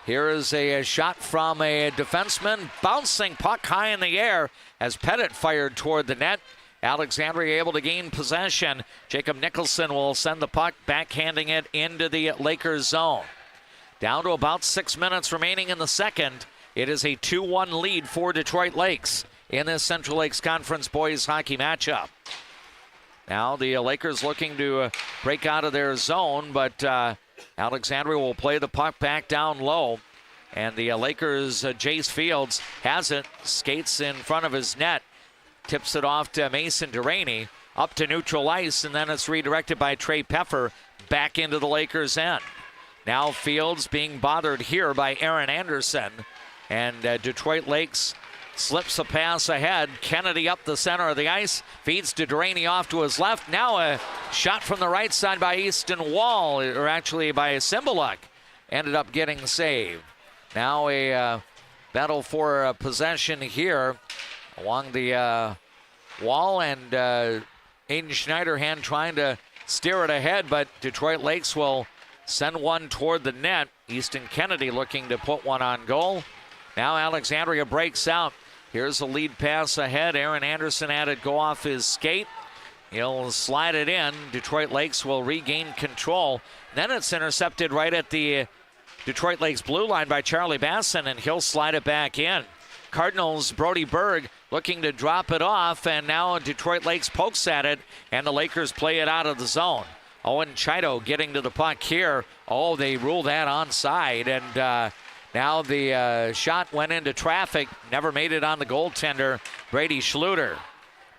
Here is a shot from a defenseman. Bouncing puck high in the air as Pettit fired toward the net. Alexandria able to gain possession. Jacob Nicholson will send the puck, backhanding it into the Lakers zone. Down to about 6 minutes remaining in the second. It is a 2-1 lead for Detroit Lakes in this Central Lakes Conference boys hockey matchup. Now the Lakers looking to break out of their zone, but Alexandria will play the puck back down low. And the Lakers, Jace Fields has it, skates in front of his net, tips it off to Mason Duraney, up to neutral ice, and then it's redirected by Trey Peffer back into the Lakers' end. Now Fields being bothered here by Aaron Anderson, and Detroit Lakes slips a pass ahead. Kennedy up the center of the ice, feeds to Duraney off to his left. Now a shot from the right side by Easton Wall, or actually by Cymbaluk, ended up getting saved. Now a battle for possession here along the wall, and Aiden Schneiderhan trying to steer it ahead, but Detroit Lakes will send one toward the net. Easton Kennedy looking to put one on goal. Now Alexandria breaks out. Here's a lead pass ahead. Aaron Anderson had it go off his skate. He'll slide it in. Detroit Lakes will regain control. Then it's intercepted right at the Detroit Lakes blue line by Charlie Basson, and he'll slide it back in. Cardinals, Brody Berg looking to drop it off, and now Detroit Lakes pokes at it, and the Lakers play it out of the zone. Owen Chido getting to the puck here. Oh, they rule that onside, and now the shot went into traffic, never made it on the goaltender, Brady Schluter.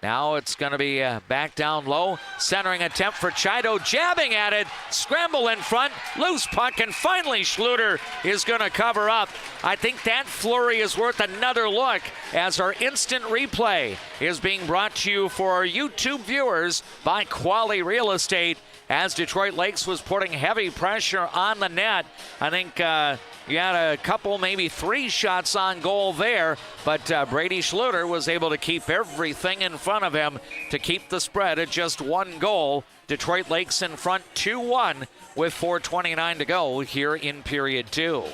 Now it's going to be back down low. Centering attempt for Chido, jabbing at it. Scramble in front, loose puck, and finally Schluter is going to cover up. I think that flurry is worth another look as our instant replay is being brought to you for our YouTube viewers by Quali Real Estate, as Detroit Lakes was putting heavy pressure on the net. I think you had a couple, maybe 3 shots on goal there, but Brady Schluter was able to keep everything in front of him to keep the spread at just 1 goal. Detroit Lakes in front 2-1 with 4:29 to go here in period 2.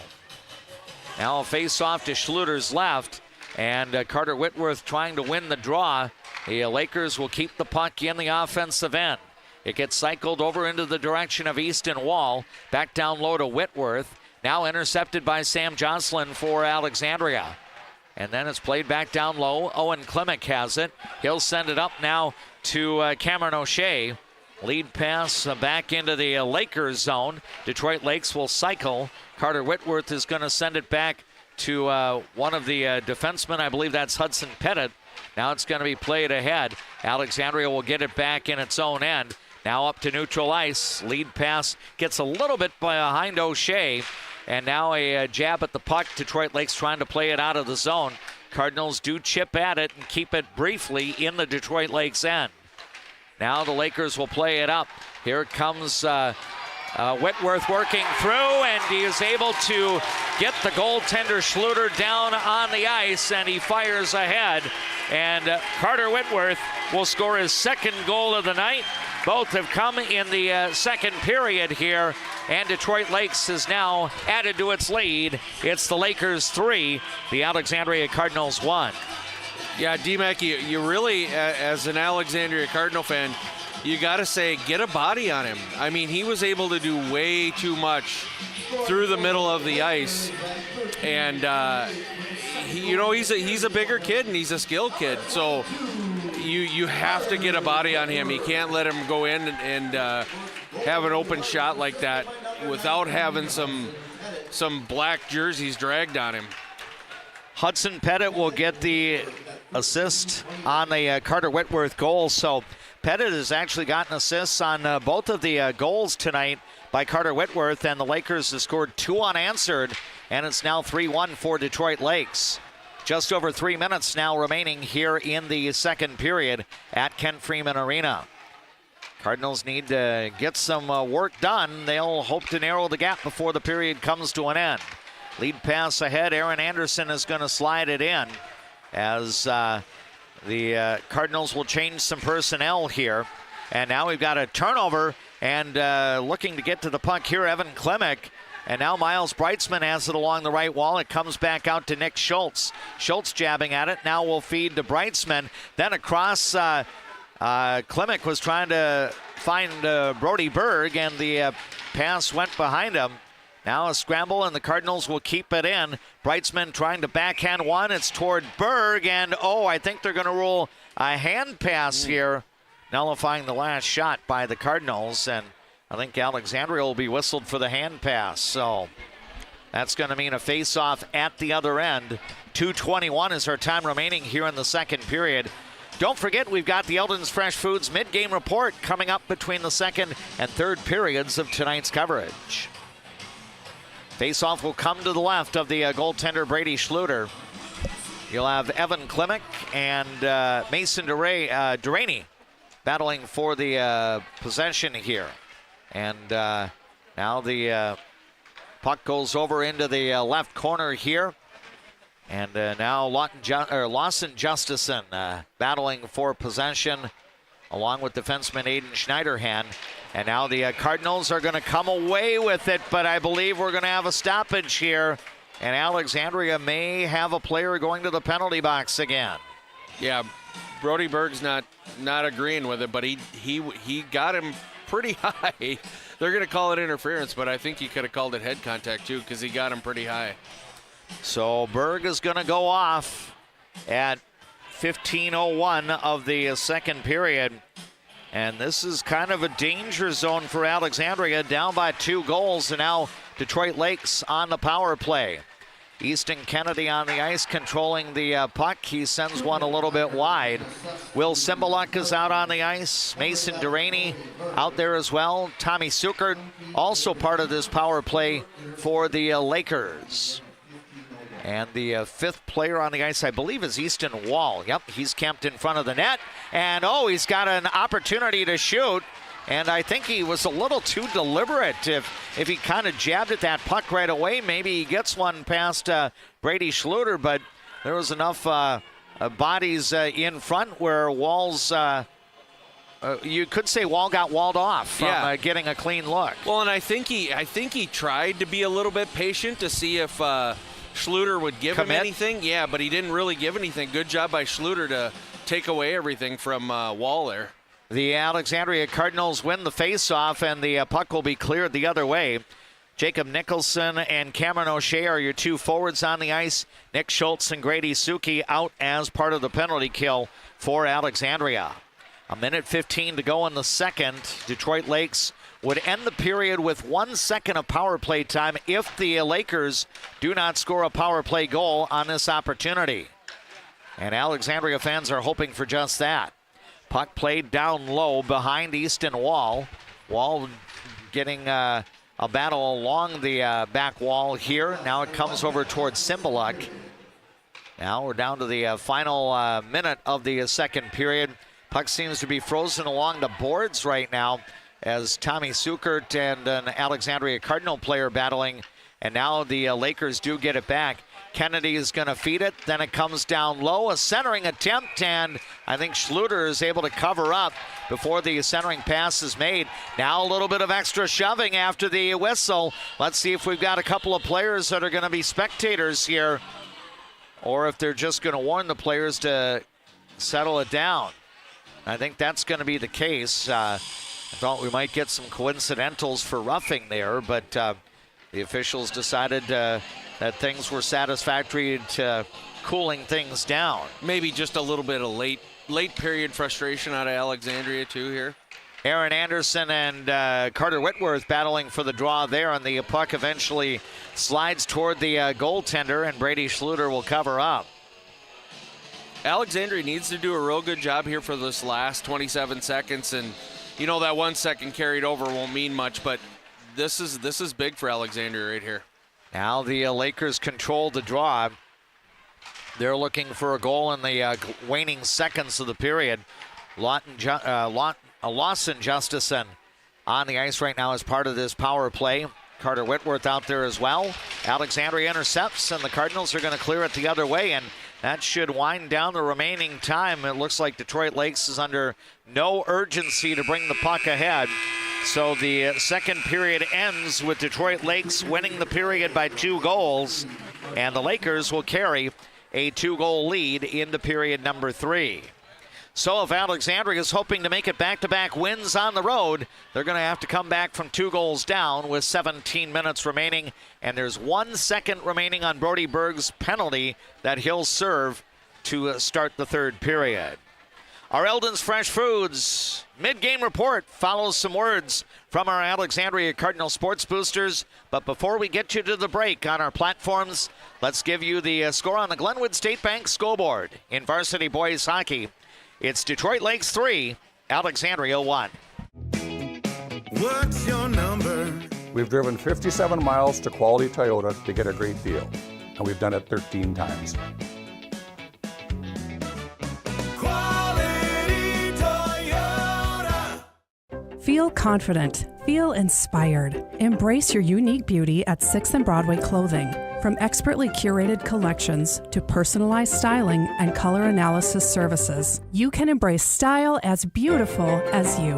Now a face-off to Schluter's left, and Carter Whitworth trying to win the draw. The Lakers will keep the puck in the offensive end. It gets cycled over into the direction of Easton Wall. Back down low to Whitworth. Now intercepted by Sam Jocelyn for Alexandria. And then it's played back down low. Owen Klimek has it. He'll send it up now to Cameron O'Shea. Lead pass back into the Lakers zone. Detroit Lakes will cycle. Carter Whitworth is going to send it back to one of the defensemen. I believe that's Hudson Pettit. Now it's going to be played ahead. Alexandria will get it back in its own end. Now up to neutral ice. Lead pass gets a little bit behind O'Shea. And now a jab at the puck. Detroit Lakes trying to play it out of the zone. Cardinals do chip at it and keep it briefly in the Detroit Lakes end. Now the Lakers will play it up. Here comes Whitworth working through, and he is able to get the goaltender Schluter down on the ice, and he fires ahead. And Carter Whitworth will score his 2nd goal of the night. Both have come in the second period here, and Detroit Lakes has now added to its lead. It's the Lakers 3, the Alexandria Cardinals 1. Yeah, D-Mac, you really, as an Alexandria Cardinal fan, you got to say, get a body on him. I mean, he was able to do way too much through the middle of the ice, and he's a bigger kid and he's a skilled kid, so you have to get a body on him. You can't let him go in and have an open shot like that without having some black jerseys dragged on him. Hudson Pettit will get the assist on the Carter Whitworth goal. So Pettit has actually gotten assists on both of the goals tonight by Carter Whitworth, and the Lakers have scored 2 unanswered, and it's now 3-1 for Detroit Lakes. Just over 3 minutes now remaining here in the second period at Kent Freeman Arena. Cardinals need to get some work done. They'll hope to narrow the gap before the period comes to an end. Lead pass ahead. Aaron Anderson is going to slide it in as the Cardinals will change some personnel here. And now we've got a turnover, and looking to get to the puck here, Evan Klimek. And now Miles Breitzman has it along the right wall. It comes back out to Nick Schultz. Schultz jabbing at it. Now will feed to Breitzman. Then across, Klimek was trying to find Brody Berg, and the pass went behind him. Now a scramble, and the Cardinals will keep it in. Breitzman trying to backhand one. It's toward Berg, and I think they're going to rule a hand pass here, nullifying the last shot by the Cardinals. And I think Alexandria will be whistled for the hand pass. So that's going to mean a face-off at the other end. 2:21 is our time remaining here in the second period. Don't forget, we've got the Eldon's Fresh Foods mid-game report coming up between the second and third periods of tonight's coverage. Face-off will come to the left of the goaltender Brady Schluter. You'll have Evan Klimek and Mason Duraney battling for the possession here. And now the puck goes over into the left corner here. And now Lawson Justison battling for possession along with defenseman Aiden Schneiderhan. And now the Cardinals are going to come away with it, but I believe we're going to have a stoppage here. And Alexandria may have a player going to the penalty box again. Yeah, Brody Berg's not agreeing with it, but he got him pretty high. They're going to call it interference, but I think he could have called it head contact too, because he got him pretty high. So Berg is going to go off at 15:01 of the second period. And this is kind of a danger zone for Alexandria, down by 2 goals, and now Detroit Lakes on the power play. Easton Kennedy on the ice controlling the puck. He sends one a little bit wide. Will Cymbaluk is out on the ice. Mason Duraney out there as well. Tommy Sukert also part of this power play for the Lakers. And the 5th player on the ice, I believe, is Easton Wall. Yep, he's camped in front of the net. And, he's got an opportunity to shoot. And I think he was a little too deliberate. If he kind of jabbed at that puck right away, maybe he gets one past Brady Schluter. But there was enough bodies in front where Wall's... you could say Wall got walled off from getting a clean look. Well, and I think he tried to be a little bit patient to see if... Schluter would give him anything. Yeah, but he didn't really give anything. Good job by Schluter to take away everything from Wall there. The Alexandria Cardinals win the faceoff, and the puck will be cleared the other way. Jacob Nicholson and Cameron O'Shea are your 2 forwards on the ice. Nick Schultz and Grady Suki out as part of the penalty kill for Alexandria. 1:15 to go in the second. Detroit Lakes would end the period with 1 second of power play time if the Lakers do not score a power play goal on this opportunity. And Alexandria fans are hoping for just that. Puck played down low behind Easton Wall. Wall getting a battle along the back wall here. Now it comes over towards Cymbaluk. Now we're down to the final minute of the second period. Puck seems to be frozen along the boards right now as Tommy Sukert and an Alexandria Cardinal player battling. And now the Lakers do get it back. Kennedy is going to feed it. Then it comes down low. A centering attempt, and I think Schluter is able to cover up before the centering pass is made. Now a little bit of extra shoving after the whistle. Let's see if we've got a couple of players that are going to be spectators here, or if they're just going to warn the players to settle it down. I think that's going to be the case. I thought we might get some coincidentals for roughing there, but the officials decided that things were satisfactory to cooling things down. Maybe just a little bit of late period frustration out of Alexandria too here. Aaron Anderson and Carter Whitworth battling for the draw there, and the puck eventually slides toward the goaltender, and Brady Schluter will cover up. Alexandria needs to do a real good job here for this last 27 seconds, and that 1 second carried over won't mean much, but this is big for Alexandria right here. Now the Lakers control the draw. They're looking for a goal in the waning seconds of the period. Lawson Justison on the ice right now as part of this power play. Carter Whitworth out there as well. Alexandria intercepts, and the Cardinals are going to clear it the other way, and that should wind down the remaining time. It looks like Detroit Lakes is under no urgency to bring the puck ahead. So the second period ends with Detroit Lakes winning the period by 2 goals, and the Lakers will carry a 2-goal lead into period number 3. So if Alexandria is hoping to make it back-to-back wins on the road, they're going to have to come back from 2 goals down with 17 minutes remaining, and there's 1 second remaining on Brody Berg's penalty that he'll serve to start the third period. Our Eldon's Fresh Foods mid-game report follows some words from our Alexandria Cardinal Sports Boosters. But before we get you to the break on our platforms, let's give you the score on the Glenwood State Bank scoreboard. In varsity boys hockey, it's Detroit Lakes 3, Alexandria 1. What's your number? We've driven 57 miles to Quality Toyota to get a great deal, and we've done it 13 times. Feel confident. Feel inspired. Embrace your unique beauty at 6th and Broadway Clothing. From expertly curated collections to personalized styling and color analysis services, you can embrace style as beautiful as you.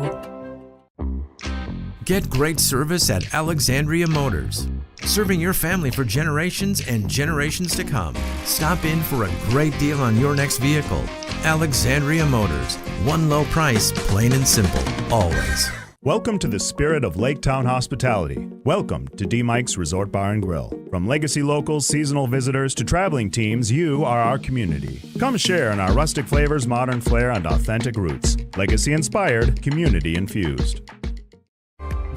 Get great service at Alexandria Motors. Serving your family for generations and generations to come. Stop in for a great deal on your next vehicle. Alexandria Motors. One low price, plain and simple, always. Welcome to the spirit of Lake Town hospitality. Welcome to D. Mike's Resort Bar and Grill. From legacy locals, seasonal visitors, to traveling teams, you are our community. Come share in our rustic flavors, modern flair, and authentic roots. Legacy inspired, community infused.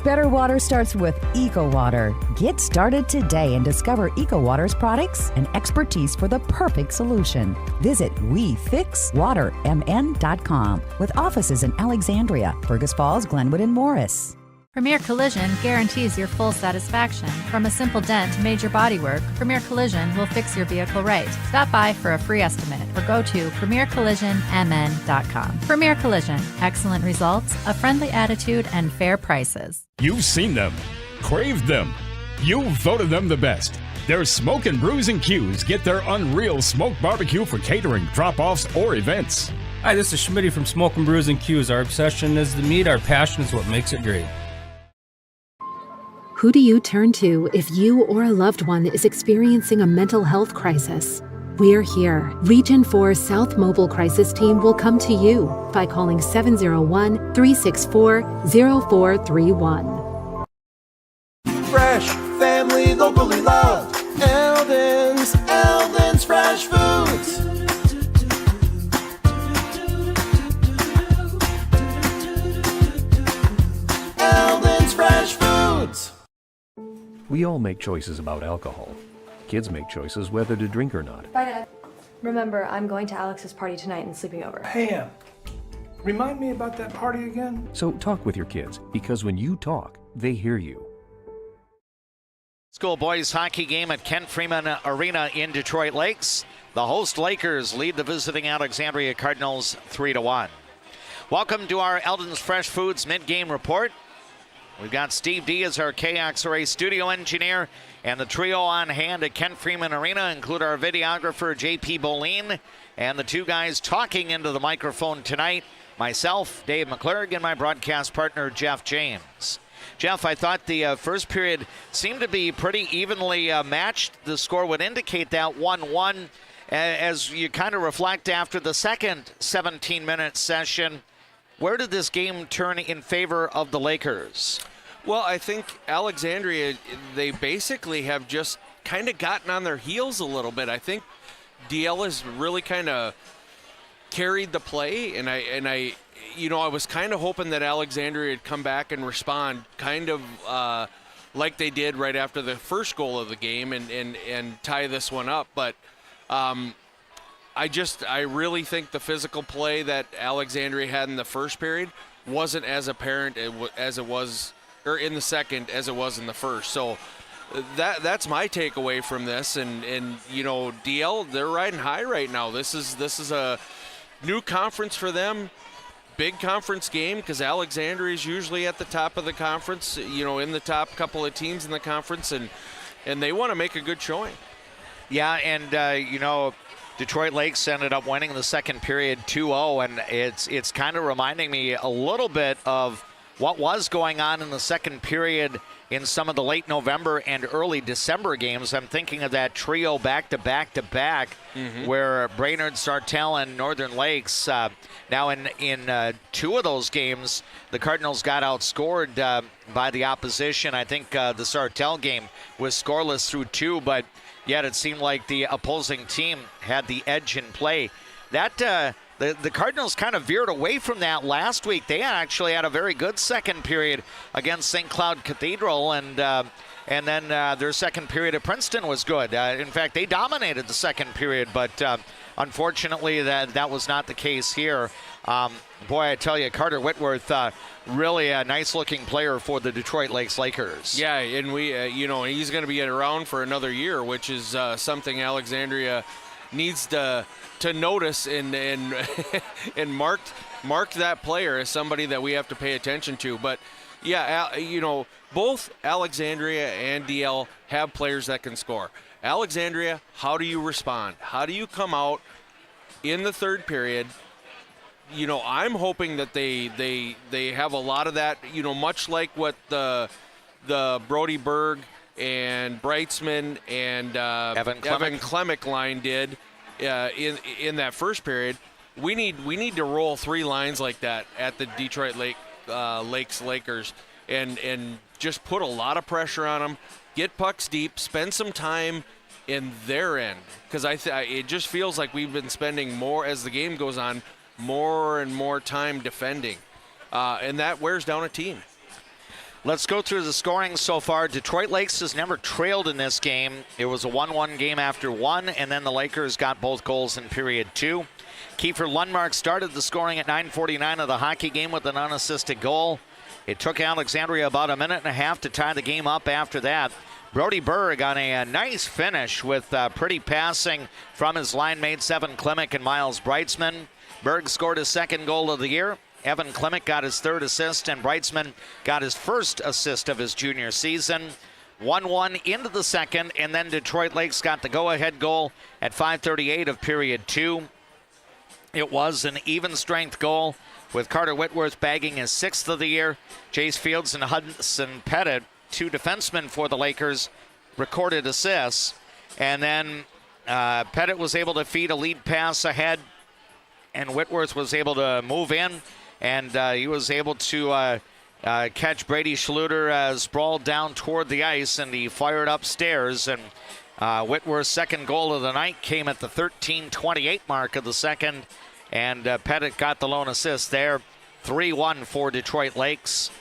Better water starts with EcoWater. Get started today and discover EcoWater's products and expertise for the perfect solution. Visit WeFixWaterMN.com with offices in Alexandria, Fergus Falls, Glenwood, and Morris. Premier Collision guarantees your full satisfaction. From a simple dent to major bodywork, Premier Collision will fix your vehicle right. Stop by for a free estimate or go to PremierCollisionMN.com. Premier Collision, excellent results, a friendly attitude, and fair prices. You've seen them, craved them. You've voted them the best. Their Smoke and Brews and Q's get their unreal smoked barbecue for catering, drop-offs, or events. Hi, this is Schmitty from Smoke and Brews and Q's. Our obsession is the meat, our passion is what makes it great. Who do you turn to if you or a loved one is experiencing a mental health crisis? We're here. Region 4 South Mobile Crisis Team will come to you by calling 701-364-0431. Fresh, family, locally loved. Eldon's Fresh Foods. Eldon's Fresh Foods. We all make choices about alcohol. Kids make choices whether to drink or not. Bye, Dad. Remember, I'm going to Alex's party tonight and sleeping over. Hey, remind me about that party again? So talk with your kids, because when you talk, they hear you. School boys hockey game at Kent Freeman Arena in Detroit Lakes. The host Lakers lead the visiting Alexandria Cardinals 3-1. Welcome to our Eldon's Fresh Foods mid-game report. We've got Steve D as our KXRA studio engineer, and the trio on hand at Kent Freeman Arena include our videographer JP Bolin and the two guys talking into the microphone tonight, myself, Dave McClurg, and my broadcast partner, Jeff James. Jeff, I thought the first period seemed to be pretty evenly matched. The score would indicate that 1-1. As you kind of reflect after the second 17-minute session, where did this game turn in favor of the Lakers? Well, I think Alexandria, they basically have just kind of gotten on their heels a little bit. I think DL has really kind of carried the play, and I was kind of hoping that Alexandria would come back and respond kind of like they did right after the first goal of the game and tie this one up. But I really think the physical play that Alexandria had in the first period wasn't as apparent as it was, or in the second as it was in the first. So that's my takeaway from this. And DL, they're riding high right now. This is a new conference for them. Big conference game, because Alexandria is usually at the top of the conference, in the top couple of teams in the conference, and they want to make a good showing. Yeah, and Detroit Lakes ended up winning the second period 2-0, and it's kind of reminding me a little bit of what was going on in the second period in some of the late November and early December games. I'm thinking of that trio back-to-back-to-back where Brainerd, Sartell, and Northern Lakes. Now in two of those games, the Cardinals got outscored by the opposition. I think the Sartell game was scoreless through two, but yet it seemed like the opposing team had the edge in play. That the Cardinals kind of veered away from that last week. They actually had a very good second period against St. Cloud Cathedral, and then their second period at Princeton was good. In fact, they dominated the second period, but unfortunately that was not the case here. Boy, I tell you, Carter Whitworth, really a nice-looking player for the Detroit Lakes Lakers. Yeah, and he's going to be around for another year, which is something Alexandria needs to notice and mark that player as somebody that we have to pay attention to. But yeah, both Alexandria and DL have players that can score. Alexandria, how do you respond? How do you come out in the third period? I'm hoping that they have a lot of that, much like what the Brody Berg and Breitzman and Evan Klemick line did in that first period. We need to roll three lines like that at the Detroit Lakers and just put a lot of pressure on them, get pucks deep, spend some time in their end. Because it just feels like we've been spending more, as the game goes on, more and more time defending. And that wears down a team. Let's go through the scoring so far. Detroit Lakes has never trailed in this game. It was a 1-1 game after one, and then the Lakers got both goals in period 2. Kiefer Lundmark started the scoring at 9:49 of the hockey game with an unassisted goal. It took Alexandria about a minute and a half to tie the game up after that. Brody Berg on a nice finish with pretty passing from his line mates Evan Klimek and Miles Breitzman. Berg scored his second goal of the year. Evan Klimek got his third assist, and Breitzman got his first assist of his junior season. 1-1 into the second, and then Detroit Lakes got the go-ahead goal at 5:38 of period 2. It was an even-strength goal, with Carter Whitworth bagging his 6th of the year. Jace Fields and Hudson Pettit, 2 defensemen for the Lakers, recorded assists. And then Pettit was able to feed a lead pass ahead, and Whitworth was able to move in. And he was able to catch Brady Schluter sprawled down toward the ice, and he fired upstairs. And Whitworth's second goal of the night came at the 13:28 mark of the second, and Pettit got the lone assist there. 3-1 for Detroit Lakes.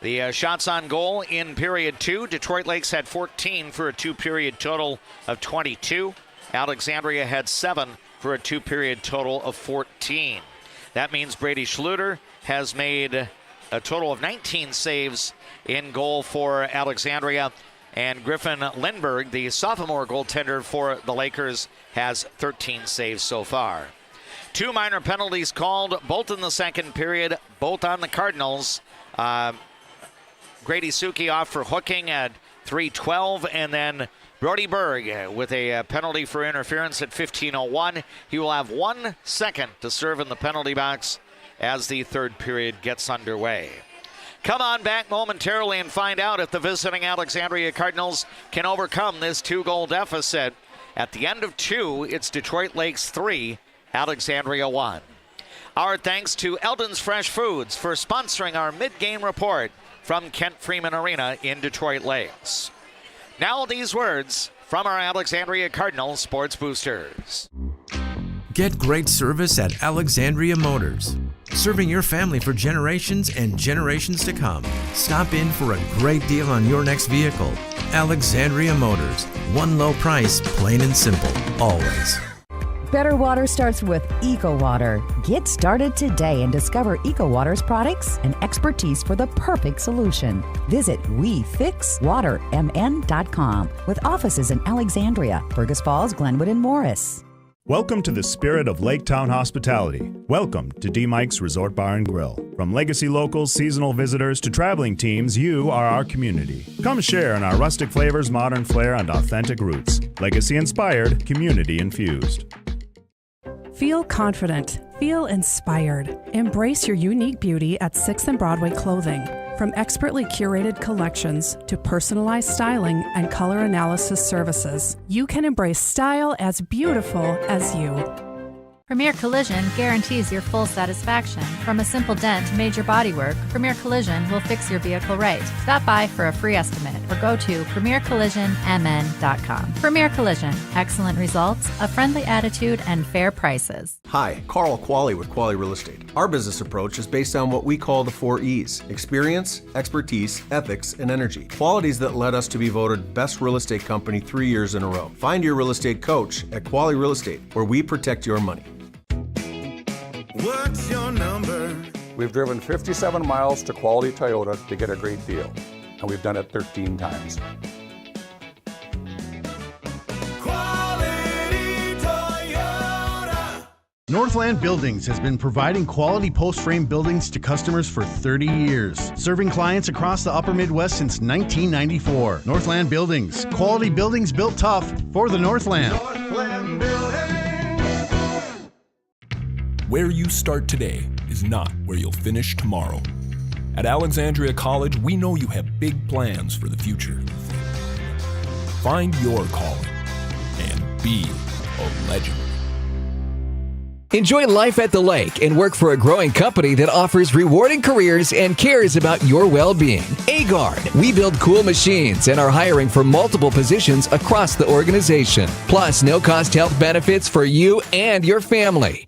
The shots on goal in period 2, Detroit Lakes had 14 for a 2-period total of 22. Alexandria had 7 for a 2-period total of 14. That means Brady Schluter has made a total of 19 saves in goal for Alexandria, and Griffin Lindbergh, the sophomore goaltender for the Lakers, has 13 saves so far. 2 minor penalties called, both in the second period, both on the Cardinals. Grady Suki off for hooking at 3:12, and then Brody Berg with a penalty for interference at 15:01. He will have 1 second to serve in the penalty box as the third period gets underway. Come on back momentarily and find out if the visiting Alexandria Cardinals can overcome this 2-goal deficit. At the end of 2, it's Detroit Lakes 3, Alexandria 1. Our thanks to Eldon's Fresh Foods for sponsoring our mid-game report from Kent Freeman Arena in Detroit Lakes. Now these words from our Alexandria Cardinal Sports Boosters. Get great service at Alexandria Motors. Serving your family for generations and generations to come. Stop in for a great deal on your next vehicle. Alexandria Motors. One low price, plain and simple, always. Better water starts with EcoWater. Get started today and discover EcoWater's products and expertise for the perfect solution. Visit WeFixWaterMN.com with offices in Alexandria, Fergus Falls, Glenwood, and Morris. Welcome to the spirit of Lake Town hospitality. Welcome to D. Mike's Resort Bar and Grill. From legacy locals, seasonal visitors, to traveling teams, you are our community. Come share in our rustic flavors, modern flair, and authentic roots. Legacy inspired, community infused. Feel confident. Feel inspired. Embrace your unique beauty at 6th and Broadway Clothing. From expertly curated collections to personalized styling and color analysis services, you can embrace style as beautiful as you. Premier Collision guarantees your full satisfaction. From a simple dent to major bodywork, Premier Collision will fix your vehicle right. Stop by for a free estimate or go to premiercollisionmn.com. Premier Collision, excellent results, a friendly attitude, and fair prices. Hi, Carl Qualley with Qualley Real Estate. Our business approach is based on what we call the 4 E's: experience, expertise, ethics, and energy. Qualities that led us to be voted Best Real Estate Company 3 years in a row. Find your real estate coach at Qualley Real Estate, where we protect your money. What's your number? We've driven 57 miles to Quality Toyota to get a great deal, and we've done it 13 times. Quality Toyota. Northland Buildings has been providing quality post-frame buildings to customers for 30 years, serving clients across the upper Midwest since 1994. Northland Buildings, quality buildings built tough for the Northland. Northland Building. Where you start today is not where you'll finish tomorrow. At Alexandria College, we know you have big plans for the future. Find your calling and be a legend. Enjoy life at the lake and work for a growing company that offers rewarding careers and cares about your well-being. Agard. We build cool machines and are hiring for multiple positions across the organization. Plus, no-cost health benefits for you and your family.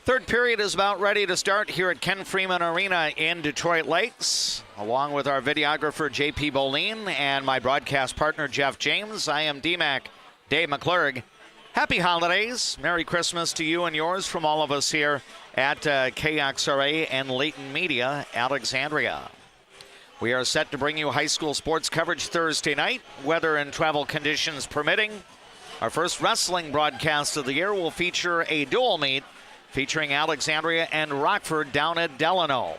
Third period is about ready to start here at Ken Freeman Arena in Detroit Lakes. Along with our videographer, J.P. Bolin, and my broadcast partner, Jeff James, I am DMAC Dave McClurg. Happy holidays. Merry Christmas to you and yours from all of us here at KXRA and Leighton Media, Alexandria. We are set to bring you high school sports coverage Thursday night, weather and travel conditions permitting. Our first wrestling broadcast of the year will feature a dual meet featuring Alexandria and Rockford down at Delano.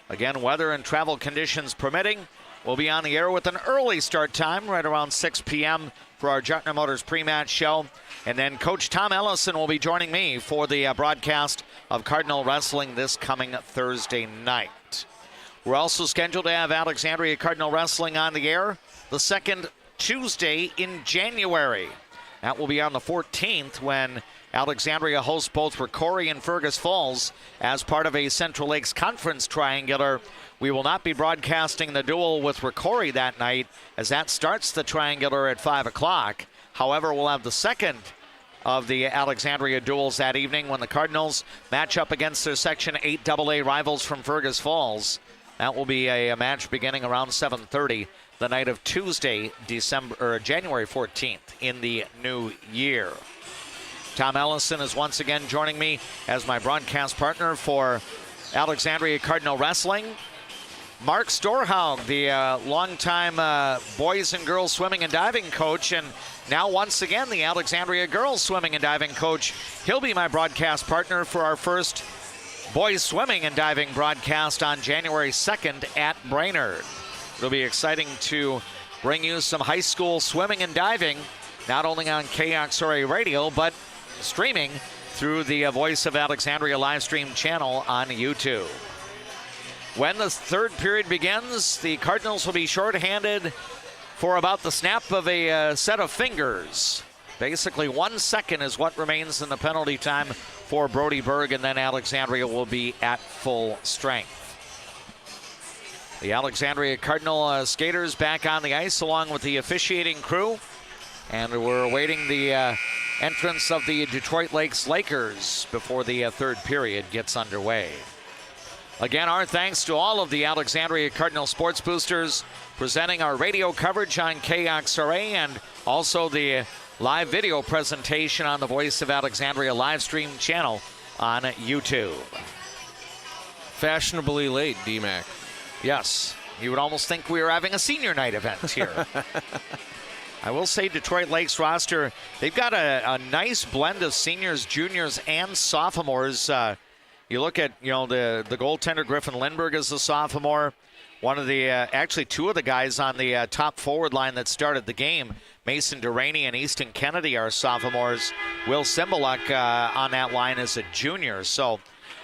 Again, weather and travel conditions permitting, we'll be on the air with an early start time, right around 6 p.m. for our Jutner Motors pre-match show. And then Coach Tom Ellison will be joining me for the broadcast of Cardinal Wrestling this coming Thursday night. We're also scheduled to have Alexandria Cardinal Wrestling on the air the second Tuesday in January. That will be on the 14th when Alexandria hosts both Ricori and Fergus Falls as part of a Central Lakes Conference triangular. We will not be broadcasting the duel with Ricori that night as that starts the triangular at 5 o'clock. However, we'll have the second of the Alexandria duels that evening when the Cardinals match up against their Section 8 AA rivals from Fergus Falls. That will be a match beginning around 7:30 the night of Tuesday, January 14th in the new year. Tom Ellison is once again joining me as my broadcast partner for Alexandria Cardinal Wrestling. Mark Storhaug, the longtime boys and girls swimming and diving coach, and now once again the Alexandria girls swimming and diving coach. He'll be my broadcast partner for our first boys swimming and diving broadcast on January 2nd at Brainerd. It'll be exciting to bring you some high school swimming and diving, not only on KXRA Radio, but streaming through the Voice of Alexandria live stream channel on YouTube. When the third period begins, the Cardinals will be shorthanded for about the snap of a set of fingers. Basically 1 second is what remains in the penalty time for Brody Berg, and then Alexandria will be at full strength. The Alexandria Cardinal skaters back on the ice along with the officiating crew, and we're awaiting the entrance of the Detroit Lakes Lakers before the third period gets underway. Again, our thanks to all of the Alexandria Cardinal Sports Boosters presenting our radio coverage on KXRA and also the live video presentation on the Voice of Alexandria live stream channel on YouTube. Fashionably late, DMAC. Yes, you would almost think we were having a senior night event here. I will say Detroit Lakes roster, they've got a nice blend of seniors, juniors, and sophomores. You look at, the goaltender Griffin Lindbergh is a sophomore. One of the, actually two of the guys on the top forward line that started the game, Mason Duraney and Easton Kennedy, are sophomores. Will Cymbaluk on that line is a junior. So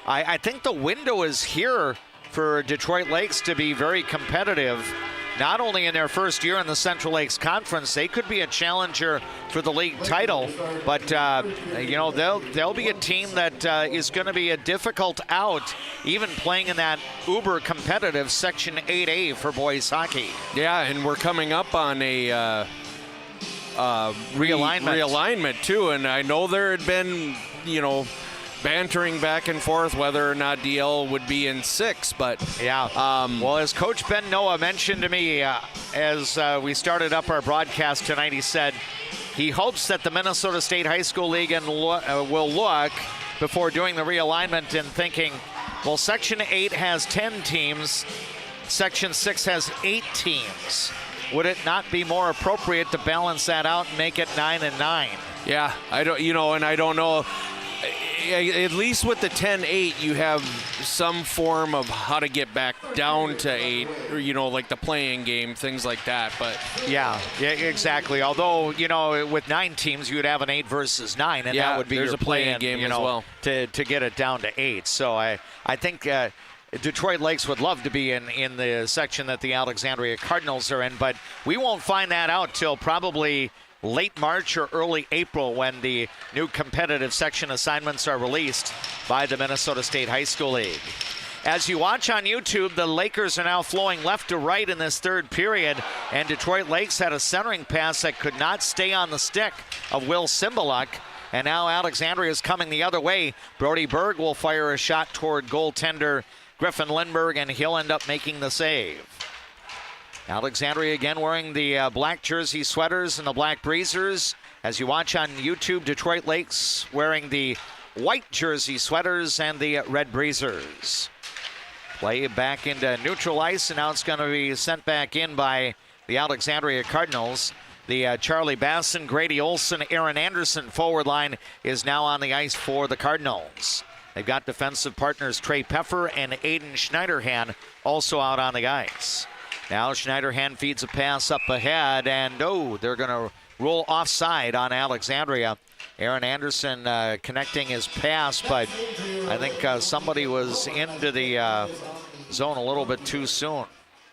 I think the window is here for Detroit Lakes to be very competitive. Not only in their first year in the Central Lakes Conference, they could be a challenger for the league title, but they'll be a team that is going to be a difficult out, even playing in that uber competitive Section 8A for boys hockey. Yeah, and we're coming up on a realignment too, and I know there had been bantering back and forth whether or not DL would be in 6, but yeah. Well, as Coach Ben Noah mentioned to me as we started up our broadcast tonight, he said he hopes that the Minnesota State High School League will look before doing the realignment and thinking, well, Section 8 has 10 teams, Section 6 has 8 teams. Would it not be more appropriate to balance that out and make it 9 and 9? Yeah, I don't know. At least with the 10-8, you have some form of how to get back down to 8, or, like the playing game, things like that. But yeah, exactly. Although, with 9 teams, you would have an 8 versus 9, and that would be your playing game as well to get it down to 8. So I think Detroit Lakes would love to be in the section that the Alexandria Cardinals are in, but we won't find that out till probably late March or early April when the new competitive section assignments are released by the Minnesota State High School League. As you watch on YouTube, the Lakers are now flowing left to right in this third period, and Detroit Lakes had a centering pass that could not stay on the stick of Will Cymbaluk, and now Alexandria is coming the other way. Brody Berg will fire a shot toward goaltender Griffin Lindberg, and he'll end up making the save. Alexandria again wearing the black jersey sweaters and the black breezers. As you watch on YouTube, Detroit Lakes wearing the white jersey sweaters and the red breezers. Play back into neutral ice, and now it's going to be sent back in by the Alexandria Cardinals. The Charlie Basson, Grady Olson, Aaron Anderson forward line is now on the ice for the Cardinals. They've got defensive partners Trey Peffer and Aiden Schneiderhan also out on the ice. Now Schneiderhan feeds a pass up ahead, and they're going to roll offside on Alexandria. Aaron Anderson connecting his pass, but I think somebody was into the zone a little bit too soon.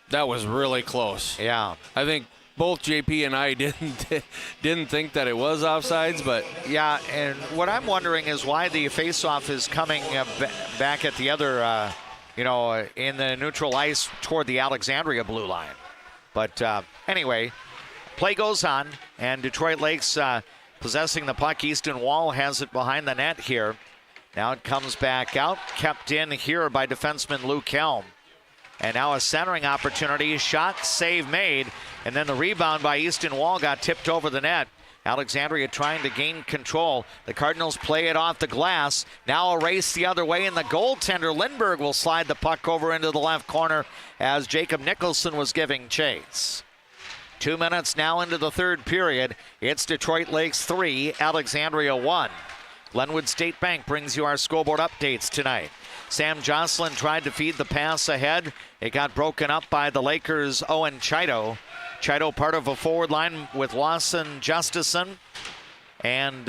That was really close. Yeah. I think both JP and I didn't think that it was offsides, but yeah. And what I'm wondering is why the faceoff is coming back at the other, in the neutral ice toward the Alexandria blue line. But anyway, play goes on, and Detroit Lakes possessing the puck. Easton Wall has it behind the net here. Now it comes back out, kept in here by defenseman Luke Helm. And now a centering opportunity, shot, save made, and then the rebound by Easton Wall got tipped over the net. Alexandria trying to gain control. The Cardinals play it off the glass. Now a race the other way, and the goaltender Lindberg will slide the puck over into the left corner as Jacob Nicholson was giving chase. 2 minutes now into the third period. It's Detroit Lakes 3, Alexandria 1. Glenwood State Bank brings you our scoreboard updates tonight. Sam Jocelyn tried to feed the pass ahead. It got broken up by the Lakers' Owen Chido. Chido part of a forward line with Lawson Justison. And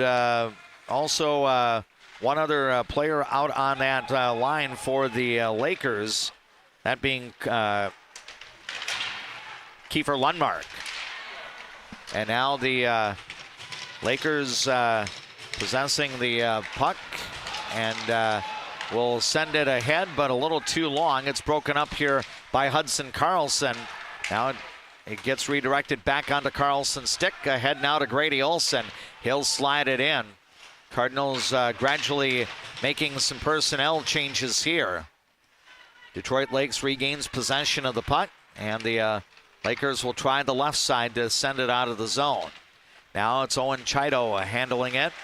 also one other player out on that line for the Lakers. That being Kiefer Lundmark. And now the Lakers possessing the puck and will send it ahead, but a little too long. It's broken up here by Hudson Carlson. Now it gets redirected back onto Carlson's stick. Ahead now to Grady Olson. He'll slide it in. Cardinals gradually making some personnel changes here. Detroit Lakes regains possession of the puck, and the Lakers will try the left side to send it out of the zone. Now it's Owen Chido handling it.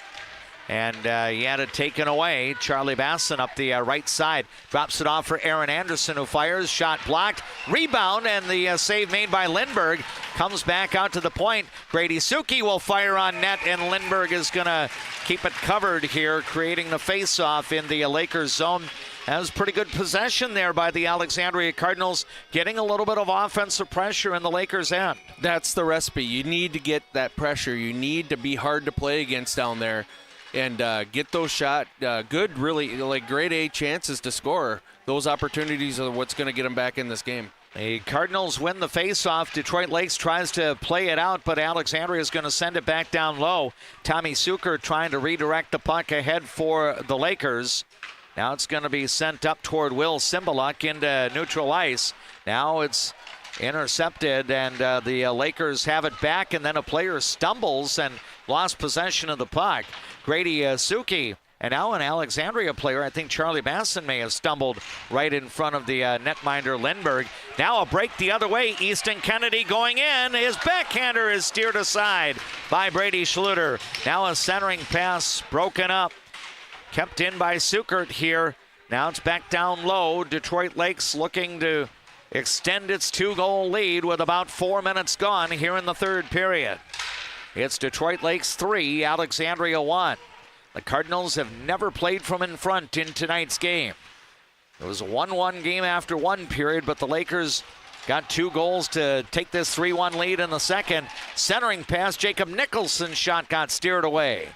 And he had it taken away. Charlie Basson up the right side. Drops it off for Aaron Anderson, who fires. Shot blocked. Rebound, and the save made by Lindberg. Comes back out to the point. Grady Suki will fire on net, and Lindberg is going to keep it covered here, creating the face-off in the Lakers zone. That was pretty good possession there by the Alexandria Cardinals, getting a little bit of offensive pressure in the Lakers' end. That's the recipe. You need to get that pressure. You need to be hard to play against down there. And get those shot, good, really, like grade A chances to score. Those opportunities are what's going to get them back in this game. The Cardinals win the faceoff. Detroit Lakes tries to play it out, but Alexandria is going to send it back down low. Tommy Suker trying to redirect the puck ahead for the Lakers. Now it's going to be sent up toward Will Cymbaluk into neutral ice. Now it's intercepted, and the Lakers have it back, and then a player stumbles and lost possession of the puck. Grady Suki, and now an Alexandria player, I think Charlie Basson may have stumbled right in front of the netminder Lindberg. Now a break the other way. Easton Kennedy going in. His backhander is steered aside by Brady Schluter. Now a centering pass broken up. Kept in by Sukert here. Now it's back down low. Detroit Lakes looking to extend its 2-goal lead with about 4 minutes gone here in the third period. It's Detroit Lakes 3, Alexandria 1. The Cardinals have never played from in front in tonight's game. It was a 1-1 game after one period, but the Lakers got 2 goals to take this 3-1 lead in the second. Centering pass, Jacob Nicholson's shot got steered away.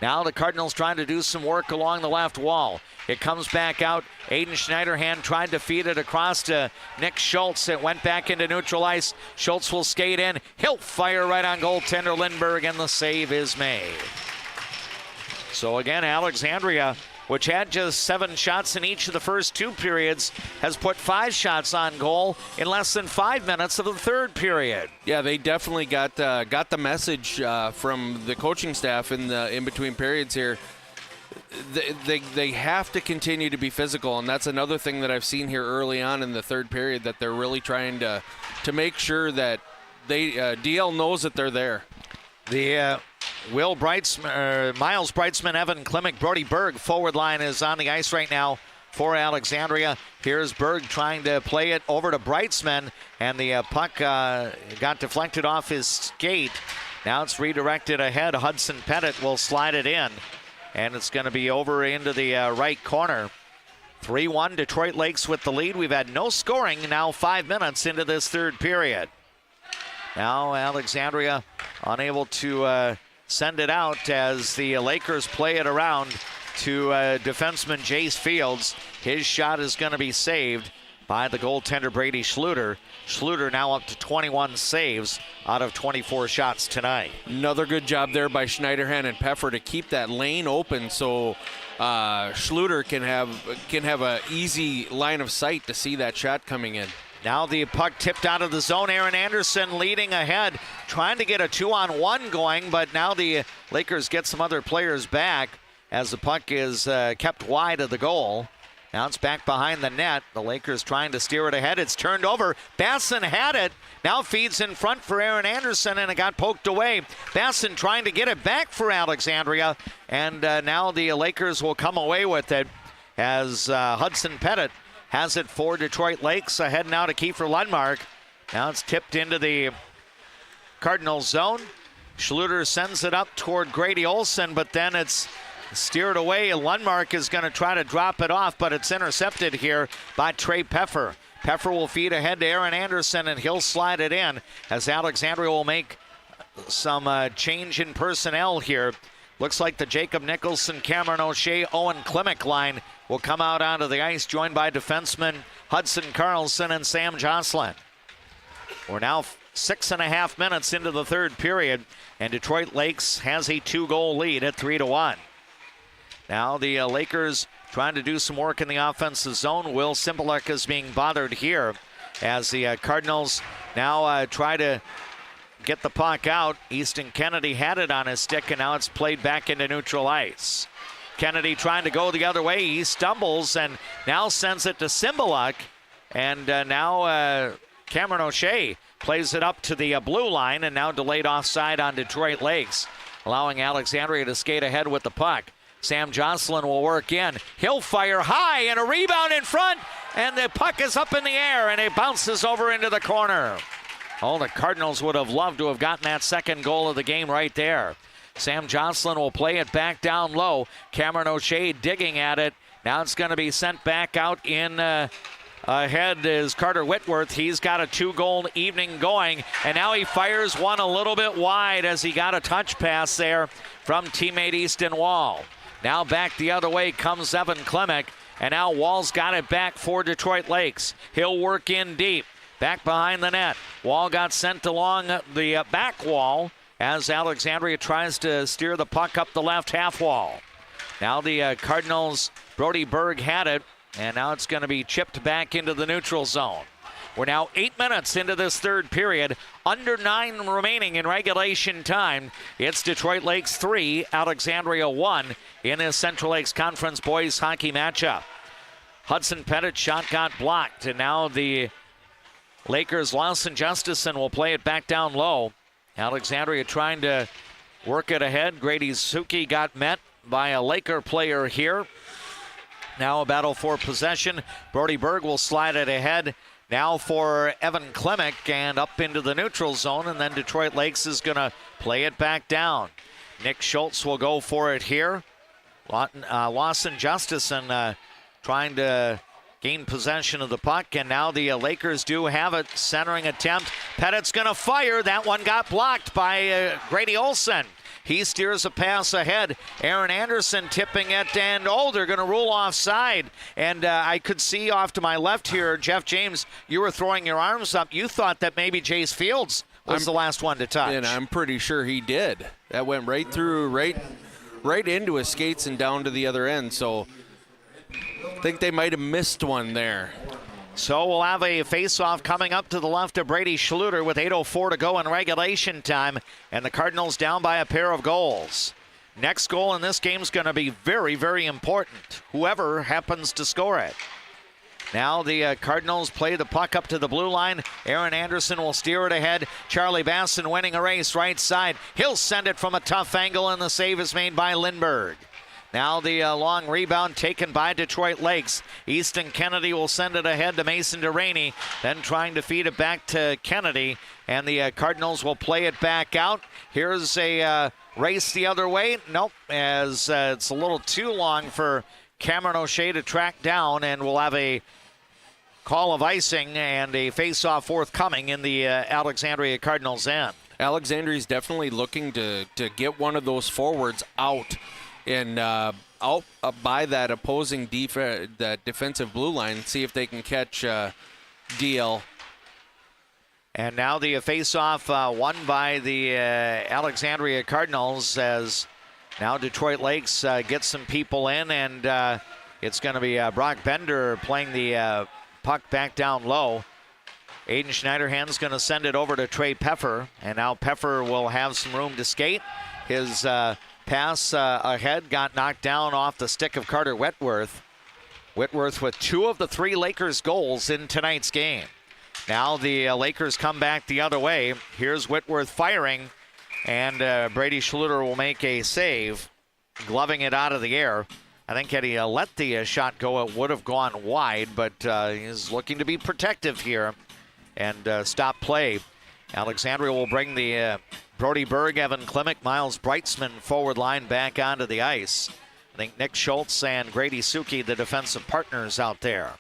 Now the Cardinals trying to do some work along the left wall. It comes back out. Aiden Schneiderhan tried to feed it across to Nick Schultz. It went back into neutral ice. Schultz will skate in. He'll fire right on goaltender Lindberg, and the save is made. So again, Alexandria, which had just 7 shots in each of the first 2 periods, has put 5 shots on goal in less than 5 minutes of the third period. Yeah, they definitely got the message from the coaching staff in between periods here. They have to continue to be physical, and that's another thing that I've seen here early on in the third period, that they're really trying to make sure that DL knows that they're there. The Miles Breitzman, Evan Klimek, Brody Berg forward line is on the ice right now for Alexandria. Here's Berg trying to play it over to Breitzman, and the puck got deflected off his skate. Now it's redirected ahead. Hudson Pettit will slide it in, and it's going to be over into the right corner. 3-1 Detroit Lakes with the lead. We've had no scoring now 5 minutes into this third period. Now Alexandria unable to send it out as the Lakers play it around to defenseman Jace Fields. His shot is going to be saved by the goaltender Brady Schluter. Schluter now up to 21 saves out of 24 shots tonight. Another good job there by Schneiderhan and Peffer to keep that lane open so Schluter can have an easy line of sight to see that shot coming in. Now the puck tipped out of the zone. Aaron Anderson leading ahead, trying to get a 2-on-1 going, but now the Lakers get some other players back as the puck is kept wide of the goal. Now it's back behind the net. The Lakers trying to steer it ahead. It's turned over. Basson had it. Now feeds in front for Aaron Anderson, and it got poked away. Basson trying to get it back for Alexandria, and now the Lakers will come away with it as Hudson Pettit has it for Detroit Lakes. Ahead now to Kiefer Lundmark. Now it's tipped into the Cardinals zone. Schluter sends it up toward Grady Olson, but then it's steered away. Lundmark is going to try to drop it off, but it's intercepted here by Trey Peffer. Peffer will feed ahead to Aaron Anderson, and he'll slide it in as Alexandria will make some change in personnel here. Looks like the Jacob Nicholson, Cameron O'Shea, Owen Klimek line will come out onto the ice, joined by defensemen Hudson Carlson and Sam Jocelyn. We're now 6.5 minutes into the third period, and Detroit Lakes has a 2-goal lead at 3-1. Now the Lakers trying to do some work in the offensive zone. Will Simbalek is being bothered here as the Cardinals now try to get the puck out. Easton Kennedy had it on his stick, and now it's played back into neutral ice. Kennedy trying to go the other way. He stumbles and now sends it to Simbalek. And now Cameron O'Shea plays it up to the blue line, and now delayed offside on Detroit Lakes, allowing Alexandria to skate ahead with the puck. Sam Jocelyn will work in. He'll fire high, and a rebound in front, and the puck is up in the air, and it bounces over into the corner. Oh, the Cardinals would have loved to have gotten that second goal of the game right there. Sam Jocelyn will play it back down low. Cameron O'Shea digging at it. Now it's going to be sent back out in ahead is Carter Whitworth. He's got a 2-goal evening going, and now he fires one a little bit wide as he got a touch pass there from teammate Easton Wall. Now back the other way comes Evan Klimek, and now Wall's got it back for Detroit Lakes. He'll work in deep. Back behind the net. Wall got sent along the back wall as Alexandria tries to steer the puck up the left half wall. Now the Cardinals, Brody Berg had it, and now it's going to be chipped back into the neutral zone. We're now 8 minutes into this third period, under 9 remaining in regulation time. It's Detroit Lakes 3, Alexandria 1 in this Central Lakes Conference boys hockey matchup. Hudson Pettit's shot got blocked, and now the Lakers, Lawson Justison will play it back down low. Alexandria trying to work it ahead. Grady Suki got met by a Laker player here. Now a battle for possession. Brody Berg will slide it ahead. Now for Evan Klimek, and up into the neutral zone, and then Detroit Lakes is going to play it back down. Nick Schultz will go for it here. Lawson Justison trying to gain possession of the puck, and now the Lakers do have it. Centering attempt. Pettit's going to fire. That one got blocked by Grady Olson. He steers a pass ahead. Aaron Anderson tipping it, and they're going to rule offside. And I could see off to my left here, Jeff James, you were throwing your arms up. You thought that maybe Jace Fields was the last one to touch. And I'm pretty sure he did. That went right through, right into his skates and down to the other end. So I think they might have missed one there. So we'll have a face-off coming up to the left of Brady Schluter with 8:04 to go in regulation time, and the Cardinals down by a pair of goals. Next goal in this game is going to be very, very important, whoever happens to score it. Now the Cardinals play the puck up to the blue line. Aaron Anderson will steer it ahead. Charlie Basson winning a race right side. He'll send it from a tough angle, and the save is made by Lindbergh. Now the long rebound taken by Detroit Lakes. Easton Kennedy will send it ahead to Mason Deraney, then trying to feed it back to Kennedy, and the Cardinals will play it back out. Here's a race the other way. Nope, as it's a little too long for Cameron O'Shea to track down, and we'll have a call of icing and a face-off forthcoming in the Alexandria Cardinals end. Alexandria's definitely looking to get one of those forwards out and out by that opposing that defensive blue line, see if they can catch DL. And now the face-off won by the Alexandria Cardinals, as now Detroit Lakes gets some people in, and it's going to be Brock Bender playing the puck back down low. Aiden Schneiderhan's going to send it over to Trey Peffer, and now Peffer will have some room to skate. His pass ahead got knocked down off the stick of Carter Whitworth. Whitworth with 2 of the 3 Lakers goals in tonight's game. Now the Lakers come back the other way. Here's Whitworth firing, and Brady Schluter will make a save, gloving it out of the air. I think had he let the shot go, it would have gone wide, but he's looking to be protective here and stop play. Alexandria will bring the Brody Berg, Evan Klimek, Miles Breitzman forward line back onto the ice. I think Nick Schultz and Grady Suki, the defensive partners out there.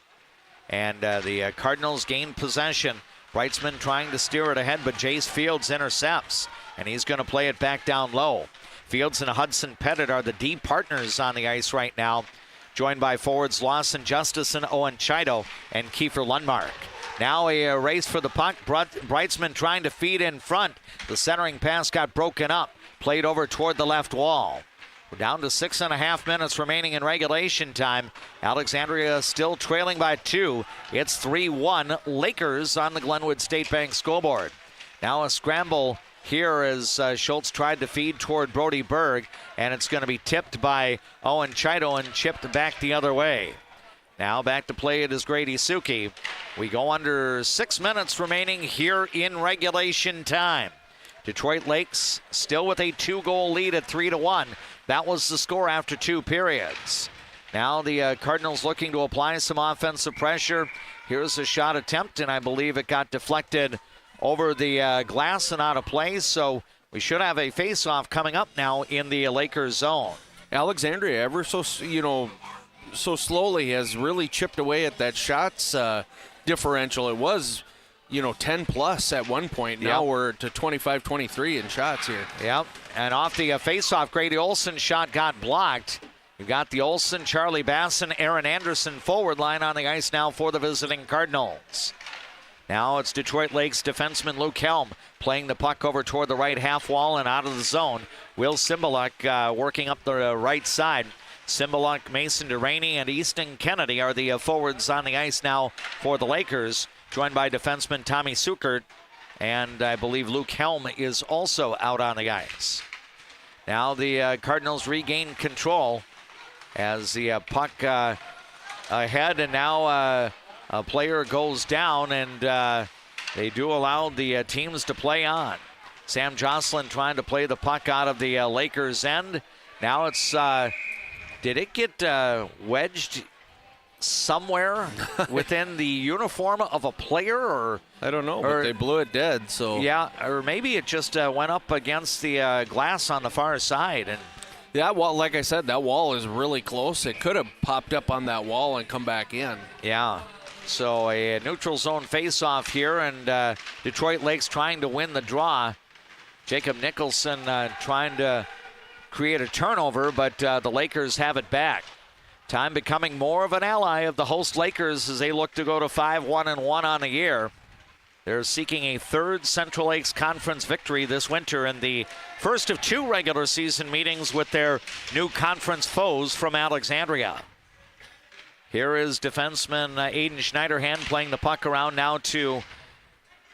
And the Cardinals gain possession. Breitzman trying to steer it ahead, but Jace Fields intercepts, and he's going to play it back down low. Fields and Hudson Pettit are the D partners on the ice right now, joined by forwards Lawson Justison, Owen Chido, and Kiefer Lundmark. Now a race for the puck. Breitzman trying to feed in front. The centering pass got broken up, played over toward the left wall. We're down to 6.5 minutes remaining in regulation time. Alexandria still trailing by 2. It's 3-1 Lakers on the Glenwood State Bank scoreboard. Now a scramble here as Schultz tried to feed toward Brody Berg, and it's going to be tipped by Owen Chido and chipped back the other way. Now back to play it is Grady Suki. We go under 6 minutes remaining here in regulation time. Detroit Lakes still with a 2-goal lead at 3-1. That was the score after 2 periods. Now the Cardinals looking to apply some offensive pressure. Here's a shot attempt, and I believe it got deflected over the glass and out of play, so we should have a face-off coming up now in the Lakers zone. Alexandria ever so slowly has really chipped away at that shots differential. It was 10 plus at one point. Now we're to 25-23 in shots here. Yep, and off the face-off, Grady Olson shot got blocked. You've got the Olson, Charlie Basson, Aaron Anderson forward line on the ice now for the visiting Cardinals. Now it's Detroit Lakes defenseman Luke Helm playing the puck over toward the right half wall and out of the zone. Will Cymbaluk working up the right side. Cymbaluk, Mason Deraney, and Easton Kennedy are the forwards on the ice now for the Lakers, joined by defenseman Tommy Sukert, and I believe Luke Helm is also out on the ice. Now the Cardinals regain control as the puck ahead, and now a player goes down, and they do allow the teams to play on. Sam Jocelyn trying to play the puck out of the Lakers' end. Now it's, did it get wedged somewhere within the uniform of a player, or I don't know, but they blew it dead. So yeah, or maybe it just went up against the glass on the far side. And yeah, well, like I said, that wall is really close. It could have popped up on that wall and come back in. Yeah. So a neutral zone face-off here, and Detroit Lakes trying to win the draw. Jacob Nicholson trying to create a turnover, but the Lakers have it back. Time becoming more of an ally of the host Lakers as they look to go to 5-1-1 on the year. They're seeking a third Central Lakes Conference victory this winter in the first of 2 regular season meetings with their new conference foes from Alexandria. Here is defenseman Aiden Schneiderhan playing the puck around now to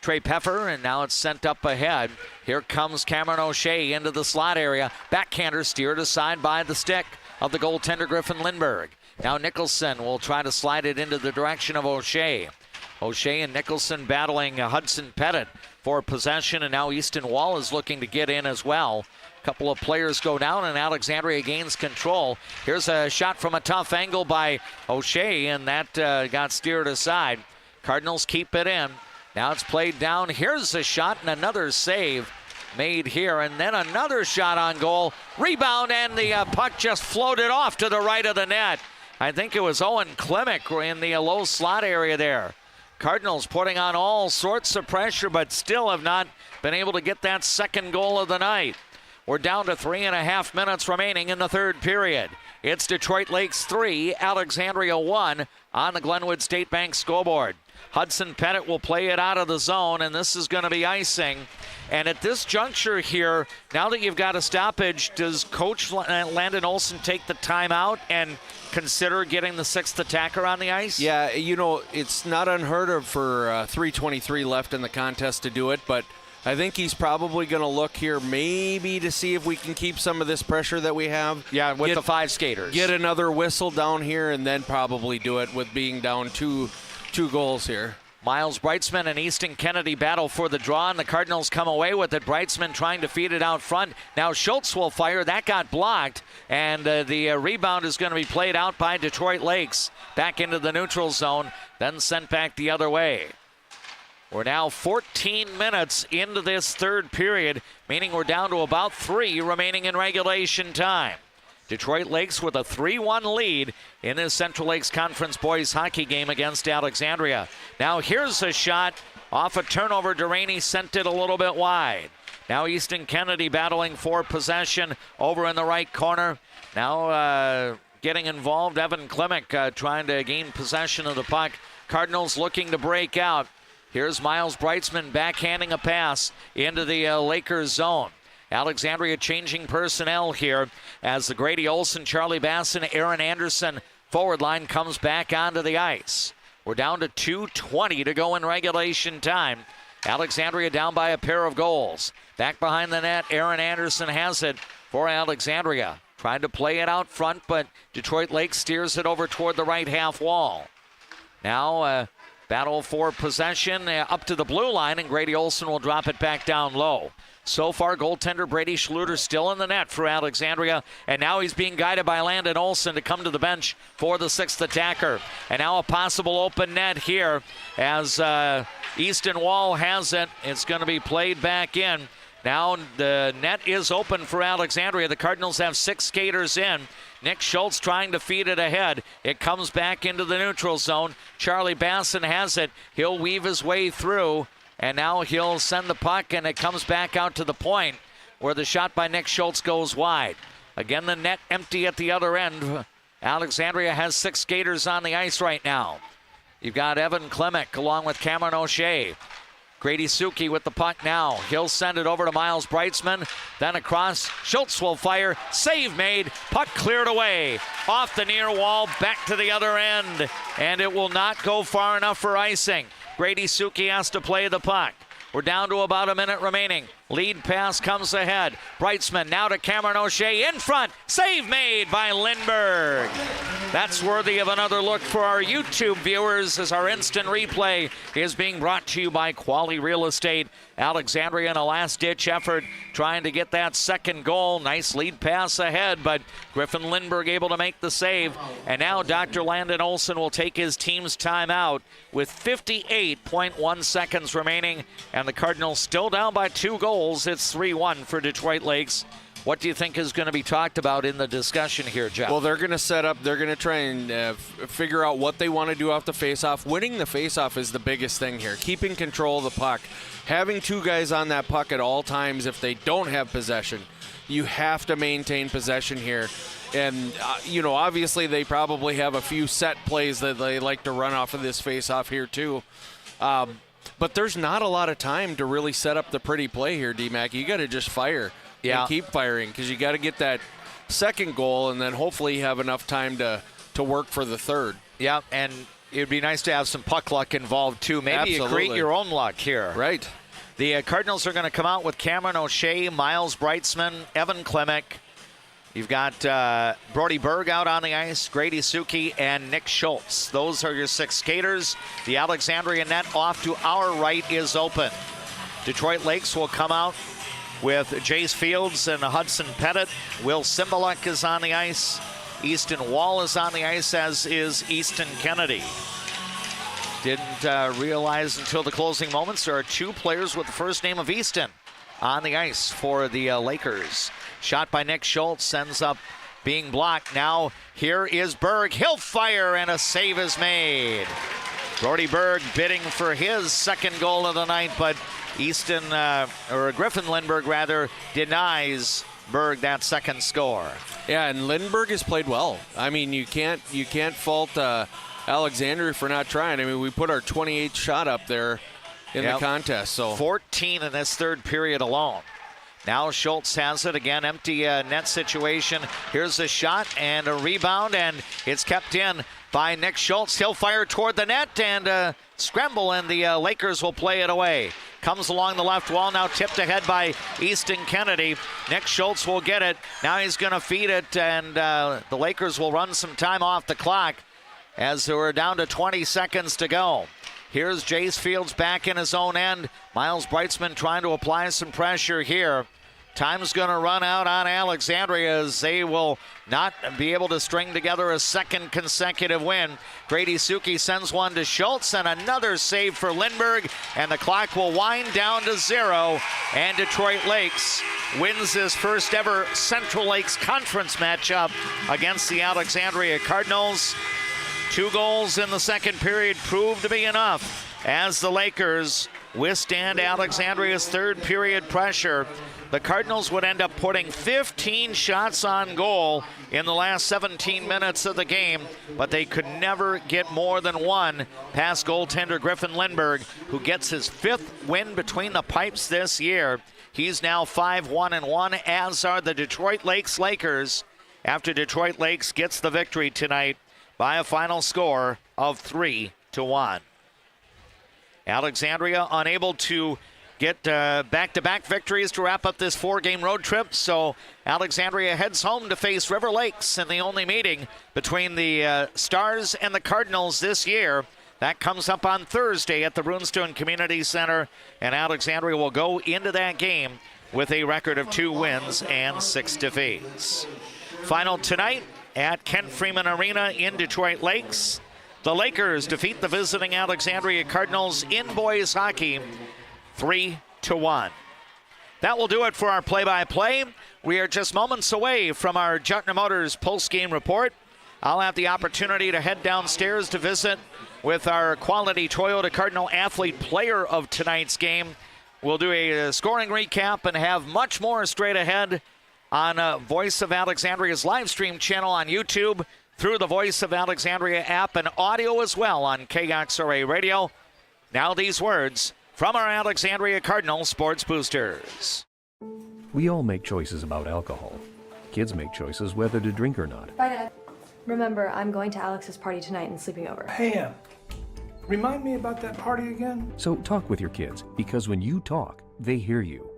Trey Peffer, and now it's sent up ahead. Here comes Cameron O'Shea into the slot area. Backhander steered aside by the stick of the goaltender Griffin Lindberg. Now Nicholson will try to slide it into the direction of O'Shea. O'Shea and Nicholson battling Hudson Pettit for possession, and now Easton Wall is looking to get in as well. A couple of players go down, and Alexandria gains control. Here's a shot from a tough angle by O'Shea, and that got steered aside. Cardinals keep it in. Now it's played down. Here's a shot and another save made here, and then another shot on goal. Rebound, and the puck just floated off to the right of the net. I think it was Owen Klimek in the low slot area there. Cardinals putting on all sorts of pressure, but still have not been able to get that second goal of the night. We're down to 3.5 minutes remaining in the third period. It's Detroit Lakes 3, Alexandria 1 on the Glenwood State Bank scoreboard. Hudson Pettit will play it out of the zone, and this is going to be icing. And at this juncture here, now that you've got a stoppage, does Coach Landon Olson take the timeout and consider getting the 6th attacker on the ice? Yeah, you know, it's not unheard of for 3:23 left in the contest to do it, but I think he's probably going to look here maybe to see if we can keep some of this pressure that we have. Yeah, with the 5 skaters. Get another whistle down here and then probably do it with being down two goals here. Miles Brightsman and Easton Kennedy battle for the draw, and the Cardinals come away with it. Brightsman trying to feed it out front. Now Schultz will fire. That got blocked, and the rebound is going to be played out by Detroit Lakes. Back into the neutral zone, then sent back the other way. We're now 14 minutes into this third period, meaning we're down to about 3 remaining in regulation time. Detroit Lakes with a 3-1 lead in this Central Lakes Conference boys hockey game against Alexandria. Now here's a shot off a turnover. Duraney sent it a little bit wide. Now Easton Kennedy battling for possession over in the right corner. Now getting involved, Evan Klimek trying to gain possession of the puck. Cardinals looking to break out. Here's Miles Brightsman backhanding a pass into the Lakers zone. Alexandria changing personnel here as the Grady Olson, Charlie Basson, Aaron Anderson forward line comes back onto the ice. We're down to 2:20 to go in regulation time. Alexandria down by a pair of goals. Back behind the net, Aaron Anderson has it for Alexandria. Trying to play it out front, but Detroit Lakes steers it over toward the right half wall. Now battle for possession up to the blue line, and Grady Olson will drop it back down low. So far, goaltender Brady Schluter still in the net for Alexandria, and now he's being guided by Landon Olson to come to the bench for the 6th attacker. And now a possible open net here as Easton Wall has it. It's going to be played back in. Now the net is open for Alexandria. The Cardinals have 6 skaters in. Nick Schultz trying to feed it ahead. It comes back into the neutral zone. Charlie Basson has it. He'll weave his way through. And now he'll send the puck, and it comes back out to the point where the shot by Nick Schultz goes wide. Again, the net empty at the other end. Alexandria has 6 skaters on the ice right now. You've got Evan Klimek along with Cameron O'Shea. Grady Suki with the puck now. He'll send it over to Miles Brightsman. Then across. Schultz will fire. Save made. Puck cleared away. Off the near wall. Back to the other end. And it will not go far enough for icing. Grady Suki has to play the puck. We're down to about a minute remaining. Lead pass comes ahead. Brightsman now to Cameron O'Shea in front. Save made by Lindberg. That's worthy of another look for our YouTube viewers as our instant replay is being brought to you by Quality Real Estate. Alexandria in a last-ditch effort trying to get that second goal. Nice lead pass ahead, but Griffin Lindberg able to make the save. And now Dr. Landon Olson will take his team's timeout with 58.1 seconds remaining. And the Cardinals still down by 2 goals. It's 3-1 for Detroit Lakes. What do you think is going to be talked about in the discussion here, Jeff? Well, they're going to set up, they're going to try and figure out what they want to do off the faceoff. Winning the faceoff is the biggest thing here. Keeping control of the puck. Having two guys on that puck at all times if they don't have possession. You have to maintain possession here. And, obviously they probably have a few set plays that they like to run off of this faceoff here too. But there's not a lot of time to really set up the pretty play here, D-Mac. You got to just fire. Yeah. And keep firing because you got to get that second goal and then hopefully you have enough time to work for the third. Yeah, and it would be nice to have some puck luck involved too. Maybe you create your own luck here. Right. The Cardinals are going to come out with Cameron O'Shea, Miles Breitzman, Evan Klimek. You've got Brody Berg out on the ice, Grady Suki, and Nick Schultz. Those are your 6 skaters. The Alexandria net off to our right is open. Detroit Lakes will come out with Jace Fields and Hudson Pettit. Will Cymbaluk is on the ice. Easton Wall is on the ice, as is Easton Kennedy. Didn't realize until the closing moments there are 2 players with the first name of Easton on the ice for the Lakers. Shot by Nick Schultz ends up being blocked. Now here is Berg. He'll fire and a save is made. Brody Berg bidding for his second goal of the night, but Griffin Lindbergh rather denies Berg that second score. Yeah, and Lindbergh has played well. I mean, you can't fault Alexandria for not trying. I mean, we put our 28th shot up there in the contest. So 14 in this third period alone. Now Schultz has it again, empty net situation. Here's a shot and a rebound, and it's kept in by Nick Schultz. He'll fire toward the net and scramble, and the Lakers will play it away. Comes along the left wall, now tipped ahead by Easton Kennedy. Nick Schultz will get it. Now he's going to feed it, and the Lakers will run some time off the clock as we're down to 20 seconds to go. Here's Jace Fields back in his own end. Miles Breitzman trying to apply some pressure here. Time's going to run out on Alexandria as they will not be able to string together a second consecutive win. Grady Suki sends one to Schultz and another save for Lindbergh, and the clock will wind down to 0. And Detroit Lakes wins his first ever Central Lakes Conference matchup against the Alexandria Cardinals. 2 goals in the second period proved to be enough as the Lakers withstand Alexandria's third period pressure. The Cardinals would end up putting 15 shots on goal in the last 17 minutes of the game, but they could never get more than one past goaltender Griffin Lindbergh, who gets his 5th win between the pipes this year. He's now 5-1-1, as are the Detroit Lakes Lakers, after Detroit Lakes gets the victory tonight by a final score of 3-1. Alexandria unable to get back-to-back victories to wrap up this 4-game road trip, so Alexandria heads home to face River Lakes in the only meeting between the Stars and the Cardinals this year. That comes up on Thursday at the Runestone Community Center, and Alexandria will go into that game with a record of 2 wins and 6 defeats. Final tonight at Kent Freeman Arena in Detroit Lakes. The Lakers defeat the visiting Alexandria Cardinals in boys hockey 3-1. That will do it for our play-by-play. We are just moments away from our Jutner Motors post-game report. I'll have the opportunity to head downstairs to visit with our quality Toyota Cardinal athlete player of tonight's game. We'll do a scoring recap and have much more straight ahead on Voice of Alexandria's live stream channel on YouTube, through the Voice of Alexandria app, and audio as well on KXRA Radio. Now these words from our Alexandria Cardinal Sports Boosters. We all make choices about alcohol. Kids make choices whether to drink or not. Bye, Dad. Remember, I'm going to Alex's party tonight and sleeping over. Hey, remind me about that party again? So talk with your kids, because when you talk, they hear you.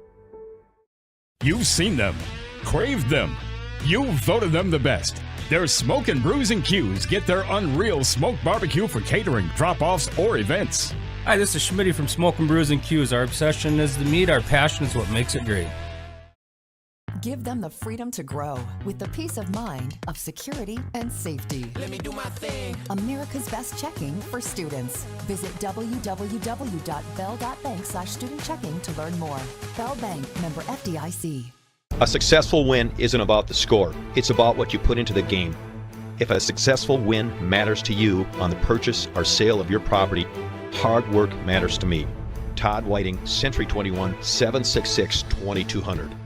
You've seen them, craved them. You've voted them the best. Their Smokin' Brews and Q's get their unreal smoked barbecue for catering, drop-offs, or events. Hi, this is Schmitty from Smokin' Brews and Q's. Our obsession is the meat, our passion is what makes it great. Give them the freedom to grow with the peace of mind of security and safety. Let me do my thing. America's best checking for students. Visit www.bell.bank/student checking to learn more. Bell Bank, member FDIC. A successful win isn't about the score. It's about what you put into the game. If a successful win matters to you on the purchase or sale of your property, hard work matters to me. Todd Whiting, Century 21, 766-2200.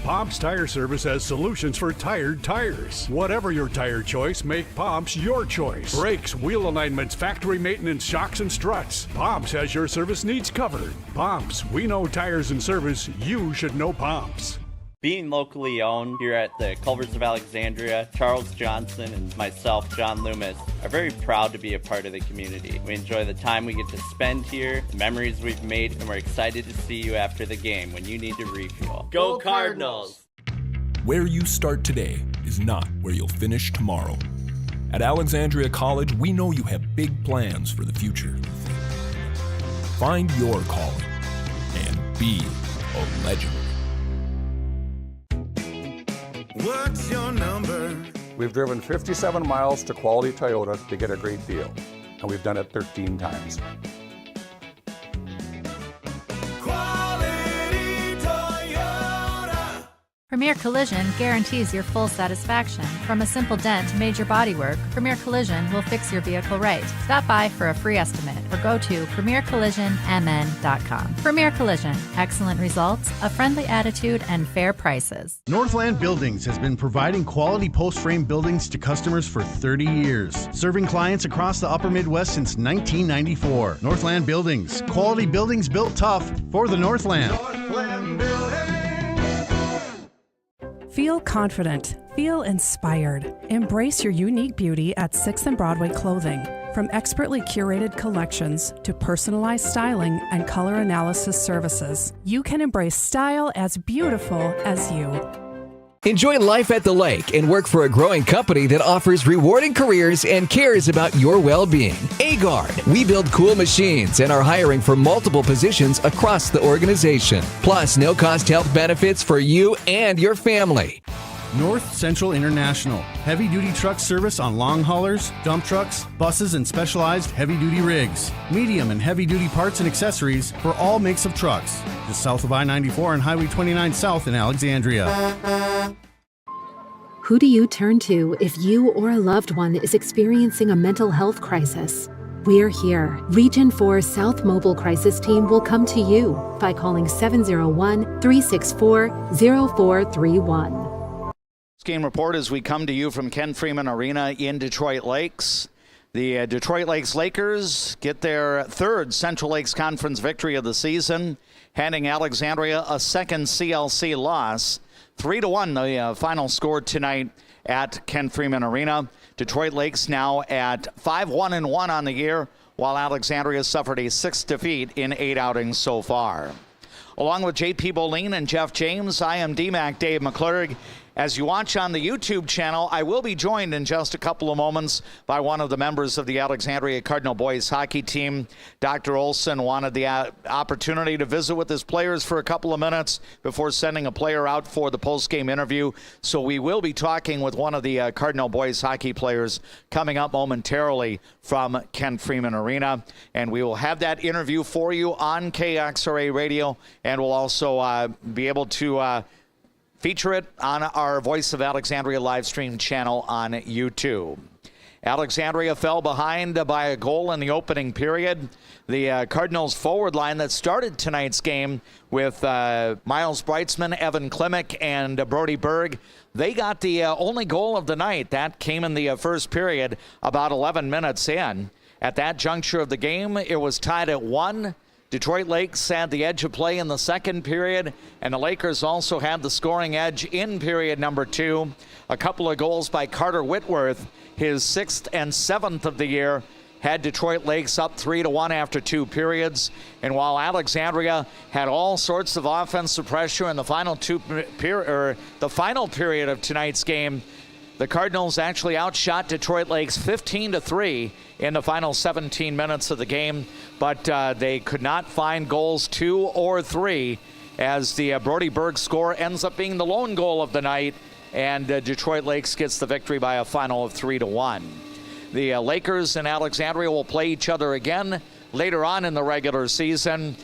Pomp's Tire Service has solutions for tired tires. Whatever your tire choice, make Pomp's your choice. Brakes, wheel alignments, factory maintenance, shocks, and struts. Pomp's has your service needs covered. Pomp's, we know tires and service. You should know Pomp's. Being locally owned here at the Culvers of Alexandria, Charles Johnson and myself, John Loomis, are very proud to be a part of the community. We enjoy the time we get to spend here, the memories we've made, and we're excited to see you after the game when you need to refuel. Go Cardinals! Where you start today is not where you'll finish tomorrow. At Alexandria College, we know you have big plans for the future. Find your calling and be a legend. What's your number? We've driven 57 miles to Quality Toyota to get a great deal, and we've done it 13 times. Premier Collision guarantees your full satisfaction. From a simple dent to major bodywork, Premier Collision will fix your vehicle right. Stop by for a free estimate or go to premiercollisionmn.com. Premier Collision, excellent results, a friendly attitude, and fair prices. Northland Buildings has been providing quality post-frame buildings to customers for 30 years, serving clients across the upper Midwest since 1994. Northland Buildings, quality buildings built tough for the Northland. Feel confident. Feel inspired. Embrace your unique beauty at 6th and Broadway Clothing. From expertly curated collections to personalized styling and color analysis services, you can embrace style as beautiful as you. Enjoy life at the lake and work for a growing company that offers rewarding careers and cares about your well-being. A-Guard. We build cool machines and are hiring for multiple positions across the organization. Plus, no-cost health benefits for you and your family. North Central International. Heavy-duty truck service on long haulers, dump trucks, buses, and specialized heavy-duty rigs. Medium and heavy-duty parts and accessories for all makes of trucks. Just south of I-94 and Highway 29 South in Alexandria. Who do you turn to if you or a loved one is experiencing a mental health crisis? We're here. Region 4 South Mobile Crisis Team will come to you by calling 701-364-0431. Game report as we come to you from Ken Freeman Arena in Detroit Lakes. The Detroit Lakes Lakers get their third Central Lakes Conference victory of the season, handing Alexandria a second CLC loss. 3-1 the final score tonight at Ken Freeman Arena. Detroit Lakes now at 5-1-1 on the year, while Alexandria suffered a 6th defeat in 8 outings so far. Along with JP Boleen and Jeff James, I am DMAC Dave McClurg. As you watch on the YouTube channel, I will be joined in just a couple of moments by one of the members of the Alexandria Cardinal boys hockey team. Dr. Olson wanted the opportunity to visit with his players for a couple of minutes before sending a player out for the post-game interview. So we will be talking with one of the Cardinal boys hockey players coming up momentarily from Ken Freeman Arena. And we will have that interview for you on KXRA Radio, and we'll also be able to feature it on our Voice of Alexandria live stream channel on YouTube. Alexandria fell behind by a goal in the opening period. The Cardinals forward line that started tonight's game with Miles Breitzman, Evan Klimek, and Brody Berg, they got the only goal of the night. That came in the first period, about 11 minutes in. At that juncture of the game, it was tied at 1. Detroit Lakes had the edge of play in the second period, and the Lakers also had the scoring edge in period number 2. A couple of goals by Carter Whitworth, his 6th and 7th of the year, had Detroit Lakes up 3-1 after 2 periods. And while Alexandria had all sorts of offensive pressure in the final period of tonight's game, the Cardinals actually outshot Detroit Lakes 15-3 in the final 17 minutes of the game, but they could not find goals 2 or 3 as the Brody Berg score ends up being the lone goal of the night, and Detroit Lakes gets the victory by a final of 3-1. The Lakers and Alexandria will play each other again later on in the regular season.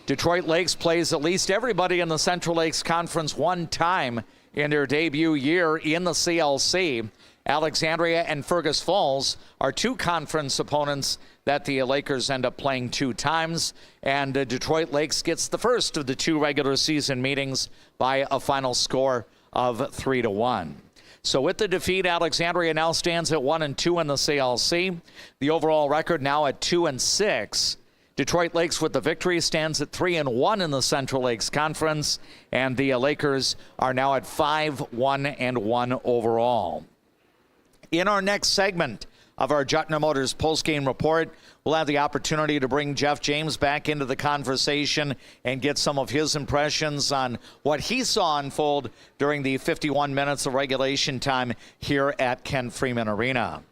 Detroit Lakes plays at least everybody in the Central Lakes Conference one time in their debut year in the CLC. Alexandria and Fergus Falls are two conference opponents that the Lakers end up playing two times, and Detroit Lakes gets the first of the two regular season meetings by a final score of 3-1. So with the defeat, Alexandria now stands at 1-2 in the CLC. The overall record now at 2-6. Detroit Lakes with the victory stands at 3-1 in the Central Lakes Conference, and the Lakers are now at 5-1-1 overall. In our next segment of our Jutner Motors postgame report, we'll have the opportunity to bring Jeff James back into the conversation and get some of his impressions on what he saw unfold during the 51 minutes of regulation time here at Ken Freeman Arena.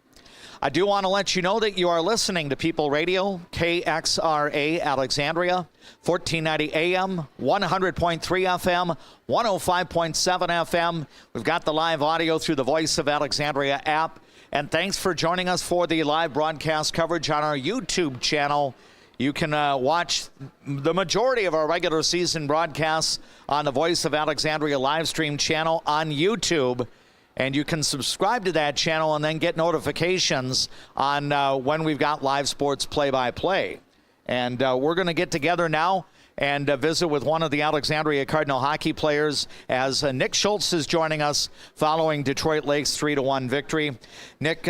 I do want to let you know that you are listening to People Radio, KXRA Alexandria, 1490 AM, 100.3 FM, 105.7 FM. We've got the live audio through the Voice of Alexandria app. And thanks for joining us for the live broadcast coverage on our YouTube channel. You can watch the majority of our regular season broadcasts on the Voice of Alexandria live stream channel on YouTube. And you can subscribe to that channel and then get notifications on when we've got live sports play-by-play. And we're going to get together now and visit with one of the Alexandria Cardinal hockey players as Nick Schultz is joining us following Detroit Lakes' 3-1 victory. Nick,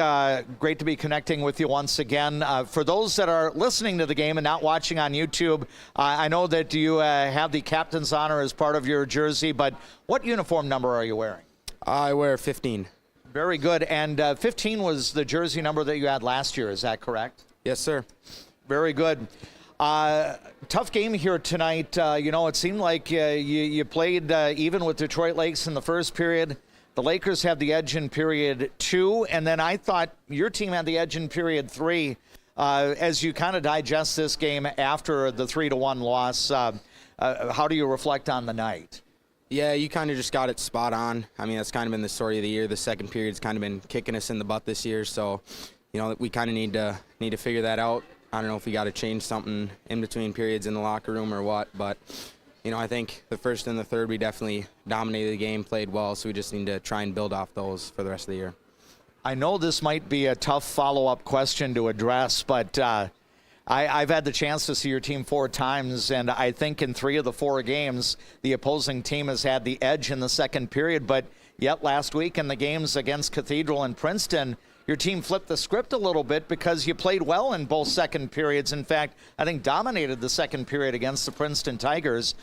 great to be connecting with you once again. For those that are listening to the game and not watching on YouTube, I know that you have the captain's honor as part of your jersey, but what uniform number are you wearing? I wear 15. Very good. And 15 was the jersey number that you had last year. Is that correct? Yes, sir. Very good. Tough game here tonight. It seemed like you played even with Detroit Lakes in the first period. The Lakers have the edge in period 2, and then I thought your team had the edge in period 3. As you kind of digest this game after the 3-1 loss, how do you reflect on the night? Yeah, you kind of just got it spot on. I mean, that's kind of been the story of the year. The second period's kind of been kicking us in the butt this year, so we kind of need to figure that out. I don't know if we got to change something in between periods in the locker room or what, but I think the first and the third we definitely dominated the game, played well, so we just need to try and build off those for the rest of the year. I know this might be a tough follow-up question to address, but I've had the chance to see your team 4 times, and I think in 3 of the 4 games, the opposing team has had the edge in the second period. But yet last week in the games against Cathedral and Princeton, your team flipped the script a little bit because you played well in both second periods. In fact, I think dominated the second period against the Princeton Tigers.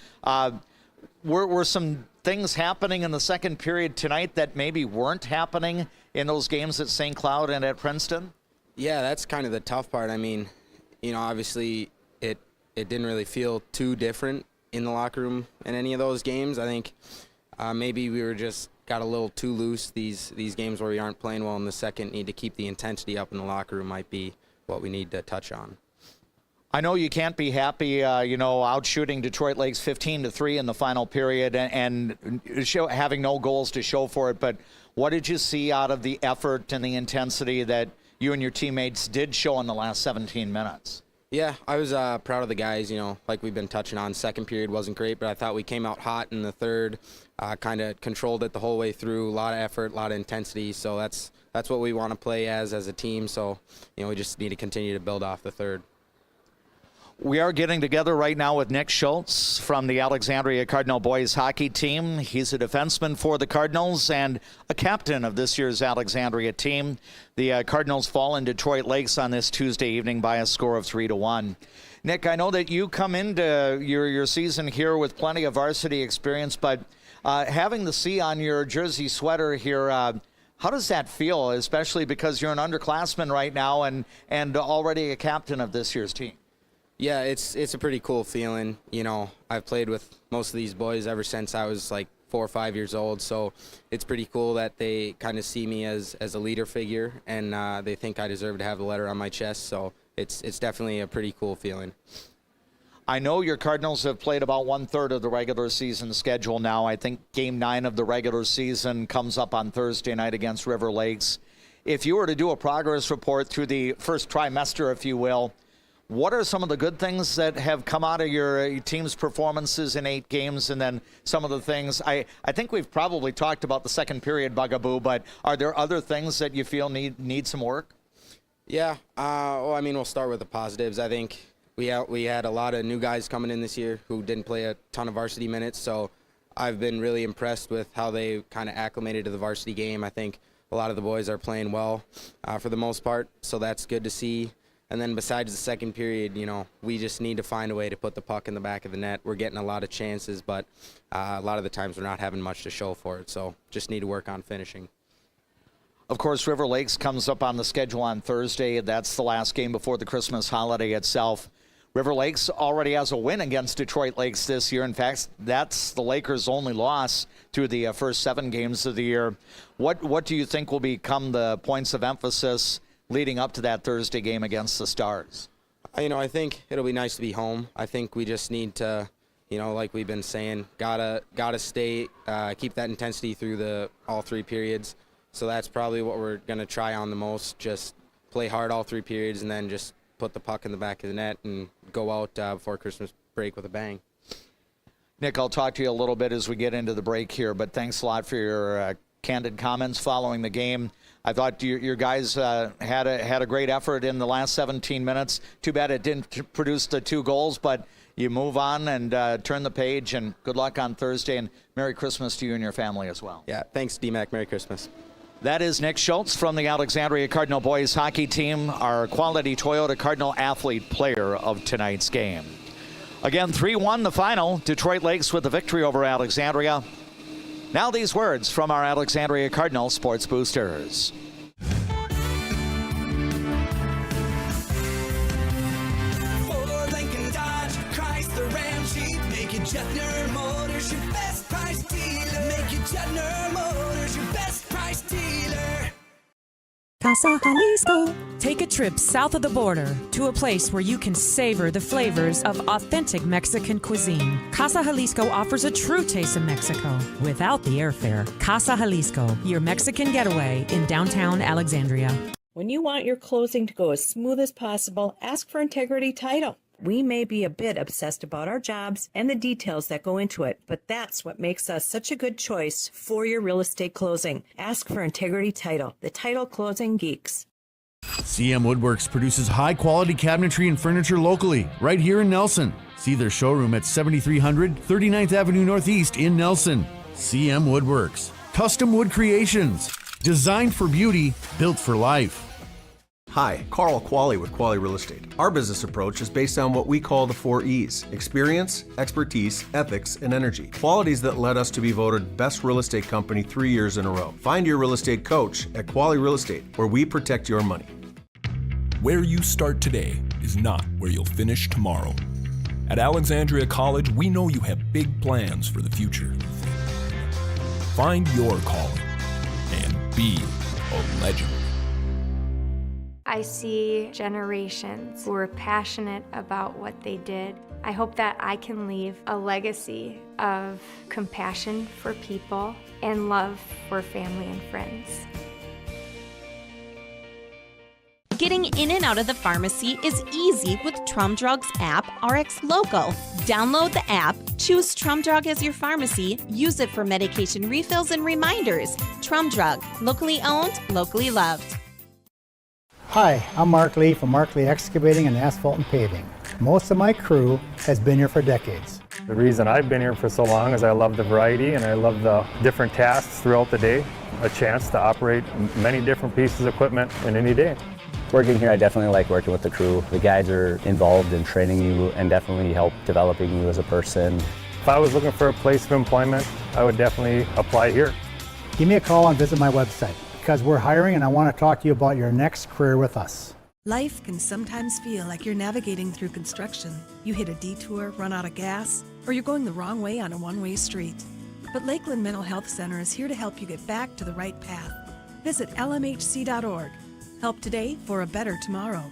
Were some things happening in the second period tonight that maybe weren't happening in those games at St. Cloud and at Princeton? Yeah, that's kind of the tough part. I mean, obviously it didn't really feel too different in the locker room in any of those games. I think maybe we were just got a little too loose. These games where we aren't playing well in the second, need to keep the intensity up in the locker room might be what we need to touch on. I know you can't be happy, out shooting Detroit Lakes 15-3 in the final period and having no goals to show for it, but what did you see out of the effort and the intensity that you and your teammates did show in the last 17 minutes? Yeah, I was proud of the guys, like we've been touching on. Second period wasn't great, but I thought we came out hot in the third, kind of controlled it the whole way through, a lot of effort, a lot of intensity, so that's what we want to play as a team, so we just need to continue to build off the third. We are getting together right now with Nick Schultz from the Alexandria Cardinal boys hockey team. He's a defenseman for the Cardinals and a captain of this year's Alexandria team. The Cardinals fall in Detroit Lakes on this Tuesday evening by a score of 3-1. Nick, I know that you come into your season here with plenty of varsity experience, but having the C on your jersey sweater here, how does that feel, especially because you're an underclassman right now and already a captain of this year's team? Yeah, it's a pretty cool feeling. I've played with most of these boys ever since I was like 4 or 5 years old, so it's pretty cool that they kind of see me as a leader figure, and they think I deserve to have the letter on my chest, so it's definitely a pretty cool feeling. I know your Cardinals have played about 1/3 of the regular season schedule now. I think Game 9 of the regular season comes up on Thursday night against River Lakes. If you were to do a progress report through the first trimester, if you will, What are some of the good things that have come out of your team's performances in 8 games, and then some of the things? I think we've probably talked about the second period bugaboo, but are there other things that you feel need some work? Yeah, well, I mean, we'll start with the positives. I think we had a lot of new guys coming in this year who didn't play a ton of varsity minutes, so I've been really impressed with how they kind of acclimated to the varsity game. I think a lot of the boys are playing well for the most part, so that's good to see. And then besides the second period, you know, we just need to find a way to put the puck in the back of the net. We're getting a lot of chances, but a lot of the times we're not having much to show for it, so just need to work on finishing. Of course, River Lakes comes up on the schedule on Thursday. That's the last game before the Christmas holiday itself. River Lakes already has a win against Detroit Lakes this year. In fact, that's the Lakers' only loss through the first 7 games of the year. What do you think will become the points of emphasis leading up to that Thursday game against the Stars? You know, I think it'll be nice to be home. I think we just need to, you know, like we've been saying, gotta stay, keep that intensity through all 3 periods. So that's probably what we're gonna try on the most. Just play hard all 3 periods, and then just put the puck in the back of the net and go out before Christmas break with a bang. Nick, I'll talk to you a little bit as we get into the break here, but thanks a lot for your candid comments following the game. I thought your guys had a great effort in the last 17 minutes. Too bad it didn't produce the 2 goals, but you move on and turn the page, and good luck on Thursday, and Merry Christmas to you and your family as well. Yeah, thanks, D-Mac. Merry Christmas. That is Nick Schultz from the Alexandria Cardinal boys hockey team, our quality Toyota Cardinal athlete player of tonight's game. Again, 3-1 the final. Detroit Lakes with the victory over Alexandria. Now these words from our Alexandria Cardinal sports boosters. Ford, Lincoln, Dodge, Chrysler, Ram, Jeep, make it Jetner Motors your best price dealer. Make it Jetner Motors your best price dealer. Casa Jalisco. Take a trip south of the border to a place where you can savor the flavors of authentic Mexican cuisine. Casa Jalisco offers a true taste of Mexico without the airfare. Casa Jalisco, your Mexican getaway in downtown Alexandria. When you want your closing to go as smooth as possible, ask for Integrity Title. We may be a bit obsessed about our jobs and the details that go into it, but that's what makes us such a good choice for your real estate closing. Ask for Integrity Title, the title closing geeks. CM Woodworks produces high-quality cabinetry and furniture locally, right here in Nelson. See their showroom at 7300 39th Avenue Northeast in Nelson. CM Woodworks. Custom wood creations. Designed for beauty, built for life. Hi, Carl Qualley with Qualley Real Estate. Our business approach is based on what we call the 4 E's: experience, expertise, ethics, and energy. Qualities that led us to be voted Best Real Estate Company 3 years in a row. Find your real estate coach at Qualley Real Estate, where we protect your money. Where you start today is not where you'll finish tomorrow. At Alexandria College, we know you have big plans for the future. Find your calling and be a legend. I see generations who are passionate about what they did. I hope that I can leave a legacy of compassion for people and love for family and friends. Getting in and out of the pharmacy is easy with Trum Drug's app, RX Local. Download the app, choose Trum Drug as your pharmacy, use it for medication refills and reminders. Trum Drug, locally owned, locally loved. Hi, I'm Mark Lee from Mark Lee Excavating and Asphalt and Paving. Most of my crew has been here for decades. The reason I've been here for so long is I love the variety and I love the different tasks throughout the day. A chance to operate many different pieces of equipment in any day. Working here, I definitely like working with the crew. The guys are involved in training you and definitely help developing you as a person. If I was looking for a place of employment, I would definitely apply here. Give me a call and visit my website, because we're hiring and I want to talk to you about your next career with us. Life can sometimes feel like you're navigating through construction. You hit a detour, run out of gas, or you're going the wrong way on a one-way street. But Lakeland Mental Health Center is here to help you get back to the right path. Visit lmhc.org. Help today for a better tomorrow.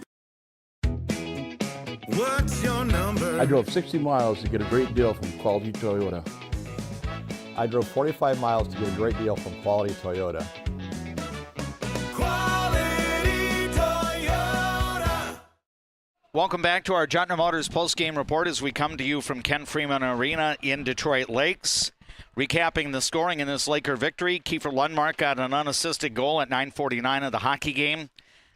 What's your number? I drove 60 miles to get a great deal from Quality Toyota. I drove 45 miles to get a great deal from Quality Toyota. Quality Toyota. Welcome back to our Jutner Motors post-game report as we come to you from Ken Freeman Arena in Detroit Lakes. Recapping the scoring in this Laker victory, Kiefer Lundmark got an unassisted goal at 9:49 of the hockey game.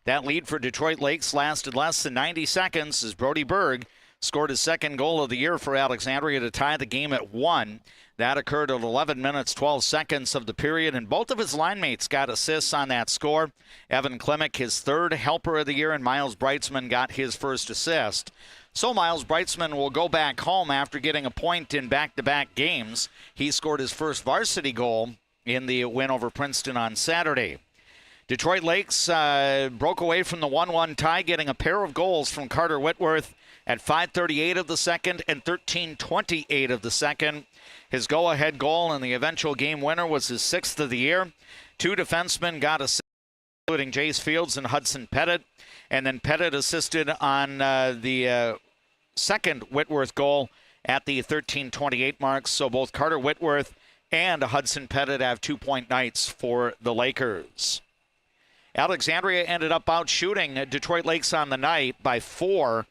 That lead for Detroit Lakes lasted less than 90 seconds as Brody Berg scored his second goal of the year for Alexandria to tie the game at 1. That occurred at 11 minutes, 12 seconds of the period, and both of his line mates got assists on that score. Evan Klimek, his third helper of the year, and Miles Breitzman got his first assist. So Miles Breitzman will go back home after getting a point in back-to-back games. He scored his first varsity goal in the win over Princeton on Saturday. Detroit Lakes broke away from the 1-1 tie, getting a pair of goals from Carter Whitworth at 5:38 of the second and 13:28 of the second. His go-ahead goal and the eventual game winner was his 6th of the year. 2 defensemen got assists, including Jace Fields and Hudson Pettit. And then Pettit assisted on the second Whitworth goal at the 13:28 mark. So both Carter Whitworth and Hudson Pettit have 2-point nights for the Lakers. Alexandria ended up out shooting Detroit Lakes on the night by 4.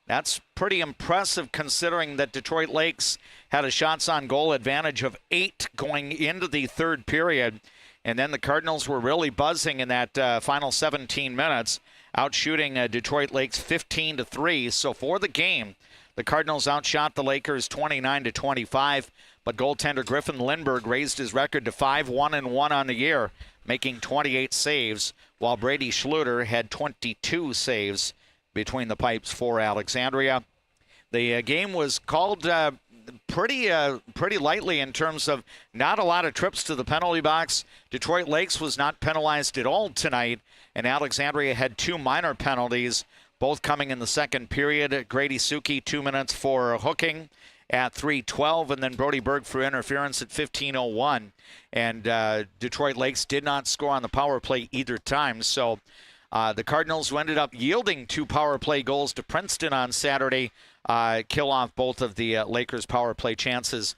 That's pretty impressive considering that Detroit Lakes had a shots on goal advantage of 8 going into the third period. And then the Cardinals were really buzzing in that final 17 minutes, out shooting Detroit Lakes 15-3. So for the game, the Cardinals outshot the Lakers 29-25. But goaltender Griffin Lindbergh raised his record to 5-1-1 on the year, making 28 saves, while Brady Schluter had 22 saves between the pipes for Alexandria. The game was called pretty lightly in terms of not a lot of trips to the penalty box. Detroit Lakes was not penalized at all tonight, and Alexandria had 2 minor penalties, both coming in the second period. Grady Suki, 2 minutes for hooking at 3:12, and then Brody Berg for interference at 15:01. And Detroit Lakes did not score on the power play either time. So the Cardinals, who ended up yielding 2 power play goals to Princeton on Saturday, kill off both of the Lakers' power play chances.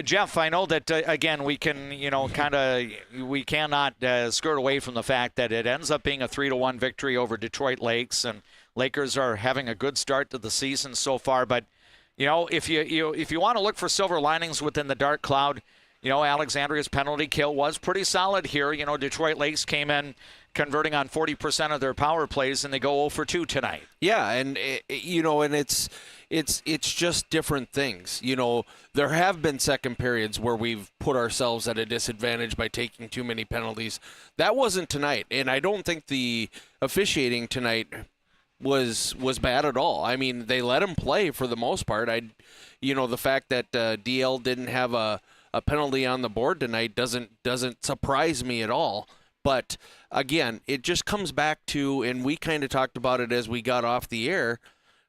Jeff, I know that, again, we can, we cannot skirt away from the fact that it ends up being a 3-1 victory over Detroit Lakes, and Lakers are having a good start to the season so far. But, if you want to look for silver linings within the dark cloud, Alexandria's penalty kill was pretty solid here. Detroit Lakes came in converting on 40% of their power plays, and they go 0 for 2 tonight. Yeah, and it's just different things. There have been second periods where we've put ourselves at a disadvantage by taking too many penalties. That wasn't tonight, and I don't think the officiating tonight was bad at all. I mean, they let him play for the most part. The fact that DL didn't have a penalty on the board tonight doesn't surprise me at all. But again, it just comes back to, and we kind of talked about it as we got off the air,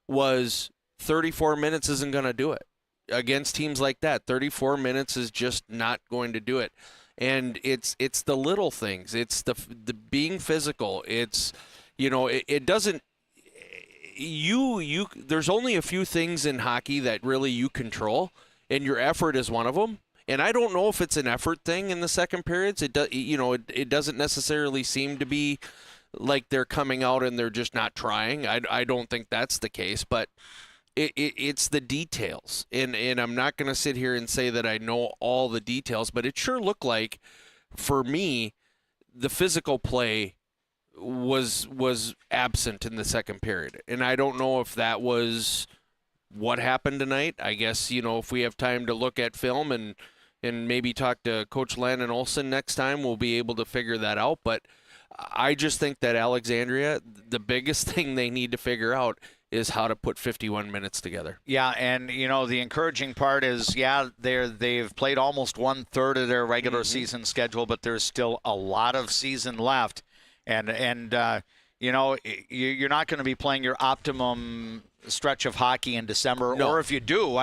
was 34 minutes isn't going to do it. Against teams like that, 34 minutes is just not going to do it. And it's the little things. It's the being physical. It's, it doesn't, there's only a few things in hockey that really you control, and your effort is one of them. And I don't know if it's an effort thing in the second periods. It doesn't necessarily seem to be like they're coming out and they're just not trying. I don't think that's the case, but it's the details. And I'm not going to sit here and say that I know all the details, but it sure looked like, for me, the physical play was absent in the second period. And I don't know if that was what happened tonight. I guess, if we have time to look at film and maybe talk to Coach Landon Olsen next time, we'll be able to figure that out. But I just think that Alexandria, the biggest thing they need to figure out is how to put 51 minutes together. Yeah, and, the encouraging part is, they've played almost 1/3 of their regular season schedule, but there's still a lot of season left. And you're not going to be playing your optimum stretch of hockey in December. No. Or if you do,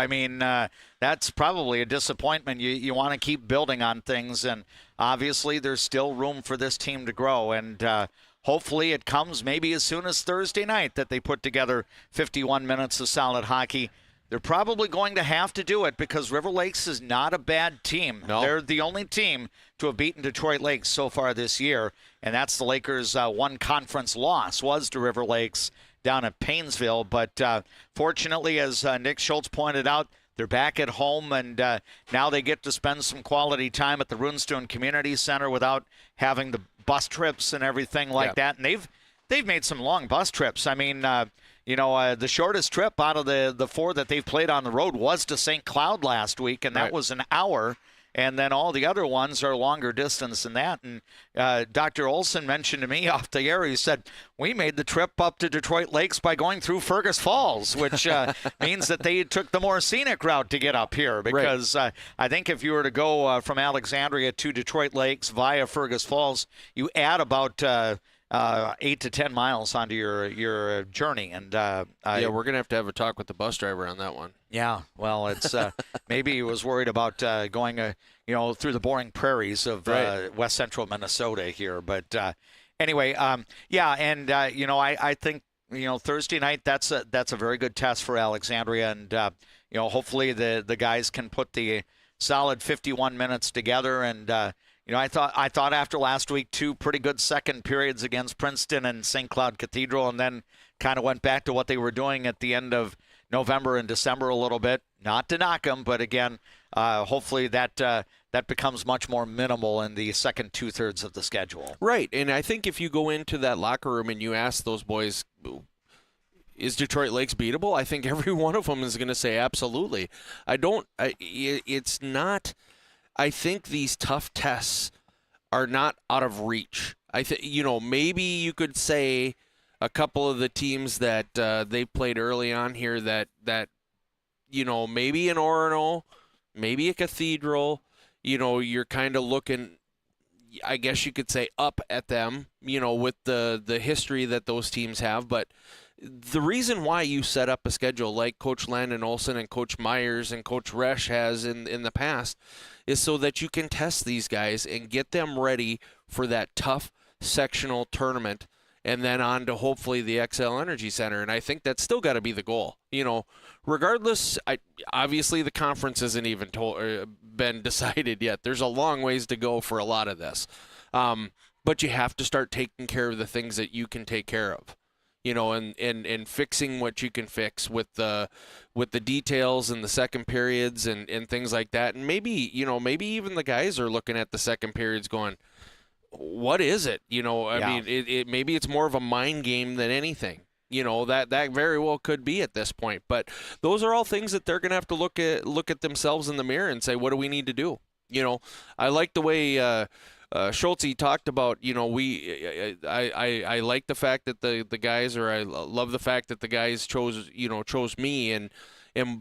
that's probably a disappointment. You want to keep building on things, and obviously there's still room for this team to grow. And hopefully it comes maybe as soon as Thursday night that they put together 51 minutes of solid hockey. They're probably going to have to do it because River Lakes is not a bad team. No. They're the only team to have beaten Detroit Lakes so far this year, and that's the Lakers' one conference loss was to River Lakes, down at Paynesville. But fortunately, as Nick Schultz pointed out, they're back at home, and now they get to spend some quality time at the Runestone Community Center without having the bus trips and everything like that. And they've made some long bus trips. I mean, the shortest trip out of the 4 that they've played on the road was to St. Cloud last week, and that was an hour. And then all the other ones are longer distance than that. And Dr. Olson mentioned to me off the air, he said, we made the trip up to Detroit Lakes by going through Fergus Falls, which means that they took the more scenic route to get up here. Because I think if you were to go from Alexandria to Detroit Lakes via Fergus Falls, you add about 8 to 10 miles onto your journey. And we're going to have a talk with the bus driver on that one. Yeah, well, it's maybe he was worried about going, through the boring prairies of west central Minnesota here. But anyway, I think Thursday night that's a very good test for Alexandria, and hopefully the guys can put the solid 51 minutes together. And I thought after last week 2 pretty good second periods against Princeton and St. Cloud Cathedral, and then kind of went back to what they were doing at the end of November and December a little bit. Not to knock them, but again, hopefully that becomes much more minimal in the second 2/3 of the schedule. Right, and I think if you go into that locker room and you ask those boys, is Detroit Lakes beatable? I think every one of them is going to say absolutely. I think these tough tests are not out of reach. I think maybe you could say a couple of the teams that they played early on here that maybe an Orono, maybe a Cathedral, you're kind of looking, I guess you could say, up at them, with the history that those teams have. But the reason why you set up a schedule like Coach Landon Olson and Coach Myers and Coach Resch has in the past is so that you can test these guys and get them ready for that tough sectional tournament, and then on to hopefully the XL Energy Center. And I think that's still got to be the goal. Regardless, obviously the conference isn't even been decided yet. There's a long ways to go for a lot of this. But you have to start taking care of the things that you can take care of. And fixing what you can fix with the details and the second periods and things like that. And maybe even the guys are looking at the second periods going, what is it? I mean, maybe it's more of a mind game than anything. That very well could be at this point. But those are all things that they're going to have to look at themselves in the mirror and say, what do we need to do? I like the way Schultze talked about, I like the fact that the guys, or I love the fact that the guys chose me, and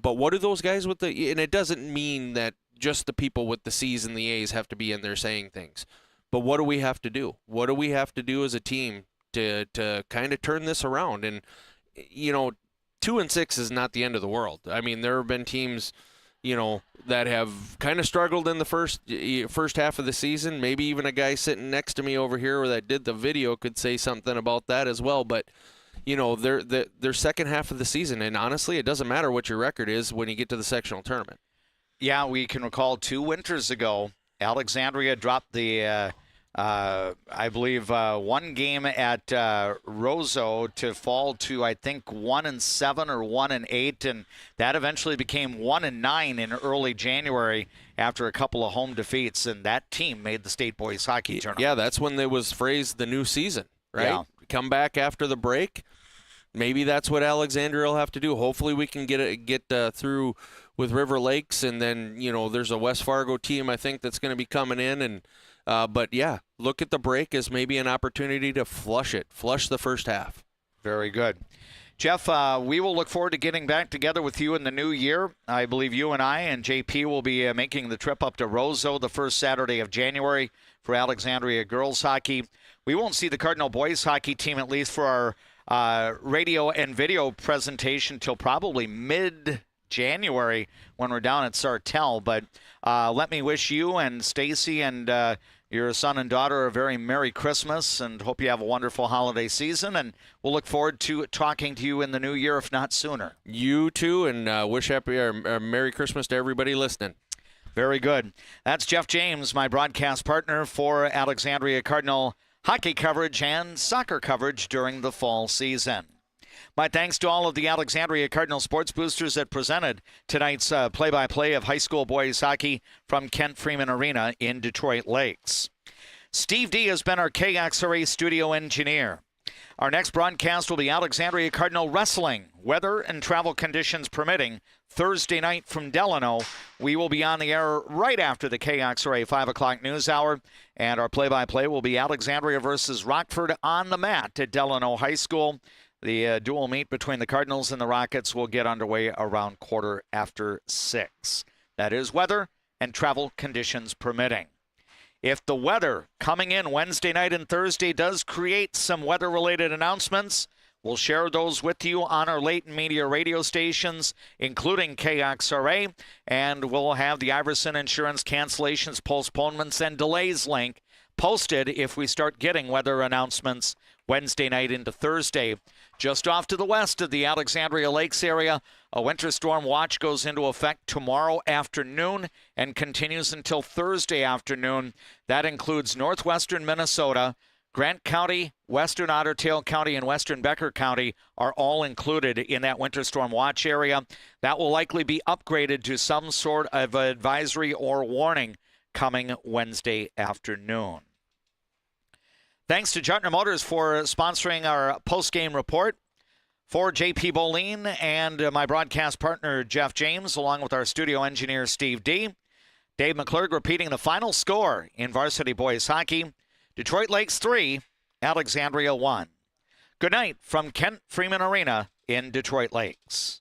but what do those guys and it doesn't mean that just the people with the C's and the A's have to be in there saying things, but what do we have to do? What do we have to do as a team to kind of turn this around? And 2-6 is not the end of the world. I mean, there have been teams that have kind of struggled in the first half of the season. Maybe even a guy sitting next to me over here that did the video could say something about that as well. But, their second half of the season, and honestly, it doesn't matter what your record is when you get to the sectional tournament. Yeah, we can recall 2 winters ago, Alexandria dropped the I believe, one game at Roseau to fall to, I think, 1-7 or 1-8, and that eventually became 1-9 in early January after a couple of home defeats, and that team made the state boys hockey tournament. Yeah, that's when there was phrased the new season, right? Yeah. Come back after the break. Maybe that's what Alexandria will have to do. Hopefully we can get through with River Lakes, and then, there's a West Fargo team, I think, that's going to be coming in, and but yeah, look at the break as maybe an opportunity to flush the first half. Very good. Jeff, we will look forward to getting back together with you in the new year. I believe you and I and JP will be making the trip up to Roseau the first Saturday of January for Alexandria girls hockey. We won't see the Cardinal boys hockey team, at least for our radio and video presentation, till probably mid-January when we're down at Sartell. But let me wish you and Stacy and your son and daughter a very Merry Christmas, and hope you have a wonderful holiday season, and we'll look forward to talking to you in the new year, if not sooner. You too, and wish Merry Christmas to everybody listening. Very good. That's Jeff James, my broadcast partner for Alexandria Cardinal hockey coverage and soccer coverage during the fall season. My thanks to all of the Alexandria Cardinal sports boosters that presented tonight's play-by-play of high school boys hockey from Kent Freeman Arena in Detroit Lakes. Steve D has been our KXRA studio engineer. Our next broadcast will be Alexandria Cardinal wrestling, weather and travel conditions permitting, Thursday night from Delano. We will be on the air right after the KXRA 5 o'clock news hour, and our play-by-play will be Alexandria versus Rockford on the mat at Delano High School. The dual meet between the Cardinals and the Rockets will get underway around 6:15. That is weather and travel conditions permitting. If the weather coming in Wednesday night and Thursday does create some weather-related announcements, we'll share those with you on our Leighton Media radio stations, including KXRA, and we'll have the Iverson Insurance cancellations, postponements, and delays link posted if we start getting weather announcements Wednesday night into Thursday. Just off to the west of the Alexandria Lakes area, a winter storm watch goes into effect tomorrow afternoon and continues until Thursday afternoon. That includes northwestern Minnesota. Grant County, western Otter Tail County, and western Becker County are all included in that winter storm watch area. That will likely be upgraded to some sort of advisory or warning coming Wednesday afternoon. Thanks to Juttner Motors for sponsoring our post-game report. For J.P. Boleen and my broadcast partner, Jeff James, along with our studio engineer, Steve D. Dave McClurg repeating the final score in varsity boys hockey. Detroit Lakes 3, Alexandria 1. Good night from Kent Freeman Arena in Detroit Lakes.